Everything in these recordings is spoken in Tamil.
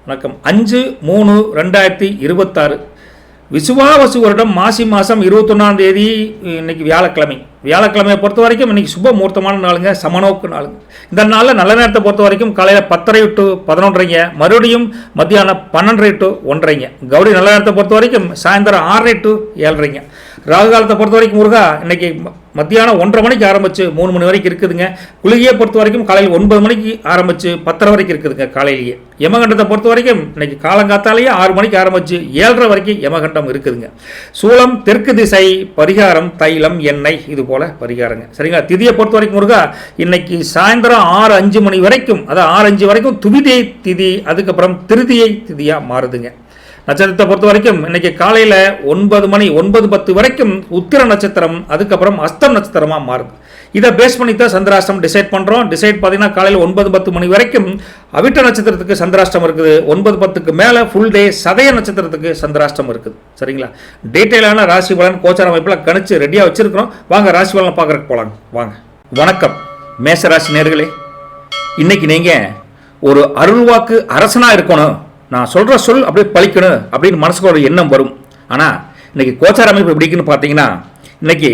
வணக்கம். 5/3/2026 விசுவாவசு வருடம் மாசி மாதம் 21ஆம் தேதி. இன்னைக்கு வியாழக்கிழமையை பொறுத்த வரைக்கும் இன்னைக்கு சுப முகூர்த்தமான நாளுங்க, சமநோக்கு நாளுங்க. இந்த நாளில் நல்ல நேரத்தை பொறுத்த வரைக்கும் காலையில் 10:30 to 11:30, மறுபடியும் மத்தியானம் 12:30 to 1:30. கௌரி நல்ல நேரத்தை பொறுத்த வரைக்கும் சாயந்தரம் 6:30 to 7:30. ராகு காலத்தை பொறுத்த வரைக்கும் முருகா இன்னைக்கு மத்தியானம் 1:30 மணிக்கு ஆரம்பிச்சு 3 மணி வரைக்கும் இருக்குதுங்க. குளிகையை பொறுத்த வரைக்கும் காலையில் 9 மணிக்கு ஆரம்பிச்சு 10:30 வரைக்கும் இருக்குதுங்க காலையிலேயே. யமகண்டத்தை பொறுத்த வரைக்கும் இன்னைக்கு காலங்காத்தாலேயே 6 மணிக்கு ஆரம்பிச்சு 7:30 வரைக்கும் யமகண்டம் இருக்குதுங்க. சூலம் தெற்கு திசை, பரிகாரம் தைலம் எண்ணெய், இது போல பரிகாரங்க. சரிங்களா? திதியை பொறுத்த வரைக்கும் முருகா இன்னைக்கு சாயந்தரம் 6:05 மணி வரைக்கும், அதாவது 6:05 வரைக்கும் துவிதியை திதி, அதுக்கப்புறம் திருதியை திதியாக மாறுதுங்க. நட்சத்திரத்தை பொறுத்த வரைக்கும் இன்னைக்கு காலையில் 9 மணி 9:10 வரைக்கும் உத்திர நட்சத்திரம், அதுக்கப்புறம் அஸ்தம் நட்சத்திரமாக மாறுது. இதை பேஸ் பண்ணி தான் சந்திராஷ்டம் டிசைட் பண்ணுறோம். பார்த்தீங்கன்னா காலையில் 9:10 மணி வரைக்கும் அவிட்ட நட்சத்திரத்துக்கு சந்திராஷ்டம் இருக்குது. 9:10க்கு மேலே ஃபுல் டே சதய நட்சத்திரத்துக்கு சந்திராஷ்டம் இருக்குது. சரிங்களா? டீட்டெயிலான ராசி பலன் கோச்சார அமைப்பில் கணிச்சு ரெடியாக வச்சிருக்கிறோம். வாங்க ராசி பலனை பார்க்குறக்கு போகலாங்க. வாங்க. வணக்கம் மேசராசி நேயர்களே. இன்னைக்கு நீங்கள் ஒரு அருள்வாக்கு அரசனாக இருக்கணும், நான் சொல்கிற சொல் அப்படியே பழிக்கணும் அப்படின்னு மனசுக்கு ஒரு எண்ணம் வரும். ஆனால் இன்றைக்கி கோச்சார அமைப்பு எப்படின்னு பார்த்தீங்கன்னா, இன்றைக்கி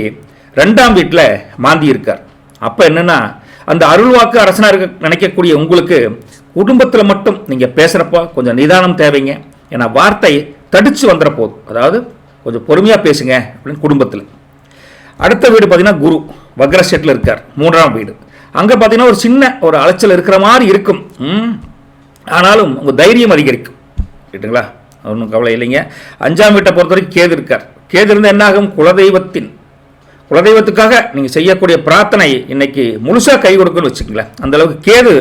2ஆம் வீட்டில் மாந்தி இருக்கார். அப்போ என்னென்னா, அந்த அருள்வாக்கு அரசனாக இருக்க நினைக்கக்கூடிய உங்களுக்கு குடும்பத்தில் மட்டும் நீங்கள் பேசுகிறப்போ கொஞ்சம் நிதானம் தேவைங்க. ஏன்னா வார்த்தை தடித்து வந்துட போகுது. அதாவது கொஞ்சம் பொறுமையாக பேசுங்க அப்படின்னு குடும்பத்தில். அடுத்த வீடு பார்த்தீங்கன்னா குரு வக்ரஸ்டேட்டில் இருக்கார், 3ஆம் வீடு. அங்கே பார்த்தீங்கன்னா ஒரு சின்ன ஒரு அலைச்சல் இருக்கிற மாதிரி இருக்கும். ஆனாலும் உங்கள் தைரியம் அதிகரிக்கும். ரைட்டுங்களா? ஒன்றும் கவலை இல்லைங்க. 5ஆம் வீட்டை பொறுத்த வரைக்கும் கேது இருக்கார். கேது இருந்தால் என்னாகும்? குலதெய்வத்துக்காக நீங்கள் செய்யக்கூடிய பிரார்த்தனை இன்னைக்கு முழுசாக கை கொடுக்குன்னு வச்சுக்கங்களேன். அந்தளவுக்கு கேது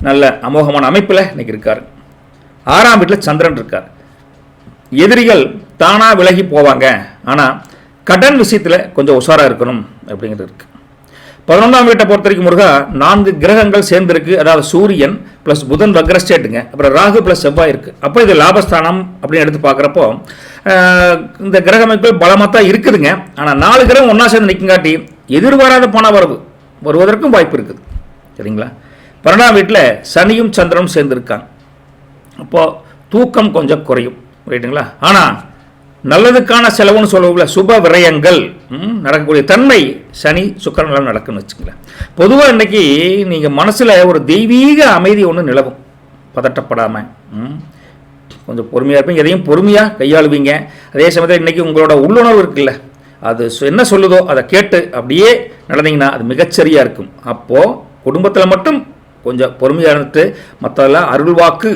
நல்ல அமோகமான அமைப்பில் இன்னைக்கு இருக்கார். 6ஆம் வீட்டில் சந்திரன் இருக்கார். எதிரிகள் தானாக விலகி போவாங்க. ஆனால் கடன் விஷயத்தில் கொஞ்சம் உஷாராக இருக்கணும் அப்படிங்கிறது இருக்குது. 11ஆம் வீட்டை பொறுத்த வரைக்கும் முருகா 4 கிரகங்கள் சேர்ந்துருக்கு. அதாவது சூரியன் ப்ளஸ் புதன் வக்ரஸ்டேட்டுங்க, அப்புறம் ராகு ப்ளஸ் செவ்வாய் இருக்குது. அப்போ இது லாபஸ்தானம் அப்படின்னு எடுத்து பார்க்குறப்போ இந்த கிரக அமைப்புகள் பலமாக தான் இருக்குதுங்க. ஆனால் 4 கிரகம் ஒன்றா சேர்ந்து நிற்கங்காட்டி எதிர்பாராத பண வரவு வருவதற்கும் வாய்ப்பு இருக்குது. சரிங்களா? 12ஆம் வீட்டில் சனியும் சந்திரனும் சேர்ந்துருக்காங்க. அப்போது தூக்கம் கொஞ்சம் குறையும். ரைட்டுங்களா? ஆனால் நல்லதுக்கான செலவுன்னு சொல்லுவோம்ல, சுப விரயங்கள் நடக்கக்கூடிய தன்மை சனி சுக்கிரன் நடக்குன்னு வச்சுங்களேன். பொதுவாக இன்றைக்கி நீங்கள் மனசில் ஒரு தெய்வீக அமைதி ஒன்று நிலவும். பதட்டப்படாமல் கொஞ்சம் பொறுமையாக இருப்பீங்க, எதையும் பொறுமையாக கையாளுவீங்க. அதே சமயத்தில் இன்றைக்கி உங்களோட உள்ளுணர்வு இருக்குல்ல, அது என்ன சொல்லுதோ அதை கேட்டு அப்படியே நடந்தீங்கன்னா அது மிகச்சரியாக இருக்கும். அப்போது குடும்பத்தில் மட்டும் கொஞ்சம் பொறுமையாக இருந்துட்டு மற்றதெல்லாம் அருள்வாக்கு.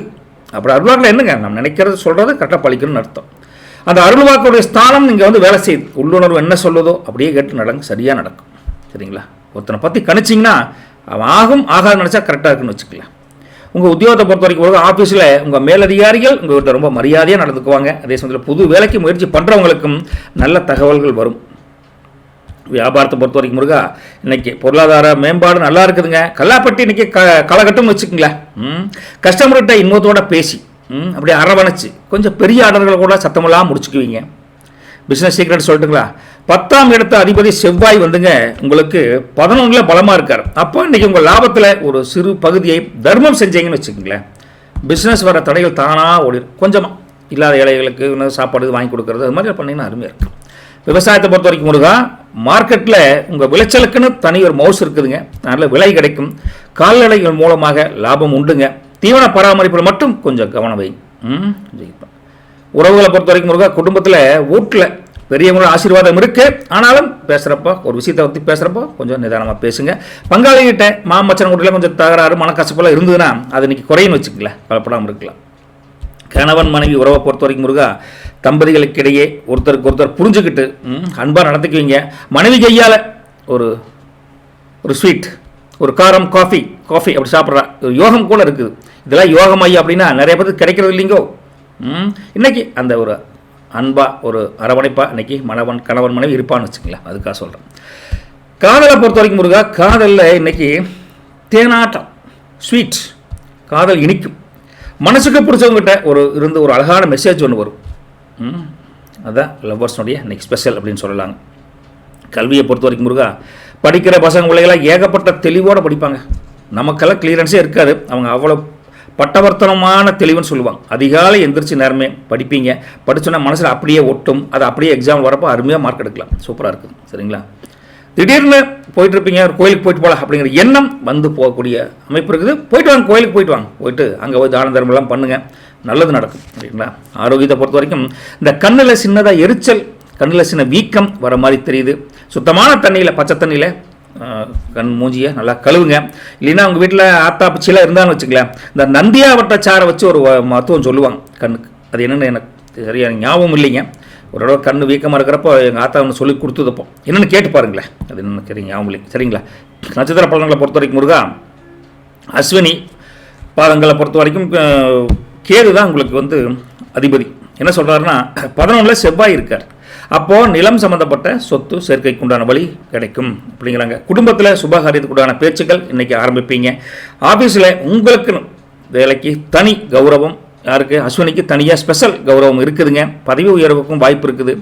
அப்படி அருள்வாக்கில் என்னங்க, நம்ம நினைக்கிறது சொல்கிறது கரெக்டாக பழிக்கணும்னு அர்த்தம். அந்த அருள்வாக்குடைய ஸ்தானம் நீங்கள் வந்து வேலை செய்யுது. உள்ளுணர்வு என்ன சொல்லுதோ அப்படியே கேட்டு நடங்க, சரியாக நடக்கும். சரிங்களா? ஒருத்தனை பற்றி கணிச்சிங்கன்னா அவன் ஆகும் ஆகாது நினச்சா கரெக்டாக இருக்குன்னு வச்சுக்கலாம். உங்கள் உத்தியோகத்தை பொறுத்த வரைக்கும் ஆஃபீஸில் உங்கள் மேலதிகாரிகள் உங்கள்கிட்ட ரொம்ப மரியாதையாக நடந்துக்குவாங்க. அதே சமயத்தில் புது வேலைக்கு முயற்சி பண்ணுறவங்களுக்கும் நல்ல தகவல்கள் வரும். வியாபாரத்தை பொறுத்த வரைக்கும் முருகா இன்னைக்கு பொருளாதார மேம்பாடு நல்லா இருக்குதுங்க. கல்லாப்பட்டி இன்னைக்கு களகட்டும்னு வச்சுக்கோங்களேன். கஸ்டமர்கிட்ட இன்மத்தோட பேசி அப்படியே அரவணைச்சு கொஞ்சம் பெரிய ஆர்டர்களை கூட சத்தமெல்லாம் முடிச்சுக்குவீங்க. பிஸ்னஸ் சீக்ரெட் சொல்லட்டுங்களா? 10ஆம் இடத்த அதிபதி செவ்வாய் வந்துங்க உங்களுக்கு 11ல் பலமாக இருக்கார். அப்போ இன்றைக்கி உங்கள் லாபத்தில் ஒரு சிறு பகுதியை தர்மம் செஞ்சீங்கன்னு வச்சுக்கோங்களேன். பிஸ்னஸ் வர தடைகள் தானாக ஓடிடும். கொஞ்சமாக இல்லாத ஏழைகளுக்கு சாப்பாடு வாங்கி கொடுக்குறது, அது மாதிரி பண்ணிங்கன்னா அருமையாக இருக்கும். விவசாயத்தை பொறுத்த வரைக்கும் முருகா மார்க்கெட்டில் உங்கள் விளைச்சலுக்குன்னு தனி ஒரு மவுஸ் இருக்குதுங்க. நல்ல விலை கிடைக்கும். கால்நடைகள் மூலமாக லாபம் உண்டுங்க. தீவன பராமரிப்பில் மட்டும் கொஞ்சம் கவனம் வைங்க. உறவுகளை பொறுத்த வரைக்கும் முருகா குடும்பத்தில் வீட்டில் பெரியவங்களோட ஆசீர்வாதம் இருக்குது. ஆனாலும் பேசுகிறப்போ ஒரு விஷயத்தை பற்றி பேசுகிறப்போ கொஞ்சம் நிதானமாக பேசுங்க. பங்காளிகிட்ட மாமச்சன் வீட்டில் கொஞ்சம் தகராறு மனக்கசப்பெல்லாம் இருந்ததுன்னா அது இன்றைக்கி குறையுன்னு வச்சுக்கல, கலப்படாமல் இருக்கலாம். கணவன் மனைவி உறவை பொறுத்த வரைக்கும் முருகா தம்பதிகளுக்கு இடையே ஒருத்தருக்கு ஒருத்தர் புரிஞ்சுக்கிட்டு அன்பாக நடந்துக்குவீங்க. மனைவி கையால் ஒரு ஸ்வீட், ஒரு காரம், காஃபி அப்படி சாப்பிட்றா ஒரு யோகம் கூட இருக்குது. இதெல்லாம் யோகம் ஐயா அப்படின்னா நிறைய பேருக்கு கிடைக்கிறது இல்லைங்கோ. இன்றைக்கி அந்த ஒரு அன்பா ஒரு அரவணைப்பாக இன்றைக்கி கணவன் மனைவி இருப்பான்னு வச்சுங்களேன். அதுக்காக சொல்கிறேன். காதலை பொறுத்த வரைக்கும் முருகா காதலில் இன்றைக்கி தேனாட்டம், ஸ்வீட், காதல் இனிக்கும். மனசுக்கு பிடிச்சவங்ககிட்ட ஒரு அழகான மெசேஜ் ஒன்று வரும். அதுதான் லவ்வர்ஸ்னுடைய இன்றைக்கி ஸ்பெஷல் அப்படின்னு சொல்லலாங்க. கல்வியை பொறுத்த வரைக்கும் முருகா படிக்கிற பசங்க பிள்ளைகளாக ஏகப்பட்ட தெளிவோடு படிப்பாங்க. நமக்கெல்லாம் கிளியரன்ஸே இருக்காது. அவங்க அவ்வளோ பட்டவர்த்தனமான தெளிவுன்னு சொல்லுவாங்க. அதிகாலை எந்திரிச்சு நேரமே படிப்பீங்க, படிச்சோன்னா மனசில் அப்படியே ஒட்டும், அது அப்படியே எக்ஸாம் வரப்போ அருமையாக மார்க் எடுக்கலாம். சூப்பராக இருக்குது. சரிங்களா? திடீர்னு போயிட்டு இருப்பீங்க, ஒரு கோயிலுக்கு போயிட்டு போகலாம் அப்படிங்கிற எண்ணம் வந்து போகக்கூடிய அமைப்பு இருக்குது. போயிட்டு வாங்க, கோயிலுக்கு போயிட்டு வாங்க, போயிட்டு அங்கே போய் தான தர்மம்லாம் பண்ணுங்கள், நல்லது நடக்கும். சரிங்களா? ஆரோக்கியத்தை பொறுத்த வரைக்கும் இந்த கண்ணில் சின்னதாக எரிச்சல், கண்ணில் சின்ன வீக்கம் வர மாதிரி தெரியுது. சுத்தமான தண்ணியில், பச்சை தண்ணியில் கண் மூஞ்சியை நல்லா கழுவுங்க. இல்லைன்னா உங்கள் வீட்டில் ஆத்தா பிச்சிலாம் இருந்தான்னு வச்சுக்கலாம், இந்த நந்தியாவட்ட சாரை வச்சு ஒரு மருத்துவம் சொல்லுவாங்க கண்ணுக்கு. அது என்னென்னு எனக்கு சரியாக ஞாபகம் இல்லைங்க. ஒரு தடவை கண் வீக்கமாக இருக்கிறப்போ எங்கள் ஆத்தா ஒன்று சொல்லி கொடுத்ததப்போ என்னென்னு கேட்டு பாருங்களேன். அது என்னென்னு சரி ஞாபகம் இல்லைங்க. சரிங்களா? நட்சத்திர பலன்களை பொறுத்த வரைக்கும் முருகா, அஸ்வினி பாதங்களை பொறுத்த வரைக்கும் கேது தான் உங்களுக்கு வந்து அதிபதி. என்ன சொல்கிறாருன்னா 11 செவ்வாய் இருக்கார். அப்போது நிலம் சம்மந்தப்பட்ட சொத்து சேர்க்கைக்கு உண்டான வழி கிடைக்கும் அப்படிங்கிறாங்க. குடும்பத்தில் சுபகாரியத்துக்கு உண்டான பேச்சுக்கள் இன்றைக்கி ஆரம்பிப்பீங்க. ஆஃபீஸில் உங்களுக்கு வேலைக்கு தனி கௌரவம், யாருக்கு? அஸ்வினிக்கு தனியாக ஸ்பெஷல் கௌரவம் இருக்குதுங்க. பதவி உயர்வுக்கும் வாய்ப்பு இருக்குது.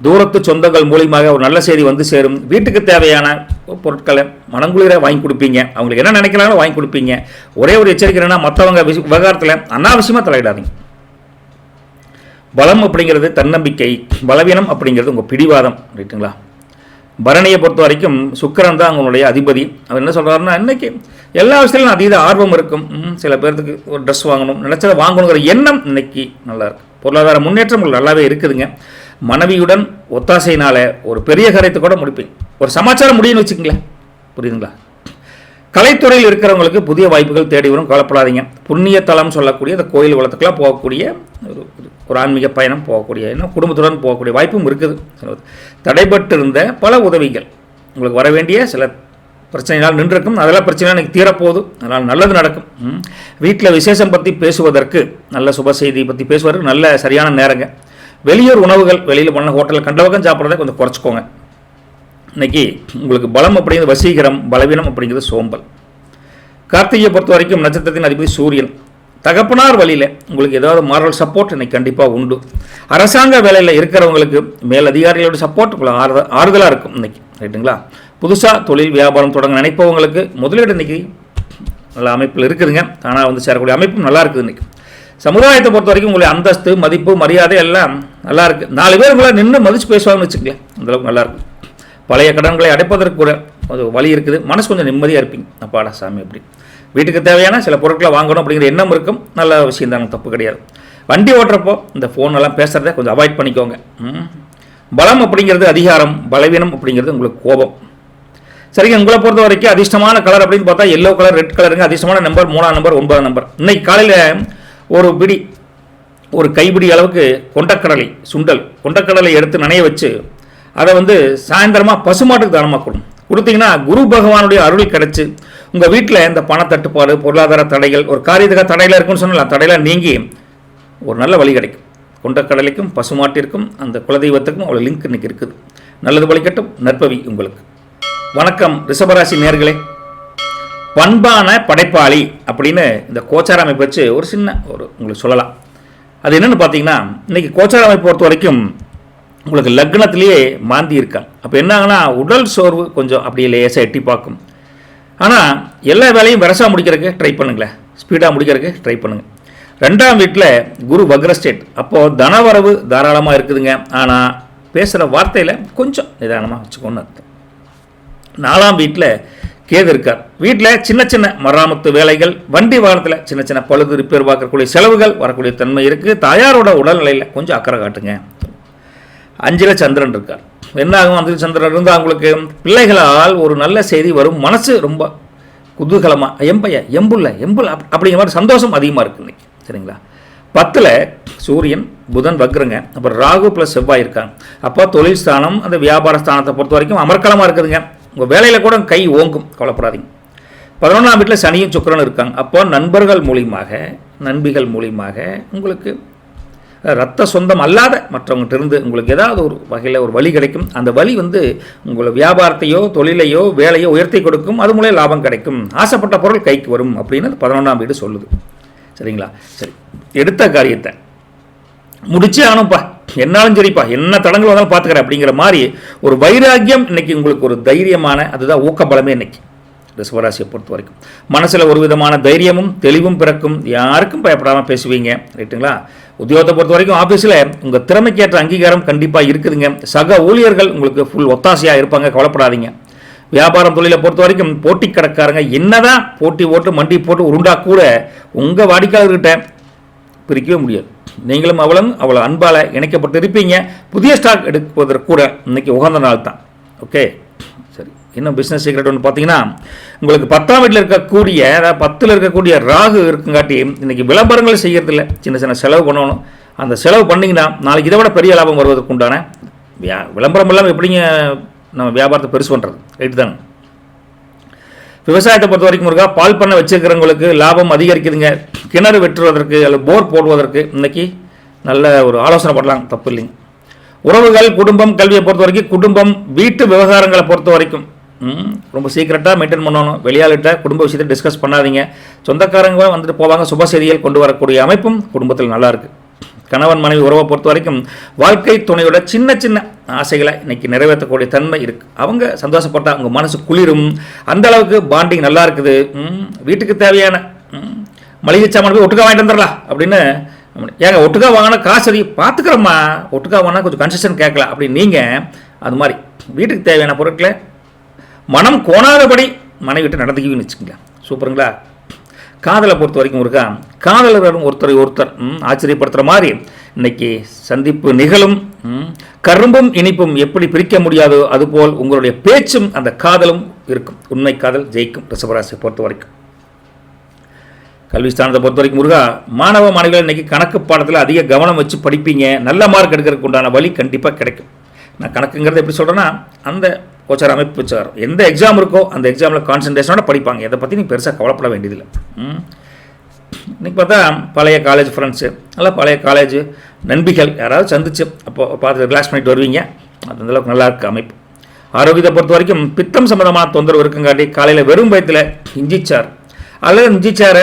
தூரத்து சொந்தங்கள் மூலியமாக ஒரு நல்ல செய்தி வந்து சேரும். வீட்டுக்கு தேவையான பொருட்களை மனங்குளிர வாங்கி கொடுப்பீங்க. அவங்களுக்கு என்ன நினைக்கிறாங்களோ வாங்கி கொடுப்பீங்க. ஒரே ஒரு எச்சரிக்கை என்னன்னா, மற்றவங்க விவகாரத்தில் அனாவசியமாக தலையிடாதீங்க. பலம் அப்படிங்கிறது தன்னம்பிக்கை, பலவீனம் அப்படிங்கிறது உங்கள் பிடிவாதம். ரைட்டுங்களா? பரணியை பொறுத்த வரைக்கும் சுக்கிரன் தான் அவங்களுடைய அதிபதி. அவர் என்ன சொல்கிறாருன்னா, இன்றைக்கி எல்லா விஷயத்திலும் அதீத ஆர்வம் இருக்கும். சில பேர்த்துக்கு ஒரு ட்ரெஸ் வாங்கணும், நினச்சதை வாங்கணுங்கிற எண்ணம் இன்னைக்கு நல்லாயிருக்கு. பொருளாதார முன்னேற்றம் உங்களுக்கு நல்லாவே இருக்குதுங்க. மனைவியுடன் ஒத்தாசையினால் ஒரு பெரிய காரியத்தை கூட முடிப்பீங்க. ஒரு சமாச்சாரம் முடியும்னு வச்சுக்கங்களேன். புரியுதுங்களா? கலைத்துறையில் இருக்கிறவங்களுக்கு புதிய வாய்ப்புகள் தேடி வரும், கவலைப்படாதீங்க. புண்ணிய தலம் சொல்லக்கூடிய அந்த கோயில் குளத்துக்கெல்லாம் போகக்கூடிய ஒரு ஆன்மீக பயணம் போகக்கூடிய, இன்னும் குடும்பத்துடன் போகக்கூடிய வாய்ப்பும் இருக்குது. தடைபட்டு இருந்த பல உதவிகள் உங்களுக்கு வர வேண்டிய சில பிரச்சனைகளால் நின்றுருக்கும். அதெல்லாம் பிரச்சனை எனக்கு தீரப்போகுது. அதனால் நல்லது நடக்கும். வீட்டில் விசேஷம் பற்றி பேசுவதற்கு, நல்ல சுப செய்தி பற்றி பேசுவதற்கு நல்ல சரியான நேரங்க. வெளியூர் உணவுகள், வெளியில் பண்ண ஹோட்டலில் கண்டவக்கம் சாப்பிட்றத கொஞ்சம் குறைச்சிக்கோங்க. இன்றைக்கி உங்களுக்கு பலம் அப்படிங்கிறது வசீகரம், பலவீனம் அப்படிங்கிறது சோம்பல். கார்த்திகையை பொறுத்த வரைக்கும் நட்சத்திரத்தின் அதிபதி சூரியன். தகப்பனார் வழியில் உங்களுக்கு ஏதாவது மாரல் சப்போர்ட் இன்றைக்கி கண்டிப்பாக உண்டு. அரசாங்க வேலையில் இருக்கிறவங்களுக்கு மேல் அதிகாரிகளோட சப்போர்ட் உங்களுக்கு ஆறுதலாக இருக்கும் இன்றைக்கி. ரைட்டுங்களா? புதுசாக தொழில் வியாபாரம் தொடங்க நினைப்பவங்களுக்கு முதலீடு இன்றைக்கி நல்ல அமைப்பில் இருக்குதுங்க. ஆனால் வந்து சேரக்கூடிய அமைப்பும் நல்லா இருக்குது இன்றைக்கி. சமுதாயத்தை பொறுத்த வரைக்கும் உங்களுடைய அந்தஸ்து, மதிப்பு, மரியாதை எல்லாம் நல்லா இருக்குது. 4 பேர் உங்களை நின்று மதித்து பேசுவாங்கன்னு வச்சுக்கலேன், அந்தளவுக்கு நல்லாயிருக்கு. பழைய கடன்களை அடைப்பதற்கு கூட ஒரு வழி இருக்குது. மனசு கொஞ்சம் நிம்மதியாக இருப்பீங்க. அப்பாடா சாமி அப்படி வீட்டுக்கு தேவையான சில பொருட்களை வாங்கணும் அப்படிங்கிற எண்ணம் இருக்கும். நல்ல விஷயம் தாங்க, தப்பு கிடையாது. வண்டி ஓட்டுறப்போ இந்த ஃபோனெல்லாம் பேசுகிறத கொஞ்சம் அவாய்ட் பண்ணிக்கோங்க. பலம் அப்படிங்கிறது அதிகாரம், பலவீனம் அப்படிங்கிறது உங்களுக்கு கோபம். சரிங்க? உங்களை பொறுத்த வரைக்கும் அதிர்ஷ்டமான கலர் அப்படின்னு பார்த்தா எல்லோ கலர், ரெட் கலருங்க. அதிர்ஷ்டமான நம்பர் 3ஆம் நம்பர், 9ஆம் நம்பர். இன்னைக்கு காலையில் ஒரு கைப்பிடி அளவுக்கு கொண்டக்கடலை சுண்டல், கொண்டக்கடலை எடுத்து நனைய வச்சு அதை வந்து சாயந்தரமாக பசுமாட்டுக்கு தானமாக கொடுத்தீங்கன்னா குரு பகவானுடைய அருள் கிடைச்சி உங்கள் வீட்டில் இந்த பணத்தட்டுப்பாடு, பொருளாதார தடைகள், ஒரு காரியத்துக்காக தடையில் இருக்குன்னு சொன்னால் தடையெல்லாம் நீங்கி ஒரு நல்ல வழி கிடைக்கும். கொண்டக்கடலைக்கும் பசுமாட்டிற்கும் அந்த குலதெய்வத்துக்கும் அவ்வளோ லிங்க் இன்றைக்கி இருக்குது. நல்லது வழிகட்டும். நற்பவி உங்களுக்கு. வணக்கம் ரிஷபராசி நேயர்களே. பண்பான படைப்பாளி அப்படின்னு இந்த கோச்சார அமைப்பு வச்சு ஒரு சின்ன உங்களுக்கு சொல்லலாம். அது என்னென்னு பார்த்தீங்கன்னா, இன்றைக்கி கோச்சார அமைப்பு பொறுத்த வரைக்கும் உங்களுக்கு லக்னத்திலேயே மாந்தி இருக்காங்க. அப்போ என்ன ஆகுனா, உடல் சோர்வு கொஞ்சம் அப்படியே லேசாக எட்டி பார்க்கும். ஆனால் எல்லா வேலையும் வெரசாக முடிக்கிறதுக்கு ட்ரை பண்ணுங்களேன், ஸ்பீடாக முடிக்கிறதுக்கு ட்ரை பண்ணுங்கள். 2ஆம் வீட்டில் குரு வக்ரஸ்டேட். அப்போது தனவரவு தாராளமாக இருக்குதுங்க. ஆனால் பேசுகிற வார்த்தையில் கொஞ்சம் நிதானமாக வச்சுக்கோன்னு அர்த்தம். 4ஆம் வீட்டில் கேது இருக்கார். வீட்டில் சின்ன சின்ன மராமத்து வேலைகள், வண்டி வாகனத்தில் சின்ன சின்ன பழுது ரிப்பேர் பார்க்கக்கூடிய செலவுகள் வரக்கூடிய தன்மை இருக்குது. தாயாரோட உடல்நிலையில் கொஞ்சம் அக்கறை காட்டுங்க. 5ல் சந்திரன் இருக்கார். என்ன ஆகும்? 5ல் சந்திரன் இருந்தால் அவங்களுக்கு பிள்ளைகளால் ஒரு நல்ல செய்தி வரும். மனசு ரொம்ப குதூகலமாக, எம்புள்ள அப்படிங்கிற மாதிரி சந்தோஷம் அதிகமாக இருக்குது இன்னைக்கு. சரிங்களா? 10ல் சூரியன், புதன் வக்ரங்க. அப்புறம் ராகு ப்ளஸ் செவ்வாய் இருக்காங்க. அப்போ தொழில் ஸ்தானம், அந்த வியாபார ஸ்தானத்தை பொறுத்த வரைக்கும் அமர்க்கலமாக இருக்குதுங்க. உங்கள் வேலையில் கூட கை ஓங்கும், கவலைப்படாதீங்க. 11ஆம் வீட்டில் சனியும் சுக்கிரனும் இருக்காங்க. அப்போ நண்பிகள் மூலியமாக உங்களுக்கு ரத்த சொந்தம் அல்லாத மற்றவங்ககிட்ட இருந்து உங்களுக்கு ஏதாவது ஒரு வகையில் ஒரு வழி கிடைக்கும். அந்த வழி வந்து உங்களை வியாபாரத்தையோ தொழிலையோ வேலையோ உயர்த்தி கொடுக்கும். அது மூலம் லாபம் கிடைக்கும். ஆசைப்பட்ட பொருள் கைக்கு வரும் அப்படின்னு 11ஆம் வீடு சொல்லுது. சரிங்களா? சரி, எடுத்த காரியத்தை முடிச்சே ஆனும்ப்பா, என்னாலும் சரிப்பா, என்ன தடங்கள் வந்தாலும் பார்த்துக்கிறேன் அப்படிங்கிற மாதிரி ஒரு வைராக்கியம் இன்னைக்கு உங்களுக்கு ஒரு தைரியமான, அதுதான் ஊக்க பலமே இன்னைக்கு. ரிஷபராசியை பொறுத்த வரைக்கும். மனசில் ஒரு விதமான தைரியமும் தெளிவும் பிறக்கும். யாருக்கும் பயப்படாமல் பேசுவீங்க, ரைட்டுங்களா? உத்தியோகத்தை பொறுத்த வரைக்கும் ஆஃபீஸில் உங்கள் திறமைக்கேற்ற அங்கீகாரம் கண்டிப்பாக இருக்குதுங்க. சக ஊழியர்கள் உங்களுக்கு ஃபுல் ஒத்தாசையாக இருப்பாங்க, கவலைப்படாதீங்க. வியாபாரம் தொழிலை பொறுத்த வரைக்கும் போட்டி கடைக்காரங்க என்னதான் போட்டி போட்டு மண்டி போட்டு உருண்டா கூட உங்கள் வாடிக்கையாளர்கிட்ட பிரிக்கவே முடியாது. நீங்களும் அவ்வளோ அன்பால் இணைக்கப்பட்டு இருப்பீங்க. புதிய ஸ்டாக் எடுப்பதற்கு கூட இன்றைக்கி உகந்த நாள் தான். ஓகே, சரி. இன்னும் பிஸ்னஸ் சீக்ரெட் ஒன்று பார்த்தீங்கன்னா, உங்களுக்கு 10ஆம் வீட்டில் இருக்கக்கூடிய, அதாவது 10ல் இருக்கக்கூடிய ராகு இருக்குங்காட்டி இன்றைக்கி விளம்பரங்கள் செய்கிறதில்ல, சின்ன சின்ன செலவு பண்ணணும். அந்த செலவு பண்ணிங்கன்னா நாளைக்கு இதை விட பெரிய லாபம் வருவதற்கு உண்டான விளம்பரம் இல்லாமல் எப்படிங்க நம்ம வியாபாரத்தை பெருசு பண்ணுறது, ரைட்டு தானே? விவசாயத்தை பொறுத்த வரைக்கும் இருக்கா, பால் பண்ணை வச்சுருக்கிறவங்களுக்கு லாபம் அதிகரிக்குதுங்க. கிணறு வெட்டுவதற்கு அல்லது போர் போடுவதற்கு இன்றைக்கி நல்ல ஒரு ஆலோசனை பண்ணலாம், தப்பு இல்லைங்க. உறவுகள், குடும்பம், கல்வியை பொறுத்த வரைக்கும், குடும்பம், வீட்டு விவகாரங்களை பொறுத்த வரைக்கும் ரொம்ப சீக்கிரட்டாக மெயின்டைன் பண்ணணும். வெளியாளிட்ட குடும்ப விஷயத்தை டிஸ்கஸ் பண்ணாதீங்க. சொந்தக்காரங்க வந்துட்டு போவாங்க. சுப செய்திகள் கொண்டு வரக்கூடிய அமைப்பும் குடும்பத்தில் நல்லாயிருக்கு. கணவன் மனைவி உறவை பொறுத்த வரைக்கும் வாழ்க்கை துணையோட சின்ன சின்ன ஆசைகளை இன்றைக்கி நிறைவேற்றக்கூடிய தன்மை இருக்குது. அவங்க சந்தோஷப்பட்டால் அவங்க மனசு குளிரும். அந்த அளவுக்கு பாண்டிங் நல்லா இருக்குது. வீட்டுக்கு தேவையான மளிகை சாமான் போய் ஒட்டுக்கா வாங்கிட்டு வந்துடலாம் அப்படின்னு, ஏங்க ஒட்டுக்கா வாங்கினா காசு அதிகம் பார்த்துக்கிறோம்மா, ஒட்டுக்கா வாங்கினா கொஞ்சம் கன்செஷன் கேட்கலாம் அப்படின்னு நீங்கள் அது மாதிரி வீட்டுக்கு தேவையான பொருட்களை மனம் கோணாதபடி மனைவிட்டு நடந்துக்குவீன்னு வச்சுக்கோங்க. சூப்பருங்களா? காதலை பொறுத்த வரைக்கும் இருக்கா, காதலரும் ஒருத்தர் ஆச்சரியப்படுத்துகிற மாதிரி இன்னைக்கு சந்திப்பு நிகழும். கரும்பும் இனிப்பும் எப்படி பிரிக்க முடியாதோ அதுபோல் உங்களுடைய பேச்சும் அந்த காதலும் இருக்கும். உண்மை காதல் ஜெயிக்கும் ரிஷபராசியை பொறுத்த வரைக்கும். கல்வி ஸ்தானத்தை பொறுத்த வரைக்கும் முருகா, மாணவ மாணவிகள் இன்றைக்கி கணக்கு பாடத்தில் அதிக கவனம் வச்சு படிப்பீங்க. நல்ல மார்க் எடுக்கிறதுக்கு உண்டான வழி கண்டிப்பாக கிடைக்கும். நான் கணக்குங்கிறத எப்படி சொல்கிறேன்னா, அந்த கோச்சார் அமைப்பு வச்சார், எந்த எக்ஸாம் இருக்கோ அந்த எக்ஸாமில் கான்சன்ட்ரேஷனோட படிப்பாங்க. இதை பற்றி நீங்கள் பெருசாக கவலைப்பட வேண்டியதில்லை. இன்றைக்கி பார்த்தா பழைய காலேஜ் ஃப்ரெண்ட்ஸு, நல்லா பழைய காலேஜ் நண்பிகள் யாராவது சந்திச்சு அப்போ பார்த்து ரிலாக்ஸ் பண்ணிட்டு வருவீங்க. அது அந்தளவுக்கு நல்லா இருக்குது அமைப்பு. ஆரோக்கியத்தை பொறுத்த வரைக்கும் பித்தம் சம்மந்தமான தொந்தரவு இருக்குங்காட்டி காலையில் வெறும் வயத்தில் இஞ்சிச்சார் அல்லது இஞ்சிச்சாரை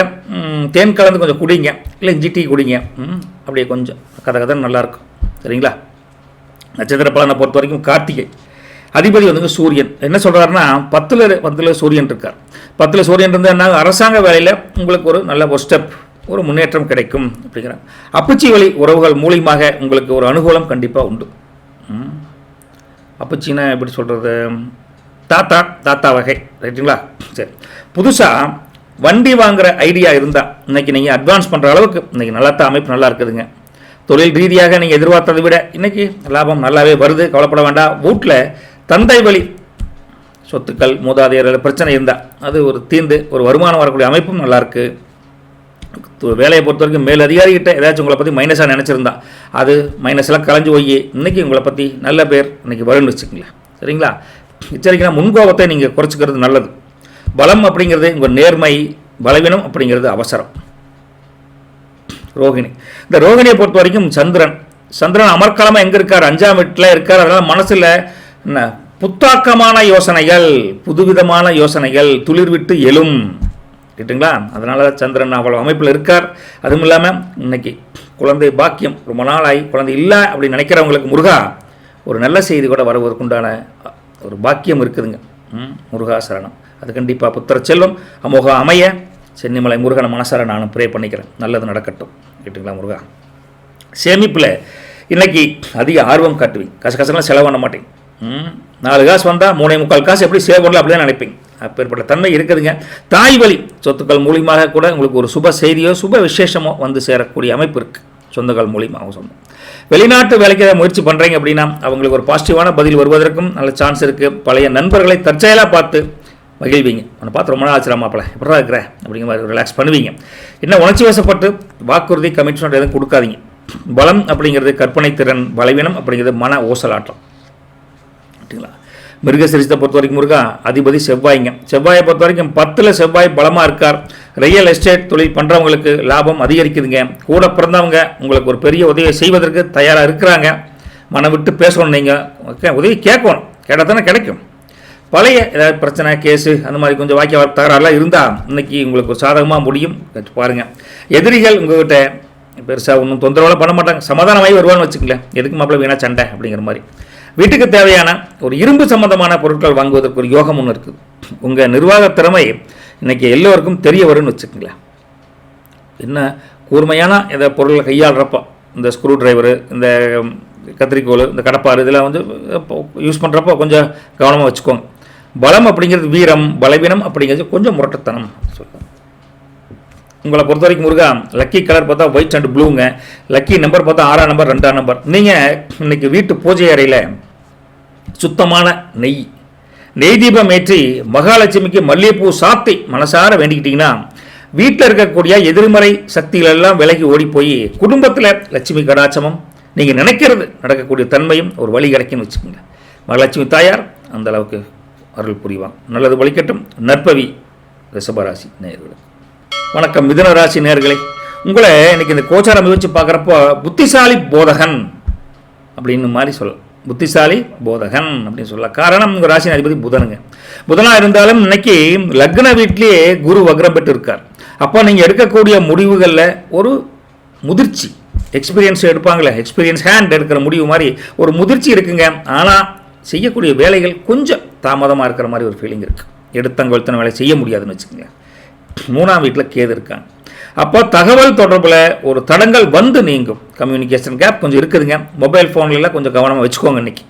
தேன் கலந்து கொஞ்சம் குடிங்க, இல்லை இஞ்சி டீ குடிங்க. அப்படியே கொஞ்சம் கதை நல்லாயிருக்கும். சரிங்களா? நட்சத்திர பலனை பொறுத்த வரைக்கும் கார்த்திகை அதிபதி வந்துங்க சூரியன். என்ன சொல்கிறாருன்னா, 10ல் சூரியன் இருக்கார். 10ல் சூரியன் இருந்தால் என்ன, அரசாங்க வேலையில் உங்களுக்கு ஒரு நல்ல ஒரு ஸ்டெப், ஒரு முன்னேற்றம் கிடைக்கும் அப்படிங்கிறாங்க. அப்பச்சி வழி உறவுகள் மூலியமாக உங்களுக்கு ஒரு அனுகூலம் கண்டிப்பாக உண்டு. அப்பச்சின்னா எப்படி சொல்கிறது, தாத்தா வகை, ரைட்டுங்களா? சரி. புதுசாக வண்டி வாங்குகிற ஐடியா இருந்தால் இன்றைக்கி நீங்கள் அட்வான்ஸ் பண்ணுற அளவுக்கு இன்றைக்கி நல்லாத்தான் அமைப்பு நல்லா இருக்குதுங்க. தொழில் ரீதியாக நீங்கள் எதிர்பார்த்ததை விட இன்றைக்கி லாபம் நல்லாவே வருது, கவலைப்பட வேண்டாம். வீட்டில் தந்தை வழி சொத்துக்கள் மூதாதையர்கள் பிரச்சனை இருந்தால் அது ஒரு தீர்ந்து ஒரு வருமானம் வரக்கூடிய அமைப்பும் நல்லாயிருக்கு. வேலையை பொறுத்த வரைக்கும் மேல் அதிகாரிகிட்ட ஏதாச்சும் உங்களை பற்றி மைனஸாக நினச்சிருந்தா அது மைனஸெல்லாம் கலைஞ்சு போய் இன்றைக்கி உங்களை பற்றி நல்ல பேர் இன்றைக்கி வரும்னு வச்சுக்கங்களேன். சரிங்களா? எச்சரிக்கைனா முன்கோபத்தை நீங்கள் குறைச்சிக்கிறது நல்லது. பலம் அப்படிங்கிறது உங்கள் நேர்மை, பலவீனம் அப்படிங்கிறது அவசரம். ரோகிணி, இந்த ரோகிணியை பொறுத்த வரைக்கும் சந்திரன் அமர்க்காலமாக எங்கே இருக்கார், 5ஆம் வீட்டில் இருக்கார். அதனால் மனசில் என்ன புத்தாக்கமான யோசனைகள், புதுவிதமான யோசனைகள் துளிர் விட்டு எழும், கேட்டுங்களா? அதனால சந்திரன் அவ்வளோ அமைப்பில் இருக்கார். அதுவும் இல்லாமல் இன்னைக்கு குழந்தை பாக்கியம் ரொம்ப நாள் ஆகி குழந்தை இல்லை அப்படின்னு நினைக்கிறவங்களுக்கு முருகா ஒரு நல்ல செய்தி கூட வருவதற்குண்டான ஒரு பாக்கியம் இருக்குதுங்க. முருகா சரணம். அது கண்டிப்பாக புத்திர செல்வம் அமோக அமைய சென்னிமலை முருகனை மனசார நானும் ப்ரே பண்ணிக்கிறேன். நல்லது நடக்கட்டும், கேட்டுங்களா? முருகா சேமிப்பில் இன்றைக்கி அதிக ஆர்வம் காட்டுவீங்க. கசகசலாம் செலவு பண்ண மாட்டேங்க. 4 காசு வந்தால் 3.25 காசு எப்படி சேவ் பண்ணலாம் அப்படி தான் நினைப்பீங்க. அப்பேற்பட்ட தன்மை இருக்குதுங்க. தாய் வழி சொத்துக்கள் மூலியமாக கூட உங்களுக்கு ஒரு சுப செய்தியோ சுப விசேஷமோ வந்து சேரக்கூடிய அமைப்பு இருக்குது. சொந்தங்கள் மூலியமாக சொந்தம். வெளிநாட்டு வேலைக்கு முயற்சி பண்ணுறீங்க அப்படின்னா அவங்களுக்கு ஒரு பாசிட்டிவான பதில் வருவதற்கும் நல்ல சான்ஸ் இருக்குது. பழைய நண்பர்களை தற்செயலாக பார்த்து மகிழ்வீங்க. அவனை பார்த்து ரொம்ப நாள் ஆச்சுரா மாப்பிள்ள எப்படா இருக்கிற அப்படிங்கிற மாதிரி ரிலாக்ஸ் பண்ணுவீங்க. என்ன உணர்ச்சி வசப்பட்டு வாக்குறுதி கமிட்மெண்ட் எதுவும் கொடுக்காதீங்க. பலம் அப்படிங்கிறது கற்பனை திறன், பலவீனம் அப்படிங்கிறது மன ஓசலாட்டம். ஓகேங்களா? மிருகசரிசத்தை பொறுத்த வரைக்கும் முருகா அதிபதி செவ்வாய்ங்க. செவ்வாயை பொறுத்த வரைக்கும் 10ல் செவ்வாய் பலமாக இருக்கார். ரியல் எஸ்டேட் தொழில் பண்ணுறவங்களுக்கு லாபம் அதிகரிக்குதுங்க. கூட பிறந்தவங்க உங்களுக்கு ஒரு பெரிய உதவியை செய்வதற்கு தயாராக இருக்கிறாங்க. மனம் விட்டு பேசணும். நீங்கள் ஓகே, உதவி கேட்கணும், கேட்டால் தானே கிடைக்கும். பழைய ஏதாவது பிரச்சனை கேஸு அந்த மாதிரி கொஞ்சம் வாக்கிய தகராறுலாம் இருந்தால் இன்றைக்கி உங்களுக்கு ஒரு சாதகமாக முடியும். பாருங்கள், எதிரிகள் உங்கள்கிட்ட பெருசாக ஒன்றும் தொந்தரவுலாம் பண்ண மாட்டாங்க. சமாதானமாகி வருவான்னு வச்சுக்கங்களேன். எதுக்கு மாப்பிள்ள வீணா சண்டை அப்படிங்கிற மாதிரி. வீட்டுக்கு தேவையான ஒரு இரும்பு சம்பந்தமான பொருட்கள் வாங்குவதற்கு ஒரு யோகம் ஒன்று இருக்குது. உங்கள் நிர்வாக திறமை இன்றைக்கி எல்லோருக்கும் தெரிய வரும்னு வச்சுக்கோங்களேன். என்ன கூர்மையான இதை பொருளை கையாளுறப்போ இந்த ஸ்க்ரூ டிரைவரு, இந்த கத்திரிக்கோள், இந்த கடப்பாறு இதெல்லாம் வந்து யூஸ் பண்ணுறப்போ கொஞ்சம் கவனமாக வச்சுக்கோங்க. பலம் அப்படிங்கிறது வீரம், பலவீனம் அப்படிங்கிறது கொஞ்சம் முரட்டுத்தனம் சொல்லுங்கள். உங்களை பொறுத்த வரைக்கும் முருகா, லக்கி கலர் பார்த்தா ஒயிட் அண்ட் ப்ளூங்க, லக்கி நம்பர் பார்த்தா 6ஆம் நம்பர் 2ஆம் நம்பர். நீங்கள் இன்றைக்கி வீட்டு பூஜை அறையில் சுத்தமான நெய் தீபம் ஏற்றி மகாலட்சுமிக்கு மல்லிகைப்பூ சாத்தி மனசார வேண்டிக்கிட்டிங்கன்னா வீட்டில் இருக்கக்கூடிய எதிர்மறை சக்திகளெல்லாம் விலகி ஓடி போய் குடும்பத்தில் லட்சுமி கடாட்சமும் நீங்கள் நினைக்கிறது நடக்கக்கூடிய தன்மையும் ஒரு வழி கிடைக்குன்னு வச்சுக்கோங்க. மகாலட்சுமி தாயார் அந்த அளவுக்கு அருள் புரிவாங்க. நல்லது வழிகட்டும். நற்பவி ரிஷபராசி நேயர்களே. வணக்கம் மிதுன ராசி நேயர்களே. உங்களை இன்னைக்கு இந்த கோச்சாரம் வச்சு பார்க்குறப்போ புத்திசாலி போதகன் அப்படின்னு மாதிரி சொல்லலாம். புத்திசாலி போதகன் அப்படின்னு சொல்லலாம். காரணம் உங்கள் ராசி அதிபதி புதனுங்க. புதனாக இருந்தாலும் இன்னைக்கு லக்ன வீட்டிலேயே குரு வக்ரம் பெற்று இருக்கார். அப்போ நீங்கள் எடுக்கக்கூடிய முடிவுகளில் ஒரு முதிர்ச்சி, எக்ஸ்பீரியன்ஸ் எடுப்பாங்களே, எக்ஸ்பீரியன்ஸ் ஹேண்ட் எடுக்கிற முடிவு மாதிரி ஒரு முதிர்ச்சி இருக்குங்க. ஆனால் செய்யக்கூடிய வேலைகள் கொஞ்சம் தாமதமாக இருக்கிற மாதிரி ஒரு ஃபீலிங் இருக்குது. எடுத்தங்கொழுத்தன வேலை செய்ய முடியாதுன்னு வச்சுக்கோங்க. 3ஆம் வீட்டில் கேது இருக்காங்க. அப்போ தகவல் தொடர்பில் ஒரு தடங்கள் வந்து நீங்கும். கம்யூனிகேஷன் கேப் கொஞ்சம் இருக்குதுங்க. மொபைல் ஃபோன்லாம் கொஞ்சம் கவனமாக வச்சுக்கோங்க. இன்றைக்கி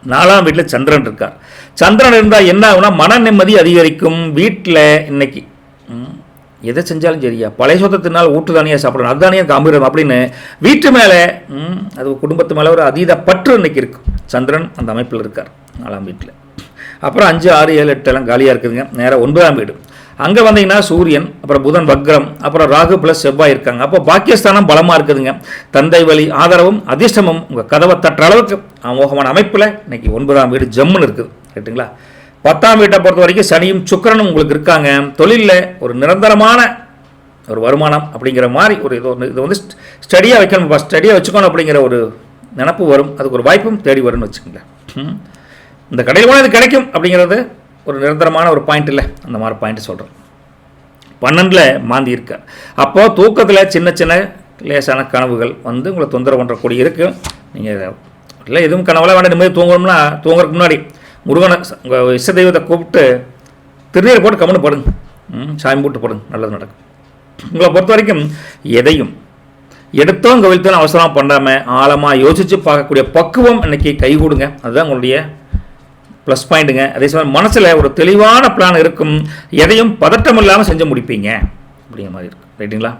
4ஆம் வீட்டில் சந்திரன் இருக்கார். சந்திரன் இருந்தால் என்ன ஆகுனா மன நிம்மதி அதிகரிக்கும். வீட்டில் இன்னைக்கு எதை செஞ்சாலும் சரியா, பழைய சொத்தத்தினால் ஊட்டுதானியாக சாப்பிடணும், அதுதானியாக எனக்கு அமிர்தம் அப்படின்னு வீட்டு மேலே அது குடும்பத்து மேலே ஒரு அதீத பற்று இன்னைக்கு இருக்கும். சந்திரன் அந்த அமைப்பில் இருக்கார் 4ஆம் வீட்டில். அப்புறம் 5, 6, 7, 8 எல்லாம் காலியாக இருக்குதுங்க. நேராக 9ஆம் வீடு. அங்கே வந்தீங்கன்னா சூரியன், அப்புறம் புதன் வக்ரம், அப்புறம் ராகு ப்ளஸ் செவ்வாய் இருக்காங்க. அப்போ பாக்கியஸ்தானம் பலமாக இருக்குதுங்க. தந்தை வழி ஆதரவும் அதிர்ஷ்டமும் உங்கள் கதவை தட்டுற அளவுக்கு அமோகமான அமைப்பில் இன்னைக்கு 9ஆம் வீடு ஜம்முன்னு இருக்குது. ரைட்டுங்களா? 10ஆம் வீட்டை பொறுத்த வரைக்கும் சனியும் சுக்கிரனும் உங்களுக்கு இருக்காங்க. தொழிலில் ஒரு நிரந்தரமான ஒரு வருமானம் அப்படிங்கிற மாதிரி ஒரு இது வந்து ஸ்டடியாக வைக்கணும், ஸ்டடியாக வச்சுக்கணும் அப்படிங்கிற ஒரு நினப்பு வரும். அதுக்கு ஒரு வாய்ப்பும் தேடி வரும்னு வச்சுக்கோங்களேன். இந்த கடையில் போனால் இது கிடைக்கும் அப்படிங்கிறது ஒரு நிரந்தரமான ஒரு பாயிண்ட் இல்லை, அந்த மாதிரி பாயிண்ட் சொல்கிறேன். 12ல் மாந்தி இருக்கார். அப்போது தூக்கத்தில் சின்ன சின்ன லேசான கனவுகள் வந்து உங்களை தொந்தரவு பண்ணுறக்கூடிய இருக்குது. நீங்கள் இல்லை எதுவும் கனவுலாம் வேண்டாம், நிம்மதி தூங்கணும்னா தூங்குறதுக்கு முன்னாடி முருகனை உங்கள் இஷ்ட தெய்வத்தை கூப்பிட்டு திருநீரை போட்டு கம்முன்னு படுங்க, சாமி போட்டு படுங்க, நல்லது நடக்கும். உங்களை பொறுத்த வரைக்கும் எதையும் எடுத்தோம் கவிழ்த்தோம் அவசரமாக பண்ணாமல் ஆழமாக யோசித்து பார்க்கக்கூடிய பக்குவம் இன்றைக்கி கை கொடுங்க. அதுதான் உங்களுடைய ப்ளஸ் பாயிண்ட்டுங்க. அதே சமயம் மனசில் ஒரு தெளிவான பிளான் இருக்கும். எதையும் பதட்டம் இல்லாமல் செஞ்சு முடிப்பீங்க அப்படிங்கிற மாதிரி இருக்கும். ரைட்டுங்களா?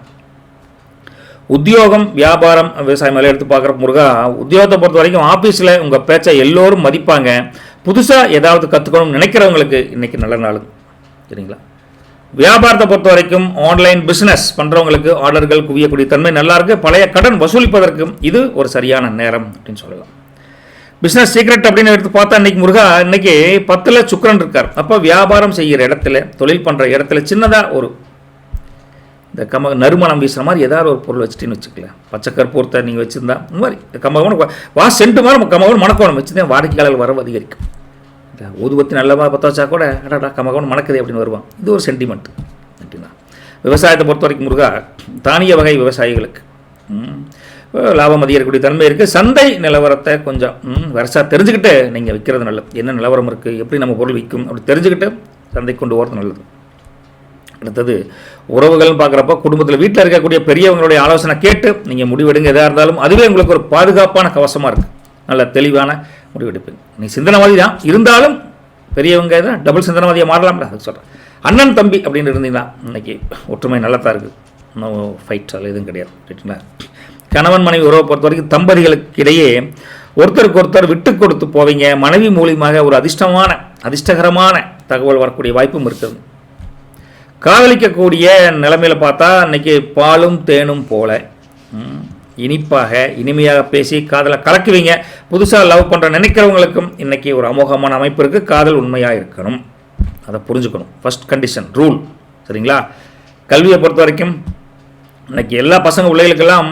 உத்தியோகம், வியாபாரம், விவசாயம் மேலே எடுத்து பார்க்குற முருகா, உத்தியோகத்தை பொறுத்த வரைக்கும் ஆஃபீஸில் உங்கள் பேச்சை எல்லோரும் மதிப்பாங்க. புதுசாக ஏதாவது கற்றுக்கணும்னு நினைக்கிறவங்களுக்கு இன்றைக்கி நல்ல நாள். சரிங்களா? வியாபாரத்தை பொறுத்த வரைக்கும் ஆன்லைன் பிஸ்னஸ் பண்ணுறவங்களுக்கு ஆர்டர்கள் குவியக்கூடிய தன்மை நல்லாயிருக்கு. பழைய கடன் வசூலிப்பதற்கும் இது ஒரு சரியான நேரம் அப்படின்னு சொல்லலாம். பிஸ்னஸ் சீக்ரெட் அப்படின்னு எடுத்து பார்த்தா இன்றைக்கி முருகா, இன்றைக்கி 10ல் சுக்கிரன் இருக்கார். அப்போ வியாபாரம் செய்கிற இடத்துல, தொழில் பண்ணுற இடத்துல சின்னதாக ஒரு இந்த நறுமணம் வீசுகிற மாதிரி ஏதாவது ஒரு பொருள் வச்சுட்டின்னு வச்சுக்கலாம். பச்சை கற்பூரத்தை நீங்கள் வச்சுருந்தா இந்த மாதிரி கமகமான சென்ட்டு மாதிரி கமகமான மணக்கோணம் வச்சுருந்தேன், வாடிக்கையாளர்கள் வரவு அதிகரிக்கும். ஊதுபத்தி நல்லதாக பற்ற வச்சா கூட அடாடா கமகமான மணக்குது அப்படின்னு வருவான். இது ஒரு சென்டிமெண்ட். அப்படின்னா விவசாயத்தை பொறுத்த வரைக்கும் முருகா, தானிய வகை விவசாயிகளுக்கு லாபம் அதிகரிக்கக்கூடிய தன்மை இருக்குது. சந்தை நிலவரத்தை கொஞ்சம் வருஷா தெரிஞ்சுக்கிட்டு நீங்கள் விற்கிறது நல்லது. என்ன நிலவரம் இருக்குது, எப்படி நம்ம பொருள் விற்கும் அப்படி தெரிஞ்சுக்கிட்டு சந்தை கொண்டு போகிறது நல்லது. அடுத்தது உறவுகள்னு பார்க்குறப்ப குடும்பத்தில் வீட்டில் இருக்கக்கூடிய பெரியவங்களுடைய ஆலோசனை கேட்டு நீங்கள் முடிவெடுங்க. எதாக இருந்தாலும் அதுவே உங்களுக்கு ஒரு பாதுகாப்பான கவசமாக இருக்குது. நல்ல தெளிவான முடிவெடுப்பீங்க. நீ சிந்தனவாதி தான் இருந்தாலும் பெரியவங்க தான் டபுள் சிந்தனவாதியாக மாறலாம்ல, அது சொல்கிறேன். அண்ணன் தம்பி அப்படின்னு இருந்தீங்கன்னா இன்றைக்கி ஒற்றுமை நல்லா தான் இருக்குது. இன்னும் ஃபைட் அது எதுவும் கிடையாது. ரைட்டுங்களா? கணவன் மனைவி உறவை பொறுத்த வரைக்கும் தம்பதிகளுக்கு இடையே ஒருத்தருக்கு ஒருத்தர் விட்டு கொடுத்து போவீங்க. மனைவி மூலியமாக ஒரு அதிர்ஷ்டகரமான தகவல் வரக்கூடிய வாய்ப்பும் இருக்குது. காதலிக்கக்கூடிய நிலைமையில் பார்த்தா இன்றைக்கி பாலும் தேனும் போல இனிப்பாக இனிமையாக பேசி காதலை கலக்குவீங்க. புதுசாக லவ் பண்ணுற நினைக்கிறவங்களுக்கும் இன்றைக்கி ஒரு அமோகமான அமைப்பு இருக்குது. காதல் உண்மையாக இருக்கணும், அதை புரிஞ்சுக்கணும். First condition rule. சரிங்களா? கல்வியை பொறுத்த வரைக்கும் இன்றைக்கி எல்லா பசங்க பிள்ளைகளுக்கெல்லாம்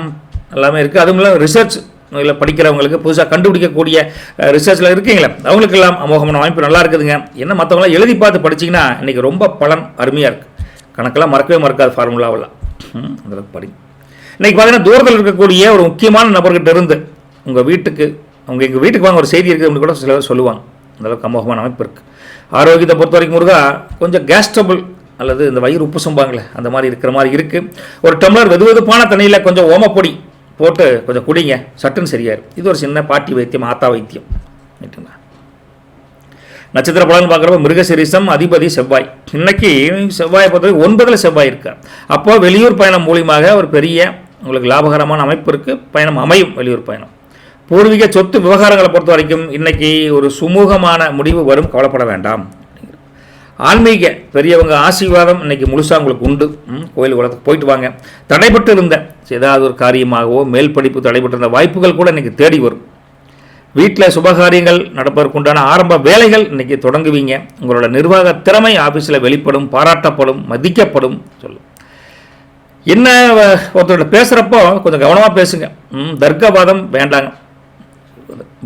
எல்லாமே இருக்குது. அதுவும் இல்லை ரிசர்ச் இல்லை படிக்கிறவங்களுக்கு புதுசாக கண்டுபிடிக்கக்கூடிய ரிசர்ச்சில் இருக்கீங்களே அவங்களுக்கெல்லாம் அமோகமான அமைப்பு நல்லா இருக்குதுங்க. என்ன மற்றவங்களாம் எழுதி பார்த்து படிச்சிங்கன்னா இன்றைக்கி ரொம்ப பலன் அருமையாக இருக்குது. கணக்கெல்லாம் மறக்கவே மறக்காது, ஃபார்முலாவெல்லாம் அந்தளவுக்கு படிங்க. இன்றைக்கி பார்த்தீங்கன்னா தூரத்தில் இருக்கக்கூடிய ஒரு முக்கியமான நபர்கிட்ட இருந்து உங்கள் வீட்டுக்கு அவங்க எங்கள் வீட்டுக்கு வாங்க ஒரு செய்தி இருக்குது அப்படின்னு கூட சிலர் சொல்லுவாங்க. அந்தளவுக்கு அமோகமான அமைப்பு இருக்குது. ஆரோக்கியத்தை பொறுத்த வரைக்கும் முருகா கொஞ்சம் கேஸ்ட்ரபிள் அல்லது இந்த வயிறு உப்பு சொம்பாங்களே அந்த மாதிரி இருக்கிற மாதிரி இருக்குது. ஒரு டம்ளர் வெதுவெதுப்பான தண்ணியில் கொஞ்சம் ஓமப்பொடி போட்டு கொஞ்சம் குடிங்க, சட்டுன்னு சரியாயிரும். இது ஒரு சின்ன பாட்டி வைத்தியம், ஆத்தா வைத்தியம். ரைட்டுங்களா? நட்சத்திர பலன் பார்க்குறப்ப மிருகசீரிஷம், அதிபதி செவ்வாய். இன்னைக்கு செவ்வாயை பொறுத்தவரை 9ல் செவ்வாய் இருக்கார். அப்போது வெளியூர் பயணம் மூலியமாக ஒரு பெரிய உங்களுக்கு லாபகரமான அமைப்பு இருக்குது. பயணம் அமையும். வெளியூர் பயணம், பூர்வீக சொத்து விவகாரங்களை பொறுத்த வரைக்கும் இன்னைக்கு ஒரு சுமூகமான முடிவு வரும், கவலைப்பட வேண்டாம். ஆன்மீக பெரியவங்க ஆசீர்வாதம் இன்னைக்கு முழுசாக உங்களுக்கு உண்டு. கோயில் குளத்துக்கு போயிட்டு வாங்க. தடைபட்டு இருந்த ஏதாவது ஒரு காரியமாகவோ மேல் படிப்பு தடைபட்டு இருந்த வாய்ப்புகள் கூட இன்னைக்கு தேடி வரும். வீட்டில் சுபகாரியங்கள் நடப்பதற்குண்டான ஆரம்ப வேலைகள் இன்றைக்கி தொடங்குவீங்க. உங்களோட நிர்வாக திறமை ஆஃபீஸில் வெளிப்படும், பாராட்டப்படும், மதிக்கப்படும். சொல்லும் என்ன ஒருத்தரோட பேசுகிறப்போ கொஞ்சம் கவனமாக பேசுங்க. தர்க்கவாதம் வேண்டாங்க.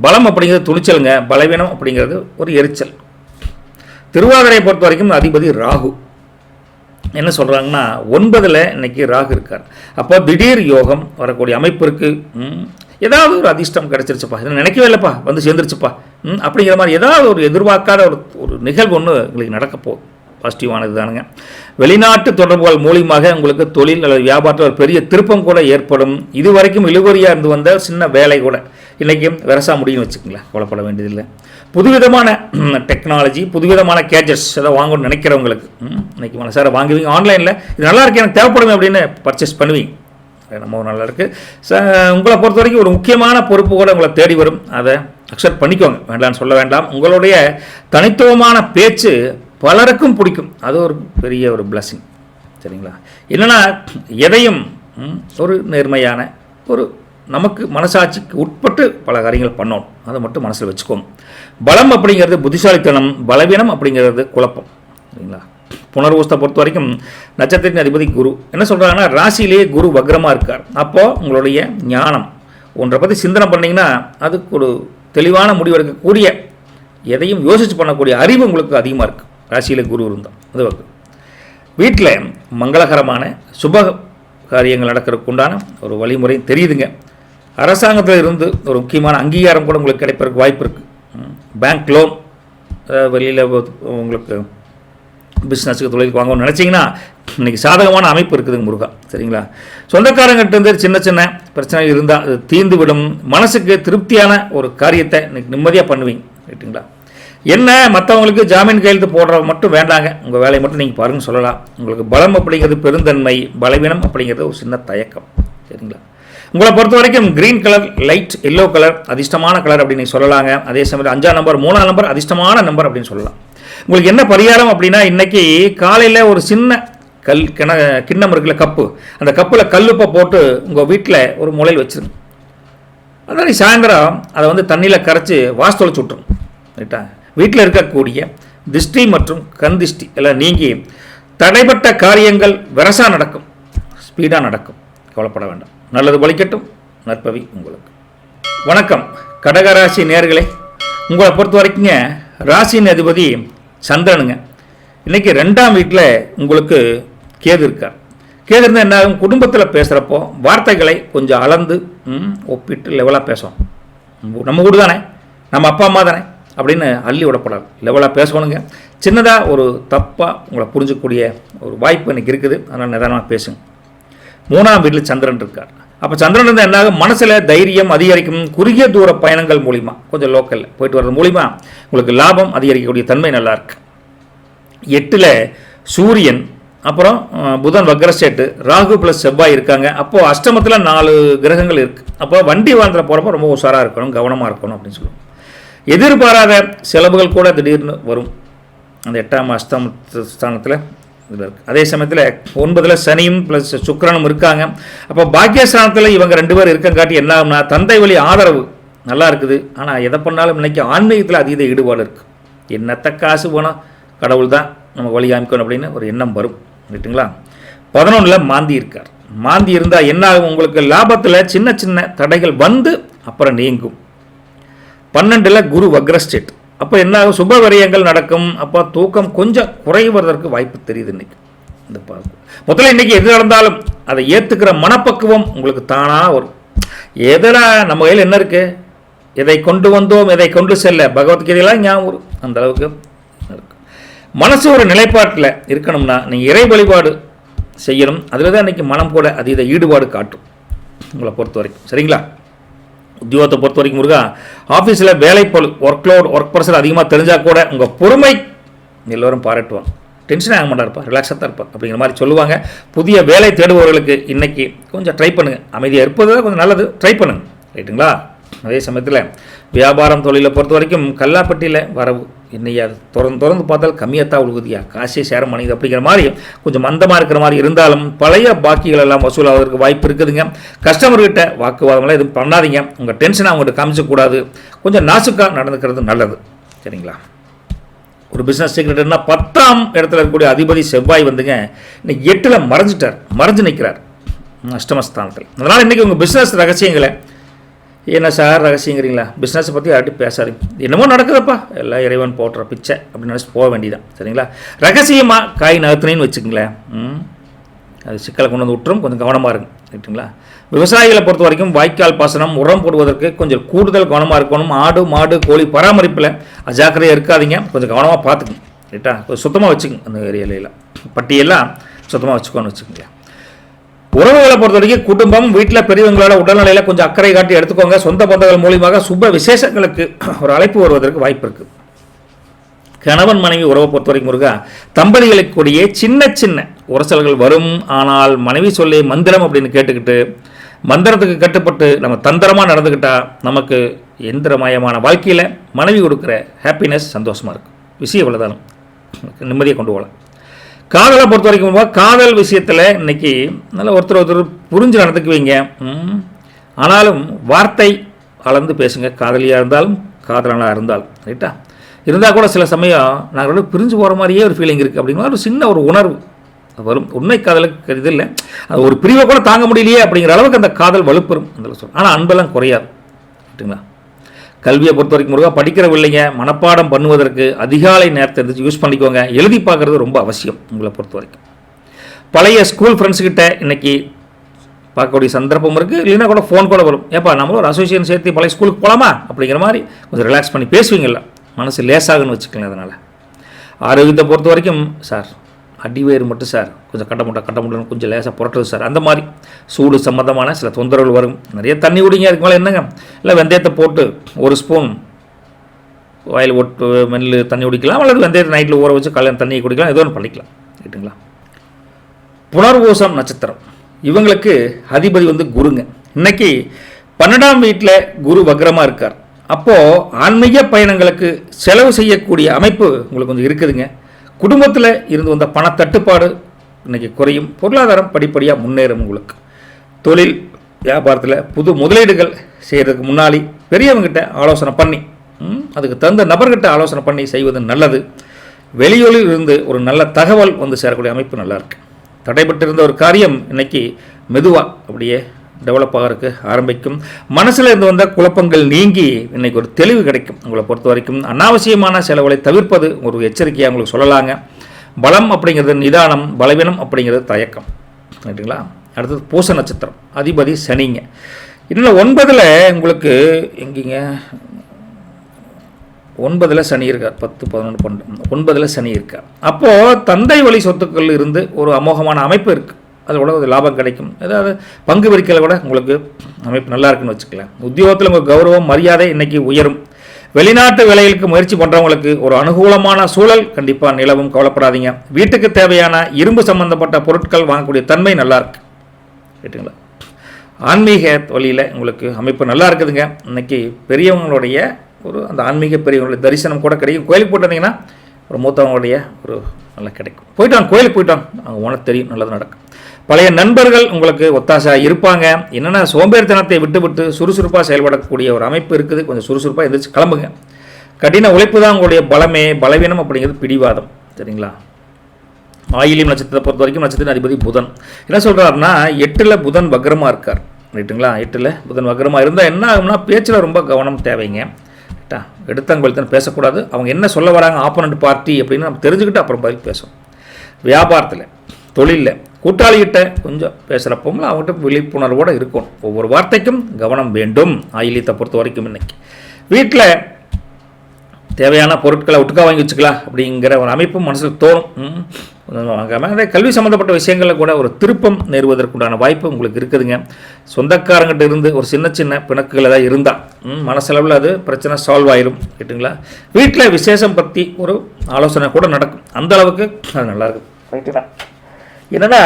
பலம் அப்படிங்கிறது துணிச்சலுங்க, பலவீனம் அப்படிங்கிறது ஒரு எரிச்சல். திருவாதிரையை பொறுத்த வரைக்கும் அதிபதி ராகு. என்ன சொல்கிறாங்கன்னா 9ல் இன்னைக்கு ராகு இருக்கார். அப்போ திடீர் யோகம் வரக்கூடிய அமைப்பு இருக்குது. ஏதாவது ஒரு அதிர்ஷ்டம் கிடச்சிருச்சுப்பா, இதை நினைக்கவே இல்லைப்பா, வந்து சேர்ந்துருச்சுப்பா அப்படிங்கிற மாதிரி ஏதாவது ஒரு எதிர்பார்க்காத ஒரு நிகழ்வு ஒன்று உங்களுக்கு நடக்க போகுது. பாசிட்டிவானது தானுங்க. வெளிநாட்டு தொடர்புகள் மூலியமாக உங்களுக்கு தொழில் அல்லது வியாபாரத்தில் ஒரு பெரிய திருப்பம் கூட ஏற்படும். இது வரைக்கும் இழுவரியாக இருந்து வந்த சின்ன வேலை கூட இன்றைக்கும் விரசா முடியும்னு வச்சுக்கோங்களேன். கொலைப்பட வேண்டியதில்லை. புதுவிதமான டெக்னாலஜி, புதுவிதமான கேஜெட்ஸ் ஏதாவது வாங்கணும்னு நினைக்கிறவங்களுக்கு இன்றைக்கி மனசார வாங்குவீங்க. ஆன்லைனில் இது நல்லா இருக்கு, எனக்கு தேவைப்படுமே அப்படின்னு பர்ச்சேஸ் பண்ணுவீங்க. நம்ம நல்லா இருக்குது. உங்களை பொறுத்த வரைக்கும் ஒரு முக்கியமான பொறுப்பு கூட உங்களை தேடி வரும். அதை அக்செப்ட் பண்ணிக்கோங்க, வேண்டாம்னு சொல்ல வேண்டாம். உங்களுடைய தனித்துவமான பேச்சு பலருக்கும் பிடிக்கும். அது ஒரு பெரிய ஒரு பிளஸிங். சரிங்களா? என்னென்னா எதையும் ஒரு நேர்மையான ஒரு நமக்கு மனசாட்சிக்கு உட்பட்டு பல காரியங்கள் பண்ணணும். அதை மட்டும் மனசில் வச்சுக்கோங்க. பலம் அப்படிங்கிறது புத்திசாலித்தனம், பலவீனம் அப்படிங்கிறது குழப்பம். சரிங்களா? புனர்வூசத்தை பொறுத்த வரைக்கும் நட்சத்திரத்தின் அதிபதி குரு. என்ன சொல்கிறாங்கன்னா ராசியிலேயே குரு வக்ரமாக இருக்கார். அப்போது உங்களுடைய ஞானம் ஒன்றை பற்றி சிந்தனை பண்ணிங்கன்னா அதுக்கு ஒரு தெளிவான முடிவு எடுக்கக்கூடிய, எதையும் யோசித்து பண்ணக்கூடிய அறிவு உங்களுக்கு அதிகமாக இருக்குது. ராசியில் குரு இருந்தால் அது வக்ரம். வீட்டில் மங்களகரமான சுப காரியங்கள் நடக்கிறதுக்கு உண்டான ஒரு வழிமுறை தெரியுதுங்க. அரசாங்கத்தில் இருந்து ஒரு முக்கியமான அங்கீகாரம் கூட உங்களுக்கு கிடைப்பதற்கு வாய்ப்பு இருக்குது. பேங்க் லோன், வெளியில் உங்களுக்கு பிஸ்னஸுக்கு தொழிலுக்கு வாங்கணும்னு நினச்சிங்கன்னா இன்றைக்கி சாதகமான அமைப்பு இருக்குதுங்க முருகா. சரிங்களா? சொந்தக்காரங்கிட்டேருந்து சின்ன சின்ன பிரச்சனை இருந்தால் அது தீர்ந்து விடும். மனசுக்கு திருப்தியான ஒரு காரியத்தை இன்றைக்கி நிம்மதியாக பண்ணுவீங்க. ரைட்டுங்களா? என்ன மற்றவங்களுக்கு ஜாமீன் கையெழுத்து போடுற மட்டும் வேண்டாங்க. உங்கள் வேலையை மட்டும் நீங்கள் பாருங்கன்னு சொல்லலாம். உங்களுக்கு பலம் அப்படிங்கிறது பெருந்தன்மை, பலவீனம் அப்படிங்கிறது ஒரு சின்ன தயக்கம். சரிங்களா? உங்களை பொறுத்த வரைக்கும் green colour, light yellow colour அதிர்ஷ்டமான கலர் அப்படின்னு சொல்லலாங்க. அதே சமயத்தில் 5ஆம் நம்பர், 3ஆம் நம்பர் அதிர்ஷ்டமான நம்பர் அப்படின்னு சொல்லலாம். உங்களுக்கு என்ன பரிகாரம் அப்படின்னா இன்றைக்கி காலையில் ஒரு சின்ன கிண்ணம் இருக்குல்ல, கப்பு, அந்த கப்பில் கல்லுப்பை போட்டு உங்கள் வீட்டில் ஒரு முளையில் வச்சுருங்க. அதனால சாயந்தரம் அதை வந்து தண்ணியில் கரைச்சி வாசு தொலைச்சி விட்ருங்க. ரைட்டா? வீட்டில் இருக்கக்கூடிய திஷ்டி மற்றும் கண் திஷ்டி எல்லாம் நீங்கி தடைப்பட்ட காரியங்கள் விரசா நடக்கும், ஸ்பீடாக நடக்கும். கவலைப்பட வேண்டாம். நல்லது பலிக்கட்டும். நற்பவி உங்களுக்கு. வணக்கம் கடகராசி நேயர்களே. உங்களை பொறுத்த வரைக்குங்க ராசியின் அதிபதி சந்திரனுங்க. இன்றைக்கி 2ஆம் வீட்டில் உங்களுக்கு கேது இருக்கார். கேது இருந்தால் என்ன ஆகும்? குடும்பத்தில் பேசுகிறப்போ வார்த்தைகளை கொஞ்சம் அளந்து ஒப்பிட்டு லெவலாக பேசுவோம். நம்ம வீடு தானே, நம்ம அப்பா அம்மா தானே அப்படின்னு அள்ளி விடப்படாது. லெவலாக பேசணுங்க. சின்னதாக ஒரு தப்பாக உங்களை புரிஞ்சக்கூடிய ஒரு வாய்ப்பு இன்றைக்கி இருக்குது. அதனால் நிதானமாக பேசுங்க. 3ஆம் வீட்டில் சந்திரன் இருக்கார். அப்போ சந்திரன் இருந்தால் என்ன ஆகும்? மனசில் தைரியம் அதிகரிக்கும். குறுகிய தூர பயணங்கள் மூலிமா, கொஞ்சம் லோக்கலில் போயிட்டு வர்றது மூலிமா உங்களுக்கு லாபம் அதிகரிக்கக்கூடிய தன்மை நல்லாயிருக்கு. 8ல் சூரியன், அப்புறம் புதன் வக்ரஸ்டேட்டு, ராகு ப்ளஸ் செவ்வாய் இருக்காங்க. அப்போது அஷ்டமத்தில் 4 கிரகங்கள் இருக்குது. அப்போ வண்டி வாகனத்தில் போகிறப்போ ரொம்ப உஷாராக இருக்கணும், கவனமாக இருக்கணும் அப்படின்னு சொல்லுவோம். எதிர்பாராத செலவுகள் கூட திடீர்னு வரும். அந்த 8ஆம் அஷ்டம ஸ்தானத்தில் இதில் இருக்குது. அதே சமயத்தில் 9ல் சனியும் ப்ளஸ் சுக்கிரனும் இருக்காங்க. அப்போ பாக்கியஸ்தானத்தில் இவங்க 2 பேர் இருக்கங்காட்டி என்ன ஆகும்னா தந்தை வழி ஆதரவு நல்லா இருக்குது. ஆனால் எதை பண்ணாலும் இன்றைக்கி ஆன்மீகத்தில் அதீத ஈடுபாடு இருக்குது. என்னத்த காசு போனால் கடவுள் தான் நம்ம வழி அமைக்கணும் அப்படின்னு ஒரு எண்ணம் வரும். ரைட்டுங்களா? 11ல் மாந்தி இருக்கார். மாந்தி இருந்தால் என்ன ஆகும்? உங்களுக்கு லாபத்தில் சின்ன சின்ன தடைகள் வந்து அப்புறம் நீங்கும். 12ல் குரு வக்ரஸ்டேட். அப்போ என்ன ஆகும்? சுப விரயங்கள் நடக்கும். அப்போ தூக்கம் கொஞ்சம் குறைவதற்கு வாய்ப்பு தெரியுது இன்றைக்கி. இந்த முதல்ல இன்றைக்கி எது நடந்தாலும் அதை ஏற்றுக்கிற மனப்பக்குவம் உங்களுக்கு தானாக வரும். எதில் நம்ம கையில் என்ன இருக்குது, எதை கொண்டு வந்தோம் எதை கொண்டு செல்ல, பகவத்கீதையெல்லாம் ஞாபகம் அந்த அளவுக்கு இருக்கும். மனசு ஒரு நிலைப்பாட்டில் இருக்கணும்னா நீங்கள் இறை வழிபாடு செய்யணும். அதில் தான் இன்றைக்கி மனம் கூட அதீத ஈடுபாடு காட்டும் உங்களை பொறுத்த வரைக்கும். சரிங்களா? உத்தியோகத்தை பொறுத்த வரைக்கும் முருகா, ஆஃபீஸில் வேலைப்பளு ஒர்க்லோட் ஒர்க் ப்ரெஷர் அதிகமாக தெரிஞ்சால் கூட உங்கள் பொறுமை எல்லோரும் பாராட்டுவாங்க. டென்ஷன் ஆக மாட்டார்ப்பா, ரிலாக்ஸாக தான் இருப்பார் அப்படிங்கிற மாதிரி சொல்லுவாங்க. புதிய வேலை தேடுபவர்களுக்கு இன்றைக்கி கொஞ்சம் ட்ரை பண்ணுங்கள். அமைதியாக இருப்பது கொஞ்சம் நல்லது, ட்ரை பண்ணுங்கள். ரைட்டுங்களா? அதே சமயத்தில் வியாபாரம் தொழிலை பொறுத்த வரைக்கும் கல்லாப்பட்டியில் வரவு இன்னையா திறந்து பார்த்தால் கம்மியாகத்தான் உழுகுதியா, காசே சேர மாட்டேங்குது அப்படிங்கிற மாதிரி கொஞ்சம் மந்தமாக இருக்கிற மாதிரி இருந்தாலும் பழைய பாக்கிகள் எல்லாம் வசூலாவதற்கு வாய்ப்பு இருக்குதுங்க. கஸ்டமர்கிட்ட வாக்குவாதமெல்லாம் எதுவும் பண்ணாதீங்க. உங்கள் டென்ஷனை அவங்ககிட்ட காமிச்சக்கூடாது. கொஞ்சம் நாசுக்காக நடந்துக்கிறது நல்லது. சரிங்களா? ஒரு பிஸ்னஸ் செக்ரட்டரினா 10ஆம் இடத்துல இருக்கக்கூடிய அதிபதி செவ்வாய் வந்துங்க இன்னைக்கு 8ல் மறைஞ்சு நிற்கிறார் அஷ்டமஸ்தானத்தில். அதனால் இன்றைக்கி உங்கள் பிஸ்னஸ் ரகசியங்களை, என்ன சார் ரகசியங்கிறீங்களா, பிஸ்னஸை பற்றி யார்ட்டும் பேசாதீங்க, என்னமோ நடக்குதுப்பா, எல்லாம் இறைவன் போட்டுற பிச்சை அப்படின்னு நினச்சி போக வேண்டியதான். சரிங்களா? ரகசியமாக காய் நகர்த்துனேன்னு வச்சுக்கங்களேன், அது சிக்கலை கொண்டு வந்து விட்டுரும். கொஞ்சம் கவனமாக இருங்க. ரைட்டுங்களா? விவசாயிகளை பொறுத்த வரைக்கும் வாய்க்கால் பாசனம், உரம் போடுவதற்கு கொஞ்சம் கூடுதல் கவனமாக இருக்கணும். ஆடு மாடு கோழி பராமரிப்பில் அஜாக்கிரதையாக இருக்காதீங்க. கொஞ்சம் கவனமாக பார்த்துக்குங்க. ரைட்டா? கொஞ்சம் சுத்தமாக வச்சுக்கோங்க. அந்த ஏரியாலையெல்லாம் பட்டியெல்லாம் சுத்தமாக வச்சுக்கோன்னு வச்சுக்கோங்க. உறவுகளை பொறுத்த வரைக்கும் குடும்பம் வீட்டில் பெரியவங்களோட உடல்நிலையில் கொஞ்சம் அக்கறை காட்டி எடுத்துக்கோங்க. சொந்த பந்தங்கள் மூலியமாக சுப விசேஷங்களுக்கு ஒரு அழைப்பு வருவதற்கு வாய்ப்பு இருக்குது. கணவன் மனைவி உறவை பொறுத்த வரைக்கும் முருகா, தம்பதிகளுக்குடைய சின்ன சின்ன உரசல்கள் வரும். ஆனால் மனைவி சொல்லி மந்திரம் அப்படின்னு கேட்டுக்கிட்டு மந்திரத்துக்கு கட்டுப்பட்டு நம்ம தந்திரமாக நடந்துக்கிட்டால் நமக்கு எந்திரமயமான வாழ்க்கையில் மனைவி கொடுக்குற ஹாப்பினஸ் சந்தோஷமாக இருக்கும். விஷயம் இவ்வளோதானும் நிம்மதியை கொண்டு போகலாம். காதலை பொறுத்த வரைக்கும் காதல் விஷயத்தில் இன்றைக்கி நல்லா ஒருத்தர் புரிஞ்சு நடந்துக்குவீங்க. ஆனாலும் வார்த்தை அளந்து பேசுங்க. காதலியாக இருந்தாலும் காதலனாக இருந்தாலும். ரைட்டா? இருந்தால் கூட சில சமயம் நாங்கள் பிரிஞ்சு போகிற மாதிரியே ஒரு ஃபீலிங் இருக்குது அப்படிங்கிற ஒரு சின்ன ஒரு உணர்வு வரும். உண்மை காதலுக்கு இது இல்லை, அது ஒரு பிரிவை கூட தாங்க முடியலையே அப்படிங்கிற அளவுக்கு அந்த காதல் வலுப்பெறும். அதில் சொல்லும். ஆனால் அன்பெல்லாம் குறையாது. ரைட்டுங்களா? கல்வியை பொறுத்த வரைக்கும் முருகா, படிக்கிறவில்லைங்க, மனப்பாடம் பண்ணுவதற்கு அதிகாலை நேரத்தை எடுத்து யூஸ் பண்ணிக்கோங்க. எழுதி பார்க்குறது ரொம்ப அவசியம். உங்களை பொறுத்த வரைக்கும் பழைய ஸ்கூல் ஃப்ரெண்ட்ஸுக்கிட்ட இன்றைக்கி பார்க்கக்கூடிய சந்தர்ப்பம் இருக்குது. இல்லைன்னா கூட ஃபோன் கூட வரும், ஏப்பா நம்மளும் ஒரு அசோசியேஷன் சேர்த்து பழைய ஸ்கூலுக்கு போகலாமா அப்படிங்கிற மாதிரி கொஞ்சம் ரிலாக்ஸ் பண்ணி பேசுவீங்கள்ல, மனசு லேசாகுன்னு வச்சுக்கலாம். அதனால் ஆரோக்கியத்தை பொறுத்த வரைக்கும் சார் அடிவயிறு மட்டும் சார் கொஞ்சம் கட்டமுட்டன்னு கொஞ்சம் லேசாக புரட்டுது சார், அந்த மாதிரி சூடு சம்மந்தமான சில தொந்தரவுகள் வரும். நிறைய தண்ணி குடிங்க. அதுக்கு மேலே என்னங்க, இல்லை வெந்தயத்தை போட்டு ஒரு ஸ்பூன் வாயில் ஒட்டு மெல்லு தண்ணி குடிக்கலாம், அல்லது வெந்தயத்தை நைட்டில் ஊற வச்சு காலையில் தண்ணியை குடிக்கலாம், ஏதோ ஒன்று பண்ணிக்கலாம். ரைட்டுங்களா? புனர்பூசம் நட்சத்திரம் இவங்களுக்கு அதிபதி வந்து குருங்க. இன்னைக்கு 12ஆம் வீட்டில் குரு வக்ரமாக இருக்கார். அப்போது ஆன்மீக பயணங்களுக்கு செலவு செய்யக்கூடிய அமைப்பு உங்களுக்கு கொஞ்சம் இருக்குதுங்க. குடும்பத்தில் இருந்து வந்த பணத்தட்டுப்பாடு இன்றைக்கி குறையும். பொருளாதாரம் படிப்படியாக முன்னேறும். உங்களுக்கு தொழில் வியாபாரத்தில் புது முதலீடுகள் செய்கிறதுக்கு முன்னாடி பெரியவங்ககிட்ட ஆலோசனை பண்ணி அதுக்கு தகுந்த நபர்கிட்ட ஆலோசனை பண்ணி செய்வது நல்லது. வெளியூரில் இருந்து ஒரு நல்ல தகவல் வந்து சேரக்கூடிய அமைப்பு நல்லாயிருக்கு. தடைபட்டிருந்த ஒரு காரியம் இன்றைக்கி மெதுவாக அப்படியே டெவலப் ஆகிறதுக்கு ஆரம்பிக்கும். மனசில் இருந்து வந்த குழப்பங்கள் நீங்கி இன்றைக்கி ஒரு தெளிவு கிடைக்கும். உங்களை பொறுத்த வரைக்கும் அனாவசியமான செலவுகளை தவிர்ப்பது ஒரு எச்சரிக்கையாக உங்களுக்கு சொல்லலாங்க. பலம் அப்படிங்கிறது நிதானம், பலவீனம் அப்படிங்கிறது தயக்கம். ரைட்டுங்களா? அடுத்தது பூச நட்சத்திரம் அதிபதி சனிங்க. இன்னும் 9ல் உங்களுக்கு எங்கேங்க 9ல் சனி இருக்கார். 10, 11, 12 9ல் சனி இருக்கார். அப்போது தந்தை வழி சொத்துக்கள் இருந்து ஒரு அமோகமான அமைப்பு இருக்குது. அது கூட ஒரு லாபம் கிடைக்கும். ஏதாவது பங்கு வரிக்கையில் கூட உங்களுக்கு அமைப்பு நல்லா இருக்குன்னு வச்சுக்கலாம். உத்தியோகத்தில் உங்கள் கௌரவம் மரியாதை இன்றைக்கி உயரும். வெளிநாட்டு வேலைகளுக்கு முயற்சி பண்ணுறவங்களுக்கு ஒரு அனுகூலமான சூழல் கண்டிப்பாக நிலவும். கவலைப்படாதீங்க. வீட்டுக்கு தேவையான இரும்பு சம்பந்தப்பட்ட பொருட்கள் வாங்கக்கூடிய தன்மை நல்லாயிருக்கு. ரைட்டுங்களா? ஆன்மீக வழியில் உங்களுக்கு அமைப்பு நல்லா இருக்குதுங்க. இன்றைக்கி பெரியவங்களுடைய ஒரு அந்த ஆன்மீக பெரியவங்களுடைய தரிசனம் கூட கிடைக்கும். கோயிலுக்கு போட்டு வந்தீங்கன்னா ஒரு மூத்தவங்களுடைய ஒரு நல்லா கிடைக்கும். போயிட்டாங்க கோயிலுக்கு போயிட்டாங்க, அவங்க உனக்கு தெரியும், நல்லது நடக்கும். பழைய நண்பர்கள் உங்களுக்கு ஒத்தாசையாக இருப்பாங்க. என்னென்னா சோம்பேறித்தனத்தை விட்டு சுறுசுறுப்பாக செயல்படக்கூடிய ஒரு அமைப்பு இருக்குது. கொஞ்சம் சுறுசுறுப்பாக எந்திரிச்சு கிளம்புங்க. கடின உழைப்பு தான் உங்களுடைய பலமே. பலவீனம் அப்படிங்கிறது பிடிவாதம். சரிங்களா? ஆயிலியம் நட்சத்திரத்தை பொறுத்த வரைக்கும் நட்சத்திர அதிபதி புதன் என்ன சொல்கிறாருன்னா 8ல் புதன் வக்ரமாக இருக்கார். ரைட்டுங்களா? 8ல் புதன் வக்ரமாக இருந்தால் என்ன ஆகும்னா பேச்சில் ரொம்ப கவனம் தேவைங்க. ரைட்டா? எடுத்தவங்கள்தான் பேசக்கூடாது. அவங்க என்ன சொல்ல வராங்க ஆப்போனண்ட் பார்ட்டி அப்படின்னு நம்ம தெரிஞ்சுக்கிட்டு அப்புறம் பதில் பேசும். வியாபாரத்தில் தொழிலில் கூட்டாளிகிட்ட கொஞ்சம் பேசுகிறப்பவும் அவங்ககிட்ட விழிப்புணர்வோடு இருக்கணும். ஒவ்வொரு வார்த்தைக்கும் கவனம் வேண்டும். ஆயிலியத்தை பொறுத்த வரைக்கும் இன்னைக்கு வீட்டில் தேவையான பொருட்களை ஒட்டுக்கா வாங்கி வச்சுக்கலாம் அப்படிங்கிற ஒரு அமைப்பு மனசில் தோணும். வாங்காமல் அதே கல்வி சம்மந்தப்பட்ட விஷயங்களில் கூட ஒரு திருப்பம் நேருவதற்குண்டான வாய்ப்பு உங்களுக்கு இருக்குதுங்க. சொந்தக்காரங்கிட்ட இருந்து ஒரு சின்ன சின்ன பிணக்குகள் ஏதாவது இருந்தால் மனசளவில் அது பிரச்சனை சால்வ் ஆயிடும். கேட்டுங்களா? வீட்டில் விசேஷம் பற்றி ஒரு ஆலோசனை கூட நடக்கும். அந்த அளவுக்கு அது நல்லாயிருக்கும். ரைட்டுங்களா? என்னன்னா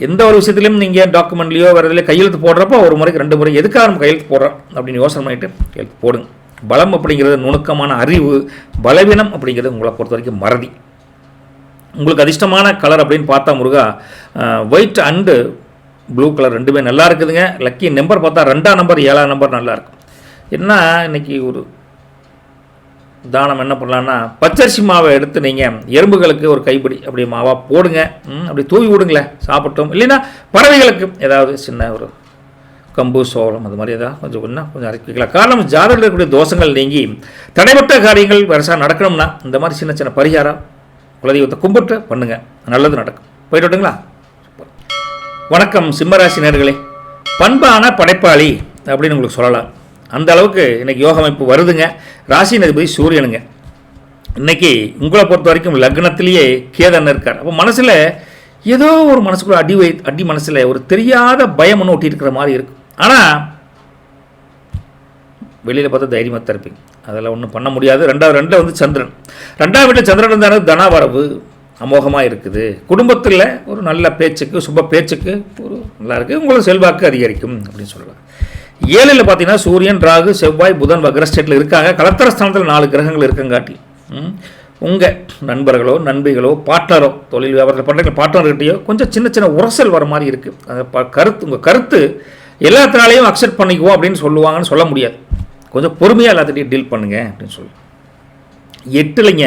எந்த ஒரு விஷயத்துலையும் நீங்கள் டாக்குமெண்ட்லையோ வேறு இதில் கையெழுத்து போடுறப்போ ஒரு முறைக்கு 2 முறை எதுக்காக நம்ம கையெழுத்து போடுறோம் அப்படின்னு யோசனை பண்ணிட்டு கையெழுத்து போடுங்க. பலம் அப்படிங்கிறது நுணுக்கமான அறிவு, பலவீனம் அப்படிங்கிறது உங்களை பொறுத்த வரைக்கும் மறதி. உங்களுக்கு அதிர்ஷ்டமான கலர் அப்படின்னு பார்த்தா முருகா ஒயிட் அண்டு ப்ளூ கலர் 2மே நல்லா இருக்குதுங்க. லக்கி நம்பர் பார்த்தா 2ஆம் நம்பர் 7ஆம் நம்பர் நல்லாயிருக்கும். என்ன இன்றைக்கி ஒரு தானம் என்ன பண்ணலான்னா பச்சரிசி மாவை எடுத்து நீங்கள் எறும்புகளுக்கு ஒரு கைப்பிடி அப்படி மாவாக போடுங்க. அப்படி தூவி விடுங்களேன், சாப்பிட்டோம். இல்லைன்னா பறவைகளுக்கு ஏதாவது சின்ன ஒரு கம்பு சோளம் அது மாதிரி ஏதாவது கொஞ்சம் அரைக்கலாம். காரணம் ஜாதகத்தில் இருக்கக்கூடிய தோஷங்கள் நீங்கி தடைப்பட்ட காரியங்கள் வருஷா நடக்கணும்னா இந்த மாதிரி சின்ன சின்ன பரிகாரம் குலதெய்வத்தை கும்பிட்டு பண்ணுங்க, நல்லது நடக்கும். போயிட்டு விட்டுங்களா? வணக்கம் சிம்மராசி நேயர்களே. பண்பான படைப்பாளி அப்படின்னு உங்களுக்கு சொல்லலாம். அந்த அளவுக்கு இன்றைக்கி யோக அமைப்பு வருதுங்க. ராசி அதிபதி சூரியனுங்க. இன்றைக்கி உங்களை பொறுத்த வரைக்கும் லக்னத்திலேயே கேதன் இருக்கார். அப்போ மனசில் ஏதோ ஒரு மனசுக்குள்ள அடி மனசில் ஒரு தெரியாத பயம் ஒன்று ஒட்டி இருக்கிற மாதிரி இருக்கும். ஆனால் வெளியில் பார்த்தா தைரியமாக தான் இருப்பீங்க. அதெல்லாம் ஒன்றும் பண்ண முடியாது. ரெண்டாவது வந்து சந்திரன். 2ஆம் வீட்டில் சந்திரன் இருந்தாலும் தனவரவு அமோகமாக இருக்குது. குடும்பத்தில் ஒரு நல்ல பேச்சுக்கு சுப பேச்சுக்கு ஒரு நல்லா இருக்குது. உங்களுக்கு செல்வாக்கு அதிகரிக்கும் அப்படின்னு சொல்லலாம். 7ல் பார்த்தீங்கன்னா சூரியன், ராகு, செவ்வாய், புதன் வக்ர ஸ்டேட்டில் இருக்காங்க. கலத்திரஸ்தானத்தில் 4 கிரகங்கள் இருக்கங்காட்டி உங்கள் நண்பர்களோ நண்பிகளோ பார்ட்னரோ தொழில் வியாபாரத்தில் பண்ணுற பார்ட்னர்கிட்டையோ கொஞ்சம் சின்ன சின்ன உரசல் வர மாதிரி இருக்குது. அந்த உங்கள் கருத்து எல்லாத்தினாலையும் அக்செப்ட் பண்ணிக்குவோம் அப்படின்னு சொல்லுவாங்கன்னு சொல்ல முடியாது. கொஞ்சம் பொறுமையாக எல்லாத்திட்டையும் டீல் பண்ணுங்க அப்படின்னு சொல்லி. 8லைங்க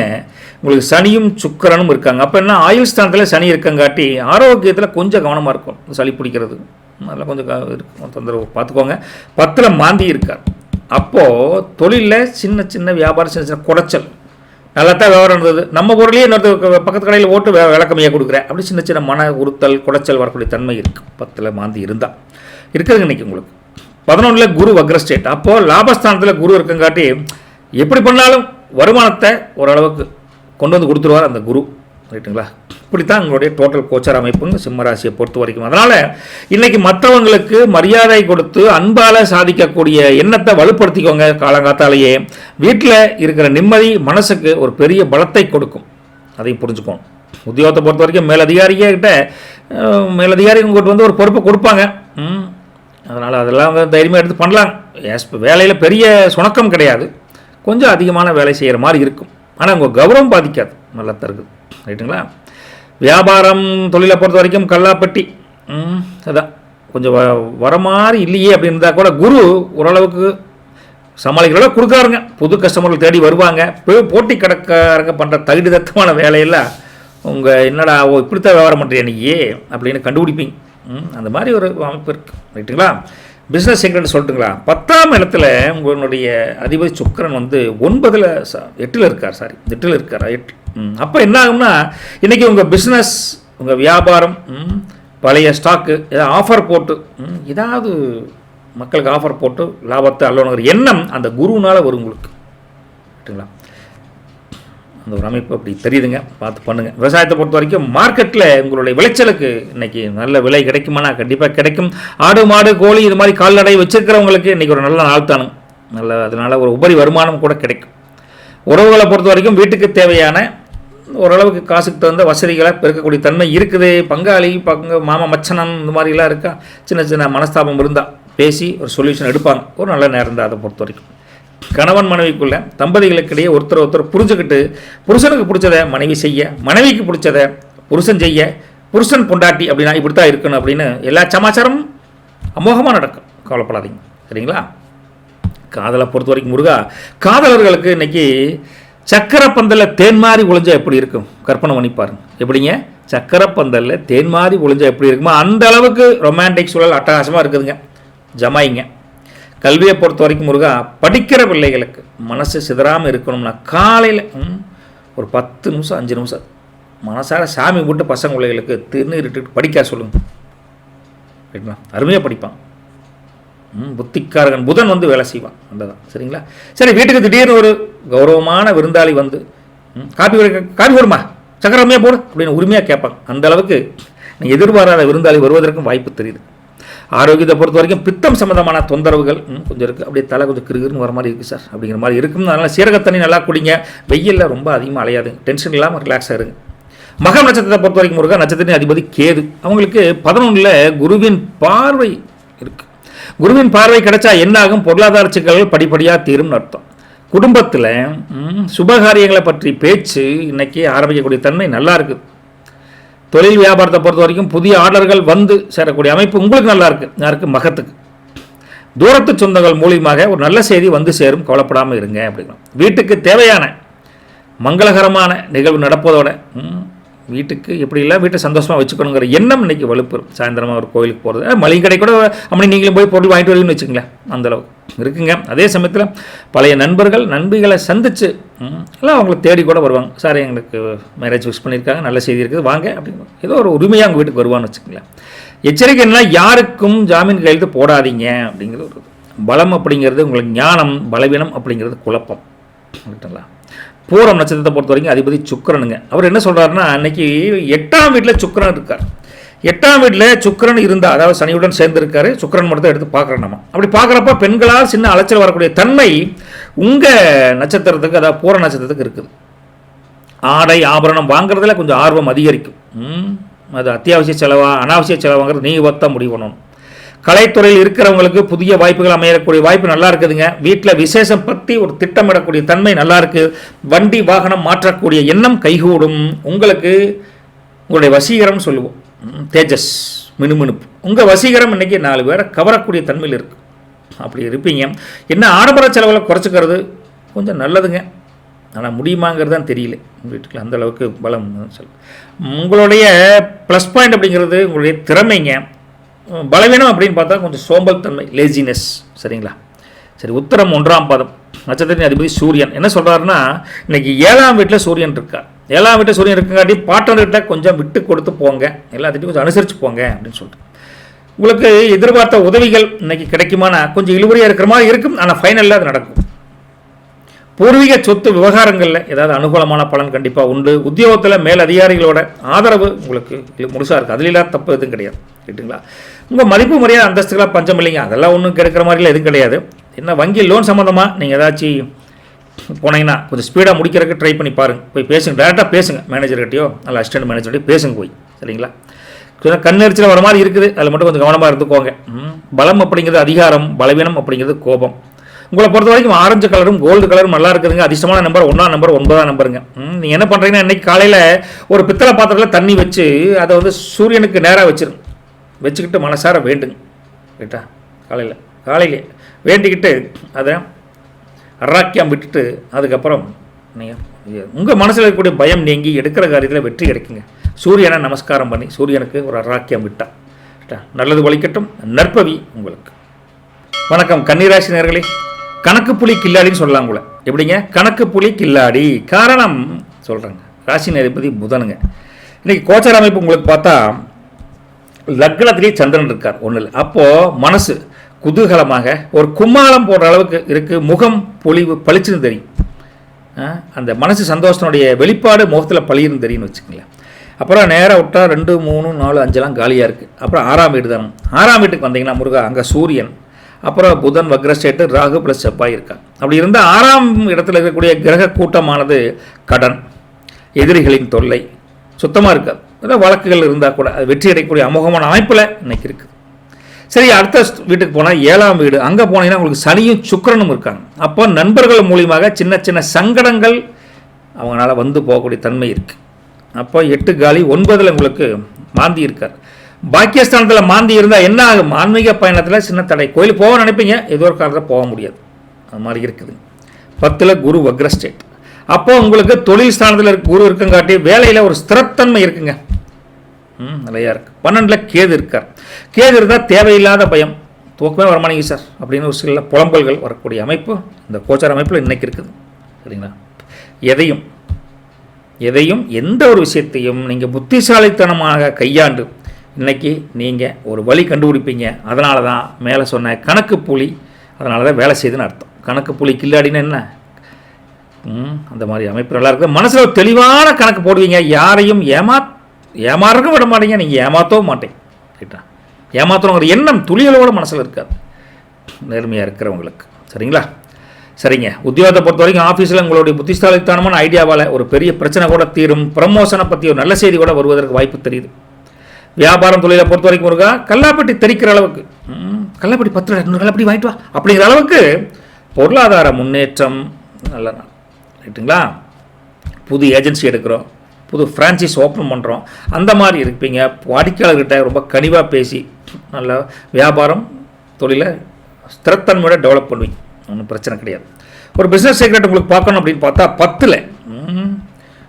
உங்களுக்கு சனியும் சுக்கிரனும் இருக்காங்க. அப்போ என்ன ஆயுள் ஸ்தானத்தில் சனி இருக்கங்காட்டி ஆரோக்கியத்தில் கொஞ்சம் கவனமாக இருக்கும். சளி பிடிக்கிறது அதெல்லாம் கொஞ்சம் இருக்கும், தொந்தரவு பார்த்துக்கோங்க. 10ல் மாந்தி இருக்கார். அப்போது தொழிலில் சின்ன சின்ன வியாபாரம் சின்ன சின்ன குடைச்சல் நல்லா தான் வியாபாரம் இருந்தது. நம்ம பொருளையே இன்னொரு பக்கத்து கடையில் ஓட்டு விளக்கமையாக கொடுக்குறேன் அப்படி சின்ன சின்ன மன உறுத்தல் குடைச்சல் வரக்கூடிய தன்மை இருக்குது. 10ல் மாந்தி இருந்தால் இருக்குதுங்க. இன்றைக்கி உங்களுக்கு 11ல் குரு வக்ர ஸ்டேட். அப்போது லாபஸ்தானத்தில் குரு இருக்கங்காட்டி எப்படி பண்ணாலும் வருமானத்தை ஓரளவுக்கு கொண்டு வந்து கொடுத்துருவார் அந்த குரு. ரைட்டுங்களா? இப்படித்தான் உங்களுடைய டோட்டல் கோச்சார அமைப்புங்க சிம்மராசியை பொறுத்த வரைக்கும். அதனால் இன்றைக்கி மற்றவங்களுக்கு மரியாதை கொடுத்து அன்பால் சாதிக்கக்கூடிய எண்ணத்தை வலுப்படுத்திக்கோங்க. காலங்காத்தாலேயே வீட்டில் இருக்கிற நிம்மதி மனசுக்கு ஒரு பெரிய பலத்தை கொடுக்கும். அதையும் புரிஞ்சுக்கோங்க. உத்தியோகத்தை பொறுத்த வரைக்கும் மேலதிகாரிகிட்ட மேலதிகாரி உங்கள்கிட்ட வந்து ஒரு பொறுப்பை கொடுப்பாங்க. அதனால் அதெல்லாம் தைரியமாக எடுத்து பண்ணலாம். வேலையில் பெரிய சுணக்கம் கிடையாது, கொஞ்சம் அதிகமான வேலை செய்கிற மாதிரி இருக்கும். ஆனால் உங்கள் கௌரவம் பாதிக்காது, நல்லா தருது. ரைட்டுங்களா? வியாபாரம் தொழிலை பொறுத்த வரைக்கும் கல்லாப்பட்டி அதான் கொஞ்சம் வர மாதிரி இல்லையே அப்படின்னு இருந்தால் கூட குரு ஓரளவுக்கு சமாளிக்கிறத கொடுக்காருங்க. புது கஸ்டமர்கள் தேடி வருவாங்க. போட்டி கடைக்காரங்க பண்ணுற தகுதிதத்தமான வேலையெல்லாம் உங்கள் என்னடா இப்படித்தான் வியாபாரம் பண்ணுறியா நீயே அப்படின்னு கண்டுபிடிப்பீங்க. அந்த மாதிரி ஒரு அமைப்பு இருக்குது. ரைட்டுங்களா? பிஸ்னஸ் செக்ரெட் சொல்லட்டுங்களா? 10ஆம் இடத்துல உங்களுடைய அதிபதி சுக்கிரன் வந்து 8ல் இருக்கார். 8ல் இருக்கார். அப்போ என்ன ஆகும்னா இன்றைக்கி உங்கள் பிஸ்னஸ் உங்கள் வியாபாரம் பழைய ஸ்டாக்கு ஏதாவது ஆஃபர் போட்டு ஏதாவது மக்களுக்கு ஆஃபர் போட்டு லாபத்தை அல்லணுங்கிற எண்ணம் அந்த குருவினால் வரும் உங்களுக்கு. ரைட்டுங்களா? அந்த ஒரு அமைப்பு அப்படி தெரியுதுங்க. பார்த்து பண்ணுங்கள். விவசாயத்தை பொறுத்த வரைக்கும் மார்க்கெட்டில் உங்களுடைய விளைச்சலுக்கு இன்றைக்கி நல்ல விலை கிடைக்குமானா கண்டிப்பாக கிடைக்கும். ஆடு மாடு கோழி இது மாதிரி கால்நடை வச்சுருக்கிறவங்களுக்கு இன்றைக்கி ஒரு நல்ல நாள் தானுங்க. நல்ல அதனால் ஒரு உபரி வருமானம் கூட கிடைக்கும். உறவுகளை பொறுத்த வரைக்கும் வீட்டுக்கு தேவையான ஓரளவுக்கு காசுக்கு தகுந்த வசதிகளை பெருக்கக்கூடிய தன்மை இருக்குது. பங்காளி மாமா மச்சனம் இந்த மாதிரிலாம் இருக்கா சின்ன சின்ன மனஸ்தாபம் இருந்தால் பேசி ஒரு சொல்யூஷன் எடுப்பாங்க. ஒரு நல்ல நேரம் தான் அதை பொறுத்த வரைக்கும். கணவன் மனைவிக்குள்ள தம்பதிகளுக்கிடையே ஒருத்தர் புரிஞ்சுக்கிட்டு புருஷனுக்கு பிடிச்சதை மனைவி செய்ய, மனைவிக்கு பிடிச்சதை புருஷன் செய்ய, புருஷன் பொண்டாட்டி அப்படின்னா இப்படி தான் இருக்கணும் அப்படின்னு எல்லா சமாச்சாரமும் அமோகமாக நடக்கும். கவலைப்படாதீங்க. சரிங்களா? காதலை பொறுத்த வரைக்கும் முருகா காதலர்களுக்கு இன்றைக்கி சக்கரப்பந்தலில் தேன் மாதிரி ஒளிஞ்சா எப்படி இருக்கும் கற்பனை பண்ணி பாருங்க. எப்படிங்க? சக்கரப்பந்தலில் தேன் மாதிரி ஒளிஞ்சா எப்படி இருக்குமோ அந்த அளவுக்கு ரொமான்டிக் சூழல் அட்டகாசமாக இருக்குதுங்க. ஜமாயிங்க. கல்வியை பொறுத்த வரைக்கும் முருகா படிக்கிற பிள்ளைகளுக்கு மனசு சிதறாமல் இருக்கணும்னா காலையில் ஒரு 10 நிமிஷம் 5 நிமிஷம் மனசார சாமி போட்டு பசங்க பிள்ளைகளுக்கு திருநீர் இட்டு படிக்க சொல்லுங்கள். ரைட்டுங்களா? அருமையாக படிப்பான். புத்திக்காரகன் புதன் வந்து வேலை செய்வான். அதுதான் சரிங்களா. சரி, வீட்டுக்கு திடீர்னு ஒரு கௌரவமான விருந்தாளி வந்து காப்பி கொடுமா, சக்கரமையாக போடு அப்படின்னு உரிமையாக கேட்பாங்க. அந்த அளவுக்கு நீங்கள் எதிர்பாராத விருந்தாளி வருவதற்கும் வாய்ப்பு தெரியுது. ஆரோக்கியத்தை பொறுத்த வரைக்கும் பித்தம் சம்மந்தமான தொந்தரவுகள் கொஞ்சம் இருக்குது. அப்படியே தலை கொஞ்சம் கிருகிருன்னு வர மாதிரி இருக்குது சார் அப்படிங்கிற மாதிரி இருக்கும். அதனால் சீரகத்தண்ணி நல்லா குடிங்க. வெயிலில் ரொம்ப அதிகமாக அலையாதுங்க. டென்ஷன் இல்லாமல் ரிலாக்ஸாக இருங்க. மகம் நட்சத்திரத்தை பொறுத்த வரைக்கும் முருகா நட்சத்திரத்தின் அதிபதி கேது. அவங்களுக்கு 11ல் குருவின் பார்வை இருக்குது. குருவின் பார்வை கிடைச்சா என்ன ஆகும்? பொருளாதார சிக்கல்கள் படிப்படியாக தீரும்னு அர்த்தம். குடும்பத்தில் சுபகாரியங்களை பற்றி பேச்சு இன்னைக்கு ஆரம்பிக்கக்கூடிய தன்மை நல்லா இருக்குது. தொழில் வியாபாரத்தை பொறுத்த வரைக்கும் புதிய ஆர்டர்கள் வந்து சேரக்கூடிய அமைப்பு உங்களுக்கு நல்லா இருக்குது. யாருக்கு? மகத்துக்கு. தூரத்து சொந்தங்கள் மூலியமாக ஒரு நல்ல செய்தி வந்து சேரும், கவலைப்படாமல் இருங்க அப்படின்னா. வீட்டுக்கு தேவையான மங்களகரமான நிகழ்வு நடப்பதோட வீட்டுக்கு எப்படி இல்லை வீட்டை சந்தோஷமாக வச்சுக்கணுங்கிற எண்ணம் இன்றைக்கி வலுப்பெறும். சாயந்தரமாக ஒரு கோயிலுக்கு போகிறது, மளிகை கடை கூட அப்படி நீங்களும் போய் பொருள் வாங்கிட்டு வருவீங்கன்னு வச்சுங்களேன், அந்தளவுக்கு இருக்குங்க. அதே சமயத்தில் பழைய நண்பர்கள் நண்பிகளை சந்தித்து எல்லாம் அவங்கள தேடி கூட வருவாங்க. சார் எங்களுக்கு மேரேஜ் ஃபிக்ஸ் பண்ணியிருக்காங்க, நல்ல செய்தி இருக்குது வாங்க அப்படின்னு ஏதோ ஒரு உரிமையாக அவங்க வீட்டுக்கு வருவான்னு வச்சுங்களேன். எச்சரிக்கை என்ன, யாருக்கும் ஜாமீன் கையெழுத்து போடாதீங்க அப்படிங்கிறது ஒரு பலம். அப்படிங்கிறது உங்களுக்கு ஞானம், பலவீனம் அப்படிங்கிறது குழப்பம். அப்படிங்களா. பூரம் நட்சத்திரத்தை பொறுத்த வரைக்கும் அதிபதி சுக்கிரனுங்க. அவர் என்ன சொல்கிறாருன்னா, அன்னைக்கு 8ஆம் வீட்டில் சுக்கிரன் இருக்கார். 8ஆம் வீட்டில் சுக்கிரன் இருந்தால், அதாவது சனியுடன் சேர்ந்துருக்காரு, சுக்கிரன் மட்டும் எடுத்து பார்க்குறோம் நம்ம. அப்படி பார்க்குறப்ப பெண்களால் சின்ன அலைச்சல் வரக்கூடிய தன்மை உங்கள் நட்சத்திரத்துக்கு, அதாவது பூர நட்சத்திரத்துக்கு இருக்குது. ஆடை ஆபரணம் வாங்குறதுல கொஞ்சம் ஆர்வம் அதிகரிக்கும். அது அத்தியாவசிய செலவா அனாவசிய செலவாங்கிறது நீங்கள் ஒத்த முடிவு பண்ணணும். கலைத்துறையில் இருக்கிறவங்களுக்கு புதிய வாய்ப்புகள் அமையக்கூடிய வாய்ப்பு நல்லா இருக்குதுங்க. வீட்டில் விசேஷம் பற்றி ஒரு திட்டமிடக்கூடிய தன்மை நல்லா இருக்குது. வண்டி வாகனம் மாற்றக்கூடிய எண்ணம் கைகூடும். உங்களுக்கு உங்களுடைய வசீகரம் சொல்லுவோம், தேஜஸ், மினுமினுப்பு. உங்கள் வசீகரம் இன்றைக்கி 4 பேரை கவரக்கூடிய தன்மையில் இருக்குது. அப்படி இருப்பீங்க. என்ன ஆடம்பர செலவுகளை குறைச்சிக்கிறது கொஞ்சம் நல்லதுங்க. ஆனால் முடியுமாங்கிறது தான் தெரியல. வீட்டுக்கு அந்தளவுக்கு பலம் சொல்ல. உங்களுடைய ப்ளஸ் பாயிண்ட் அப்படிங்கிறது உங்களுடைய திறமைங்க. பலவீனம் அப்படின்னு பார்த்தா கொஞ்சம் சோம்பல் தன்மை, லேசினஸ். சரிங்களா. சரி, உத்தரம் 1ஆம் பாதம் நட்சத்திரத்தின் அதிபதி சூரியன். என்ன சொல்கிறாருன்னா, இன்றைக்கி 7ஆம் வீட்டில் சூரியன் இருக்கார். 7ஆம் வீட்டில் சூரியன் இருக்குங்காட்டி பார்ட்னர்கிட்ட கொஞ்சம் விட்டு கொடுத்து போங்க, எல்லாத்திட்டையும் கொஞ்சம் அனுசரித்து போங்க அப்படின்னு சொல்லிட்டு. உங்களுக்கு எதிர்பார்த்த உதவிகள் இன்றைக்கி கிடைக்குமானா கொஞ்சம் இழுபறியாக இருக்கிற மாதிரி இருக்கும். ஆனால் ஃபைனலில் அது நடக்கும். பூர்வீக சொத்து விவகாரங்களில் ஏதாவது அனுகூலமான பலன் கண்டிப்பாக உண்டு. உத்தியோகத்தில் மேல் அதிகாரிகளோட ஆதரவு உங்களுக்கு முழுசாக இருக்குது. அதில் தப்பு எதுவும் கிடையாது. கேட்டுங்களா. உங்கள் மதிப்பு மரியாதை அந்தஸ்துகளாக பஞ்சம் இல்லைங்க, அதெல்லாம் ஒன்றும் கிடைக்கிற மாதிரிலாம் எதுவும் கிடையாது. என்ன வங்கி லோன் சம்மந்தமாக நீங்கள் ஏதாச்சும் போனீங்கன்னா கொஞ்சம் ஸ்பீடாக முடிக்கிறதுக்கு ட்ரை பண்ணி பாருங்கள். போய் பேசுங்க, டேரெக்டாக பேசுங்க மேனேஜர்கிட்டையோ அல்ல அசிஸ்டன்ட் மேனேஜர்கிட்டையோ பேசுங்க போய். சரிங்களா. கொஞ்சம் கண்ணெரிச்சல் வர மாதிரி இருக்குது, அதில் மட்டும் கொஞ்சம் கவனமாக இருந்துக்கோங்க. பலம் அப்படிங்கிறது அதிகாரம், பலவீனம் அப்படிங்கிறது கோபம். உங்களை பொறுத்த வரைக்கும் ஆரஞ்சு கலரும் கோல்டு கலரும் நல்லா இருக்குதுங்க. அதிர்ஷ்டமான நம்பர் 1ஆம் நம்பர் 9ஆம் நம்பருங்க. நீங்கள் என்ன பண்ணுறீங்கன்னா, இன்றைக்கி காலையில் ஒரு பித்தளை பாத்திரத்தில் தண்ணி வச்சு அதை வந்து சூரியனுக்கு நேராக வச்சுக்கிட்டு மனசார வேண்டுங்க. ரைட்டா. காலையிலே வேண்டிக்கிட்டு அதை அராக்கியம் விட்டுட்டு அதுக்கப்புறம் நீங்கள் உங்கள் மனசில் இருக்கக்கூடிய பயம் நீங்கி எடுக்கிற காரியத்தில் வெற்றி கிடைக்குங்க. சூரியனை நமஸ்காரம் பண்ணி சூரியனுக்கு ஒரு அராக்கியம் விட்டா நல்லது ஒழிக்கட்டும். நற்பவி உங்களுக்கு. வணக்கம் கன்னிராசி நேயர்களே. கணக்கு புலி கில்லாடின்னு சொல்லலாம் கூட. எப்படிங்க? கணக்கு புலி கில்லாடி. காரணம் சொல்கிறேங்க. ராசி அதிபதி புதனுங்க. இன்றைக்கி கோச்சார அமைப்பு உங்களுக்கு பார்த்தா லக்னத்திலேயே சந்திரன் இருக்கார் 1ல். அப்போது மனசு குதூகலமாக ஒரு கும்மாளம் போடுற அளவுக்கு இருக்குது. முகம் பொலிவு பளிச்சுன்னு தெரியும். அந்த மனசு சந்தோஷத்தினுடைய வெளிப்பாடு முகத்தில் பளிர்னு தெரியும்னு வச்சுக்கோங்களேன். அப்புறம் நேராக விட்டால் 2, 3, 4, 5 காலியாக இருக்குது. அப்புறம் 6ஆம் வீடு தானே. 6ஆம் வீட்டுக்கு வந்தீங்கன்னா முருகா, அங்கே சூரியன், அப்புறம் புதன் வக்ரஸ்டேட்டு, ராகு ப்ளஸ் செவ்வாய் இருக்காங்க. அப்படி இருந்தால் 6ஆம் இடத்துல இருக்கக்கூடிய கிரக கூட்டமானது கடன், எதிரிகளின் தொல்லை சுத்தமாக இருக்காது. அதாவது வழக்குகள் இருந்தால் கூட அது வெற்றி அடையக்கூடிய அமோகமான அமைப்பில் இன்றைக்கி இருக்குது. சரி, அடுத்த வீட்டுக்கு போனால் 7ஆம் வீடு. அங்கே போனீங்கன்னா உங்களுக்கு சனியும் சுக்கிரனும் இருக்காங்க. அப்போ நண்பர்கள் மூலியமாக சின்ன சின்ன சங்கடங்கள் அவங்களால வந்து போகக்கூடிய தன்மை இருக்குது. அப்போ 8 காலி 9ல் உங்களுக்கு மாந்தி இருக்கார். பாக்கியஸ்தானத்தில் மாந்தி இருந்தால் என்ன ஆகும்? ஆன்மீக பயணத்தில் சின்ன தடை. கோயிலுக்கு போக நினைப்பீங்க, ஏதோ ஒரு காலத்தில் போக முடியாது. அது மாதிரி இருக்குது. 10ல் குரு வக்ரஸ்டேட். அப்போது உங்களுக்கு தொழில் ஸ்தானத்தில் குரு இருக்குங்காட்டி வேலையில் ஒரு ஸ்திரத்தன்மை இருக்குங்க. நிறையா இருக்குது. 12ல் கேது இருக்கார். கேது இருந்தால் தேவையில்லாத பயம், தூக்கமே வரமாட்டேங்க சார் அப்படின்னு ஒரு சில புலம்பல்கள் வரக்கூடிய அமைப்பு இந்த கோச்சார அமைப்பில் இன்றைக்கி இருக்குது. சரிங்களா. எதையும் எந்த ஒரு விஷயத்தையும் நீங்கள் புத்திசாலித்தனமாக கையாண்டு இன்றைக்கி நீங்கள் ஒரு வழி கண்டுபிடிப்பீங்க. அதனால தான் மேலே சொன்ன கணக்கு புலி, அதனால தான் வேலை செய்யுதுன்னு அர்த்தம். கணக்கு புலி கில்லாடின்னு என்ன, அந்த மாதிரி அமைப்பு நல்லா இருக்குது. மனசில் ஒரு தெளிவான கணக்கு போடுவீங்க. யாரையும் ஏமாறவும் விட மாட்டீங்க, நீங்கள் ஏமாற்றவும் மாட்டீங்க. ரைட்டா? ஏமாற்றணுங்கிற எண்ணம் துளிகளோட மனசில் இருக்காது நேர்மையாக இருக்கிறவங்களுக்கு. சரிங்களா? சரிங்க. உத்தியோகத்தை பொறுத்த வரைக்கும் ஆஃபீஸில் உங்களுடைய புத்திசாலித்தனமான ஐடியாவால் ஒரு பெரிய பிரச்சனை கூட தீரும். ப்ரமோஷனை பற்றி ஒரு நல்ல செய்தி கூட வருவதற்கு வாய்ப்பு தெரியுது. வியாபாரம் தொழிலை பொறுத்த வரைக்கும் இருக்கா, கல்லாப்பட்டி தெரிக்கிற அளவுக்கு, கல்லாப்பட்டி 10 ரூபா 200 கல்லாப்பட்டி வாங்கிட்டு வா அப்படிங்கிற அளவுக்கு பொருளாதார முன்னேற்றம் நல்ல நாள். ரைட்டுங்களா? புது ஏஜென்சி எடுக்கிறோம், புது ஃப்ரான்ச்சைஸ் ஓப்பன் பண்ணுறோம், அந்த மாதிரி இருப்பீங்க. வாடிக்கையாளர்கிட்ட ரொம்ப கனிவாக பேசி நல்ல வியாபாரம் தொழிலை ஸ்திரத்தன்மையோட டெவலப் பண்ணுவீங்க. ஒன்றும் பிரச்சனை கிடையாது. ஒரு பிஸ்னஸ் சீக்ரெட் உங்களுக்கு பார்க்கணும் அப்படின்னு பார்த்தா 10ல்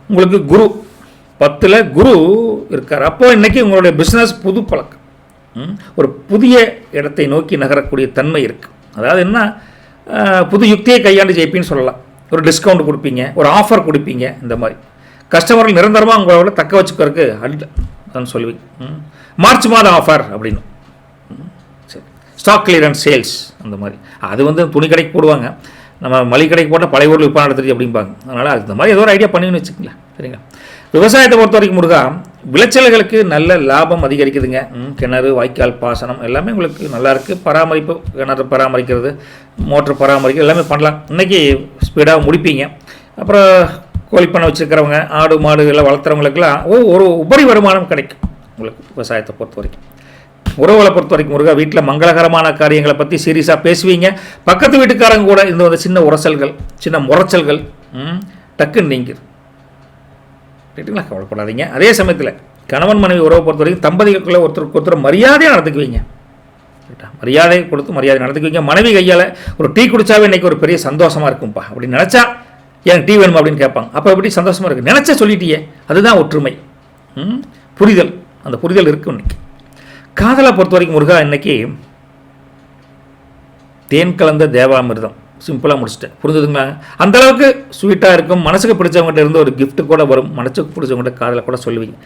உங்களுக்கு குரு, 10ல் குரு இருக்கார். அப்போ இன்றைக்கி உங்களுடைய பிஸ்னஸ் புது பழக்கம், ஒரு புதிய இடத்தை நோக்கி நகரக்கூடிய தன்மை இருக்குது. அதாவது என்ன, புது யுக்தியை கையாண்டு ஜெயிப்பின்னு சொல்லலாம். ஒரு டிஸ்கவுண்ட் கொடுப்பீங்க, ஒரு ஆஃபர் கொடுப்பீங்க. இந்த மாதிரி கஸ்டமர்கள் நிரந்தரமாக உங்களோட தக்க வச்சுக்கிறதுக்கு அதான் சொல்லுவீங்க. மார்ச் மாதம் ஆஃபர் அப்படின்னு, சரி, ஸ்டாக் கிளியரன்ஸ் சேல்ஸ் அந்த மாதிரி. அது துணி கடைக்கு போடுவாங்க, நம்ம மளிகை கடைக்கு போட்டால் பழைய ஊரில் விற்பனை நடத்துறது அப்படிம்பாங்க. அதனால் அந்த மாதிரி ஏதோ ஒரு ஐடியா பண்ணுன்னு வச்சுக்கங்களேன். சரிங்களா? விவசாயத்தை பொறுத்த வரைக்கும் முருகா, விளைச்சல்களுக்கு நல்ல லாபம் அதிகரிக்குதுங்க. கிணறு, வாய்க்கால் பாசனம் எல்லாமே உங்களுக்கு நல்லா இருக்குது. பராமரிப்பு, கிணறு பராமரிக்கிறது, மோட்டர் பராமரிக்கிறது எல்லாமே பண்ணலாம். இன்றைக்கி ஸ்பீடாக முடிப்பீங்க. அப்புறம் கோழிப்பண்ணை வச்சுருக்கிறவங்க, ஆடு மாடு எல்லாம் வளர்த்துறவங்களுக்கெல்லாம் ஒரு உபரி வருமானம் கிடைக்கும் உங்களுக்கு விவசாயத்தை பொறுத்த வரைக்கும். உறவுகளை பொறுத்த வரைக்கும் முருகா, வீட்டில் மங்களகரமான காரியங்களை பற்றி சீரியஸாக பேசுவீங்க. பக்கத்து வீட்டுக்காரங்க கூட இந்த சின்ன உரசல்கள், சின்ன முறைச்சல்கள் டக்குன்னு நீங்கிது. ரைட்டுங்களா? கவலைப்படாதீங்க. அதே சமயத்தில் கணவன் மனைவி உறவை பொறுத்த வரைக்கும் தம்பதிகளுக்குள்ளே ஒருத்தருக்கு ஒருத்தர் மரியாதையாக நடந்துக்குவீங்க. ரைட்டா? மரியாதை கொடுத்து மரியாதை நடந்துக்குவீங்க. மனைவி கையால் ஒரு டீ குடித்தாவே இன்றைக்கி ஒரு பெரிய சந்தோஷமாக இருக்கும்ப்பா அப்படின்னு நினச்சா, எனக்கு டீ வேணுமா அப்படின்னு கேட்பாங்க. அப்போ எப்படி சந்தோஷமாக இருக்குது, நினச்சா சொல்லிட்டியே, அதுதான் ஒற்றுமை, புரிதல். அந்த புரிதல் இருக்குது இன்னைக்கு. காதலை பொறுத்த வரைக்கும் முருகா, இன்றைக்கி தேன் கலந்த தேவாமிர்தம், சிம்பிளாக முடிச்சிட்டேன். புரிஞ்சுதுங்களா? அந்தளவுக்கு ஸ்வீட்டாக இருக்கும். மனசுக்கு பிடிச்சவங்ககிட்ட இருந்து ஒரு கிஃப்ட்டு கூட வரும். மனசுக்கு பிடிச்சவங்ககிட்ட காதலை கூட சொல்லுவீங்க.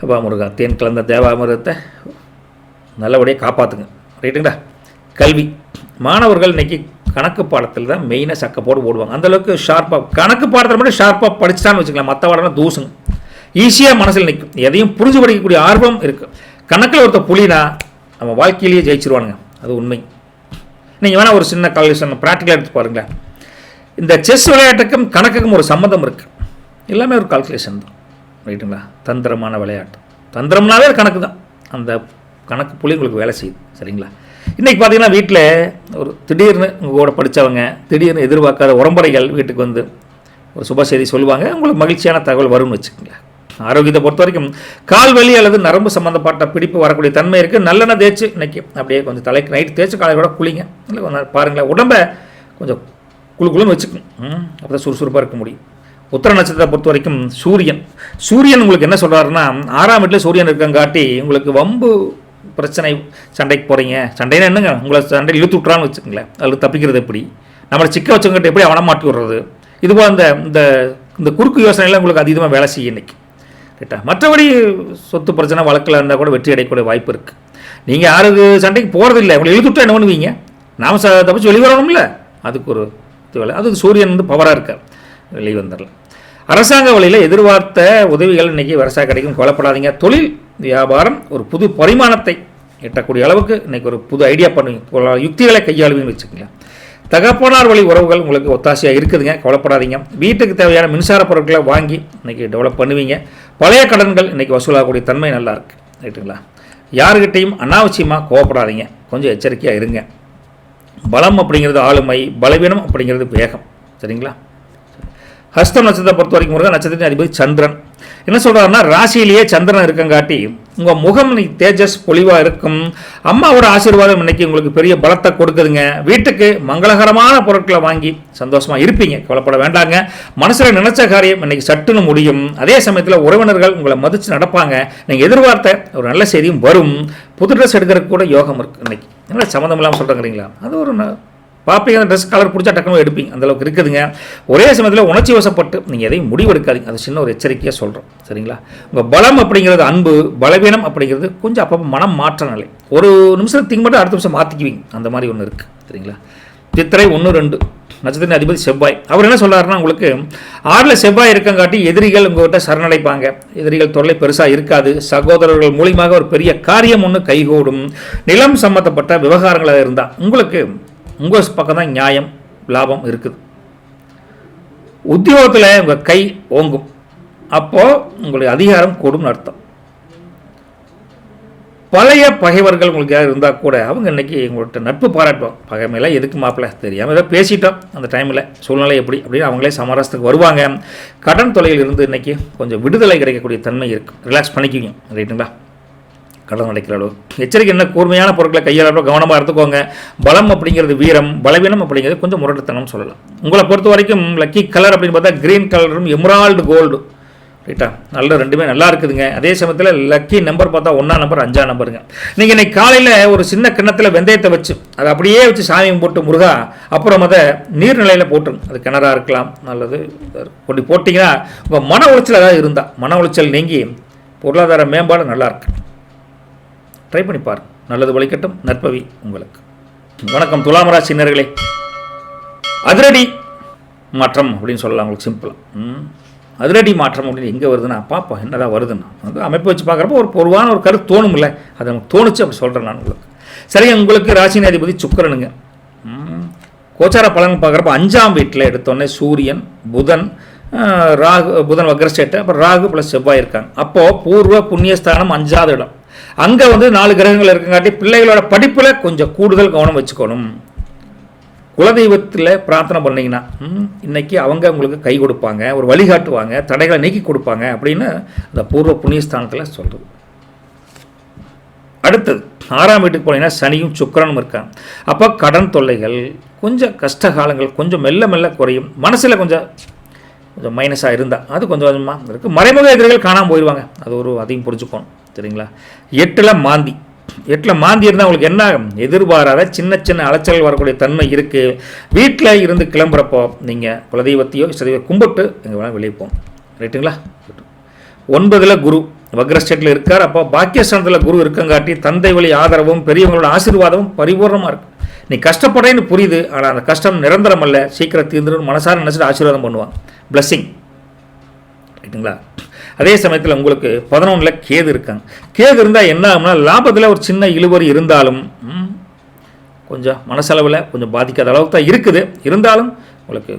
அப்பா முருகா, தேன் கலந்த தேவாமிர்தத்தை நல்லபடியாக காப்பாற்றுங்க. ரைட்டுங்களா? கல்வி, மாணவர்கள் இன்றைக்கி கணக்கு பாடத்தில் தான் மெயினாக சக்கப்போடு ஓடுவாங்க. அந்தளவுக்கு ஷார்ப்பாக கணக்கு பாடத்தில் மட்டும் ஷார்ப்பாக படிச்சுட்டான்னு வச்சுக்கலாம். மற்ற பாடம்லாம் தூசுங்க. ஈஸியாக மனசில் நிற்கும். எதையும் புரிஞ்சு படிக்கக்கூடிய ஆர்வம் இருக்குது. கணக்கில் ஒருத்தர் புலினா நம்ம வாழ்க்கையிலேயே ஜெயிச்சிருவானுங்க. அது உண்மை. நீங்கள் வேணால் ஒரு சின்ன கால்குலேஷன் ப்ராக்டிக்கலாக எடுத்து பாருங்களேன். இந்த செஸ் விளையாட்டுக்கும் கணக்குக்கும் ஒரு சம்மந்தம் இருக்குது. எல்லாமே ஒரு கால்குலேஷன் தான். ரைட்டுங்களா? தந்திரமான விளையாட்டு. தந்திரம்னாவே கணக்கு தான். அந்த கணக்கு புள்ளி உங்களுக்கு வேலை செய்யுது. சரிங்களா? இன்றைக்கி பார்த்தீங்கன்னா வீட்டில் ஒரு திடீர்னு உங்கள் கூட படித்தவங்க திடீர்னு எதிர்பார்க்காத உறம்பறைகள் வீட்டுக்கு வந்து ஒரு சுப செய்தி சொல்லுவாங்க. உங்களுக்கு மகிழ்ச்சியான தகவல் வரும்னு வச்சுக்கோங்களேன். ஆரோக்கியத்தை பொறுத்த வரைக்கும் கால் வலி அல்லது நரம்பு சம்மந்தப்பட்ட பிடிப்பு வரக்கூடிய தன்மை இருக்குது. நல்லெண்ணெய் தேய்ச்சி இன்றைக்கி அப்படியே கொஞ்சம் தலைக்கு நைட்டு தேய்ச்சி காலை கூட குளிங்க. இல்லை கொஞ்சம் பாருங்களேன், உடம்பை கொஞ்சம் குழுன்னு வச்சுக்கணும். அப்போ தான் சுறுசுறுப்பாக இருக்க முடியும். உத்திர நட்சத்திரத்தை பொறுத்த வரைக்கும் சூரியன் உங்களுக்கு என்ன சொல்கிறாருன்னா, 6ஆம் வீட்டில் சூரியன் இருக்கங்காட்டி உங்களுக்கு வம்பு பிரச்சனை, சண்டைக்கு போகிறீங்க. சண்டைனா என்னங்க, உங்களை சண்டையில் இழுத்து விட்றான்னு வச்சுக்கோங்களேன். அதில் தப்பிக்கிறது எப்படி, நம்மளை சிக்க வச்சவங்ககிட்ட எப்படி அவனை மாட்டி விடுறது, இதுபோல் இந்த குறுக்கு யோசனைலாம் உங்களுக்கு அதிகமாக வேலை செய்யும் இன்றைக்கி. ரைட்டா? மற்றபடி சொத்து பிரச்சனை வழக்கில் இருந்தால் கூட வெற்றி அடையக்கூடிய வாய்ப்பு இருக்குது. நீங்கள் யாருக்கு சண்டைக்கு போகிறதில்லை, உங்களை இழுத்துவிட்டா என்ன பண்ணுவீங்க? நாம் தப்பிச்சு வெளியே வரணும்ல, அதுக்கு ஒரு வேலை. அது சூரியன் பவராக இருக்கார், வெளியே வந்துடலாம். அரசாங்க வழியில் எதிர்பார்த்த உதவிகள் இன்றைக்கி விவசாய கிடைக்கும். கொலைப்படாதீங்க. தொழில் வியாபாரம் ஒரு புது பரிமாணத்தை எட்டக்கூடிய அளவுக்கு இன்றைக்கி ஒரு புது ஐடியா பண்ணுவீங்க. யுக்திகளை கையாளுவீங்கன்னு வச்சுக்கோங்க. தகப்பனார் வழி உறவுகள் உங்களுக்கு ஒத்தாசையாக இருக்குதுங்க. கவலைப்படாதீங்க. வீட்டுக்கு தேவையான மின்சார பொருட்களை வாங்கி இன்றைக்கி டெவலப் பண்ணுவீங்க. பழைய கடன்கள் இன்றைக்கி வசூலாகக்கூடிய தன்மை நல்லா இருக்குது. ரைட்டுங்களா? யாருக்கிட்டையும் அனாவசியமாக கோவப்படாதீங்க. கொஞ்சம் எச்சரிக்கையாக இருங்க. பலம் அப்படிங்கிறது ஆளுமை, பலவீனம் அப்படிங்கிறது வேகம். சரிங்களா? ஹஸ்தம் நட்சத்திரத்தை பொறுத்த வரைக்கும் முருகன் நட்சத்திரத்தின் அதிபதி சந்திரன். என்ன சொல்கிறாருன்னா, ராசியிலேயே சந்திரன் இருக்கங்காட்டி உங்கள் முகம் இன்னைக்கு தேஜஸ் பொலிவாக இருக்கும். அம்மாவோட ஆசீர்வாதம் இன்னைக்கு உங்களுக்கு பெரிய பலத்தை கொடுக்குதுங்க. வீட்டுக்கு மங்களகரமான பொருட்களை வாங்கி சந்தோஷமாக இருப்பீங்க. கவலைப்பட வேண்டாங்க. மனசில் நினைச்ச காரியம் இன்னைக்கு சட்டுன்னு முடியும். அதே சமயத்தில் உறவினர்கள் உங்களை மதித்து நடப்பாங்க. நீங்கள் எதிர்பார்த்த ஒரு நல்ல செய்தியும் வரும். புது ட்ரெஸ் எடுக்கிறதுக்கு கூட யோகம் இருக்குது இன்னைக்கு. என்ன சம்மந்தம் இல்லாமல் சொல்கிறீங்களா? அது ஒரு பார்ப்பீங்க, அந்த ட்ரெஸ் கலர் பிடிச்சா டக்குனு எடுப்பீங்க, அந்தளவுக்கு இருக்குதுங்க. ஒரே சமயத்தில் உணர்ச்சி வசப்பட்டு நீங்கள் எதையும் முடிவு எடுக்காதீங்க. அது சின்ன ஒரு எச்சரிக்கையாக சொல்கிறோம், சரிங்களா? உங்கள் பலம் அப்படிங்கிறது அன்பு, பலவீனம் அப்படிங்கிறது கொஞ்சம் அப்பப்போ மனம் மாற்ற நிலை. ஒரு நிமிஷம் திங்க் மட்டும் அடுத்த நிமிஷம் மாற்றிக்குவீங்க, அந்த மாதிரி ஒன்று இருக்குது, சரிங்களா? சித்திரை 1-2 நட்சத்திர அதிபதி செவ்வாய். அவர் என்ன சொல்கிறாருன்னா, உங்களுக்கு 6ல் செவ்வாய் இருக்கங்காட்டி எதிரிகள் உங்கள்கிட்ட சரணடைப்பாங்க, எதிரிகள் தொல்லை பெருசாக இருக்காது, சகோதரர்கள் மூலியமாக ஒரு பெரிய காரியம் ஒன்று கைகூடும். நிலம் சம்மந்தப்பட்ட விவகாரங்களாக இருந்தால் உங்களுக்கு உங்கள் பக்கம் தான் நியாயம், லாபம் இருக்குது. உத்தியோகத்தில் உங்கள் கை ஓங்கும், அப்போது உங்களுக்கு அதிகாரம் கூடும் அர்த்தம். பழைய பகைவர்கள் உங்களுக்கு யார் இருந்தால் கூட அவங்க இன்றைக்கி உங்கள்கிட்ட நட்பு பாராட்டுவோம். பகைமையெல்லாம் எதுக்கு மாப்பிள்ள, தெரியாமல் ஏதோ பேசிட்டோம் அந்த டைமில், சூழ்நிலை எப்படி அப்படின்னு அவங்களே சமரசத்துக்கு வருவாங்க. கடன் தொலையில் இருந்து இன்றைக்கி கொஞ்சம் விடுதலை கிடைக்கக்கூடிய தன்மை இருக்குது, ரிலாக்ஸ் பண்ணிக்குவீங்க, ரைட்டுங்களா? கடன் அடைக்கிற அளவு எச்சரிக்கை என்ன, கூர்மையான பொருட்களை கையாள கவனமாக எடுத்துக்கோங்க. பலம் அப்படிங்கிறது வீரம், பலவீனம் அப்படிங்கிறது கொஞ்சம் முரட்டுத்தனம் சொல்லலாம். உங்களை பொறுத்த வரைக்கும் லக்கி கலர் அப்படின்னு பார்த்தா க்ரீன் கலரும் எமரால்டு கோல்டு, ரைட்டா? நல்ல ரெண்டுமே நல்லா இருக்குதுங்க. அதே சமயத்தில் லக்கி நம்பர் பார்த்தா 1ஆம் நம்பர் 5ஆம் நம்பருங்க. நீங்கள் இன்னைக்கு காலையில் ஒரு சின்ன கிண்ணத்தில் வெந்தயத்தை வச்சு அதை அப்படியே வச்சு சாமியும் போட்டு முருகா, அப்புறம் அதை நீர்நிலையில் போட்டுருங்க. அது கிணறா இருக்கலாம், நல்லது கொண்டு போட்டிங்கன்னா உங்கள் மன உளைச்சல் ஏதாவது இருந்தால் மன உளைச்சல் நீங்கி பொருளாதார மேம்பாடு நல்லாயிருக்கு. ட்ரை பண்ணி பாருங்க, நல்லது வழிகட்டும், நற்பவி உங்களுக்கு. வணக்கம் துலாம் ராசி நேயர்களே. அதிரடி மாற்றம் அப்படின்னு சொல்லலாம் உங்களுக்கு சிம்பிளாக. அதிரடி மாற்றம் அப்படின்னு எங்கே வருதுன்னா பார்ப்போம் என்னதான் வருதுன்னா வந்து அமைப்பு வச்சு பார்க்குறப்போ ஒரு பொதுவான ஒரு கருத்து தோணும்ல, அது நமக்கு தோணுச்சு அப்படி சொல்கிறேன் நான் உங்களுக்கு. சரிங்க, உங்களுக்கு ராசியின் அதிபதி சுக்கிரனுங்க. கோச்சார பலன் பார்க்குறப்ப 5ஆம் வீட்டில் எடுத்தோடனே சூரியன், புதன், புதன் வக்ரஸ்டேட்டு, அப்புறம் ராகு ப்ளஸ் செவ்வாய் இருக்காங்க. அப்போது பூர்வ புண்ணியஸ்தானம் 5ஆவது இடம். அங்கே வந்து 4 கிரகங்கள் இருக்குங்காட்டி பிள்ளைகளோட படிப்பில் கொஞ்சம் கூடுதல் கவனம் வச்சுக்கணும். குலதெய்வத்தில் பிரார்த்தனை பண்ணிங்கன்னா இன்றைக்கி அவங்க உங்களுக்கு கை கொடுப்பாங்க, ஒரு வழிகாட்டுவாங்க, தடைகளை நீக்கி கொடுப்பாங்க அப்படின்னு அந்த பூர்வ புண்ணியஸ்தானத்தில் சொல்கிறது. அடுத்தது 6ஆம் வீட்டுக்கு போனீங்கன்னா சனியும் சுக்கிரனும் இருக்காங்க. அப்போ கடன் தொல்லைகள், கொஞ்சம் கஷ்ட காலங்கள் கொஞ்சம் மெல்ல மெல்ல குறையும். மனசில் கொஞ்சம் மைனஸாக இருந்தால் அது கொஞ்சம் கொஞ்சமாக இருக்குது. மறைமுக எதிரிகள் காணாமல் போயிடுவாங்க, அது ஒரு அதையும் புரிஞ்சுக்கணும், சரிங்களா? 8ல் மாந்தி. 8ல் மாந்தி இருந்தால் உங்களுக்கு என்ன எதிர்பாராத சின்ன சின்ன அலைச்சல் வரக்கூடிய தன்மை இருக்குது. வீட்டில் இருந்து கிளம்புறப்போ நீங்கள் குலதெய்வத்தையோ இஷ்டதெய்வ கும்பிட்டு எங்கே வேணால் வெளியே போகணும், ரைட்டுங்களா? 9ல் குரு வக்ரஸ்டேட்டில் இருக்கார். அப்போ பாக்கியஸ்தானத்தில் குரு இருக்கங்காட்டி தந்தை வழி ஆதரவும் பெரியவங்களோட ஆசீர்வாதமும் பரிபூர்ணமாக இருக்குது. நீ கஷ்டப்படுறேன்னு புரியுது, ஆனால் அந்த கஷ்டம் நிரந்தரம் அல்ல, சீக்கிரம் தீர்ந்துடும் மனசார நினச்சிட்டு ஆசீர்வாதம் பண்ணுவாங்க, பிளஸ்ஸிங், ரைட்டுங்களா? அதே சமயத்தில் உங்களுக்கு 11ல் கேது இருக்காங்க. கேது இருந்தால் என்ன ஆகும்னா லாபத்தில் ஒரு சின்ன இழுவறி இருந்தாலும் கொஞ்சம் மனசளவில் கொஞ்சம் பாதிக்காத அளவுக்கு தான் இருக்குது. இருந்தாலும் உங்களுக்கு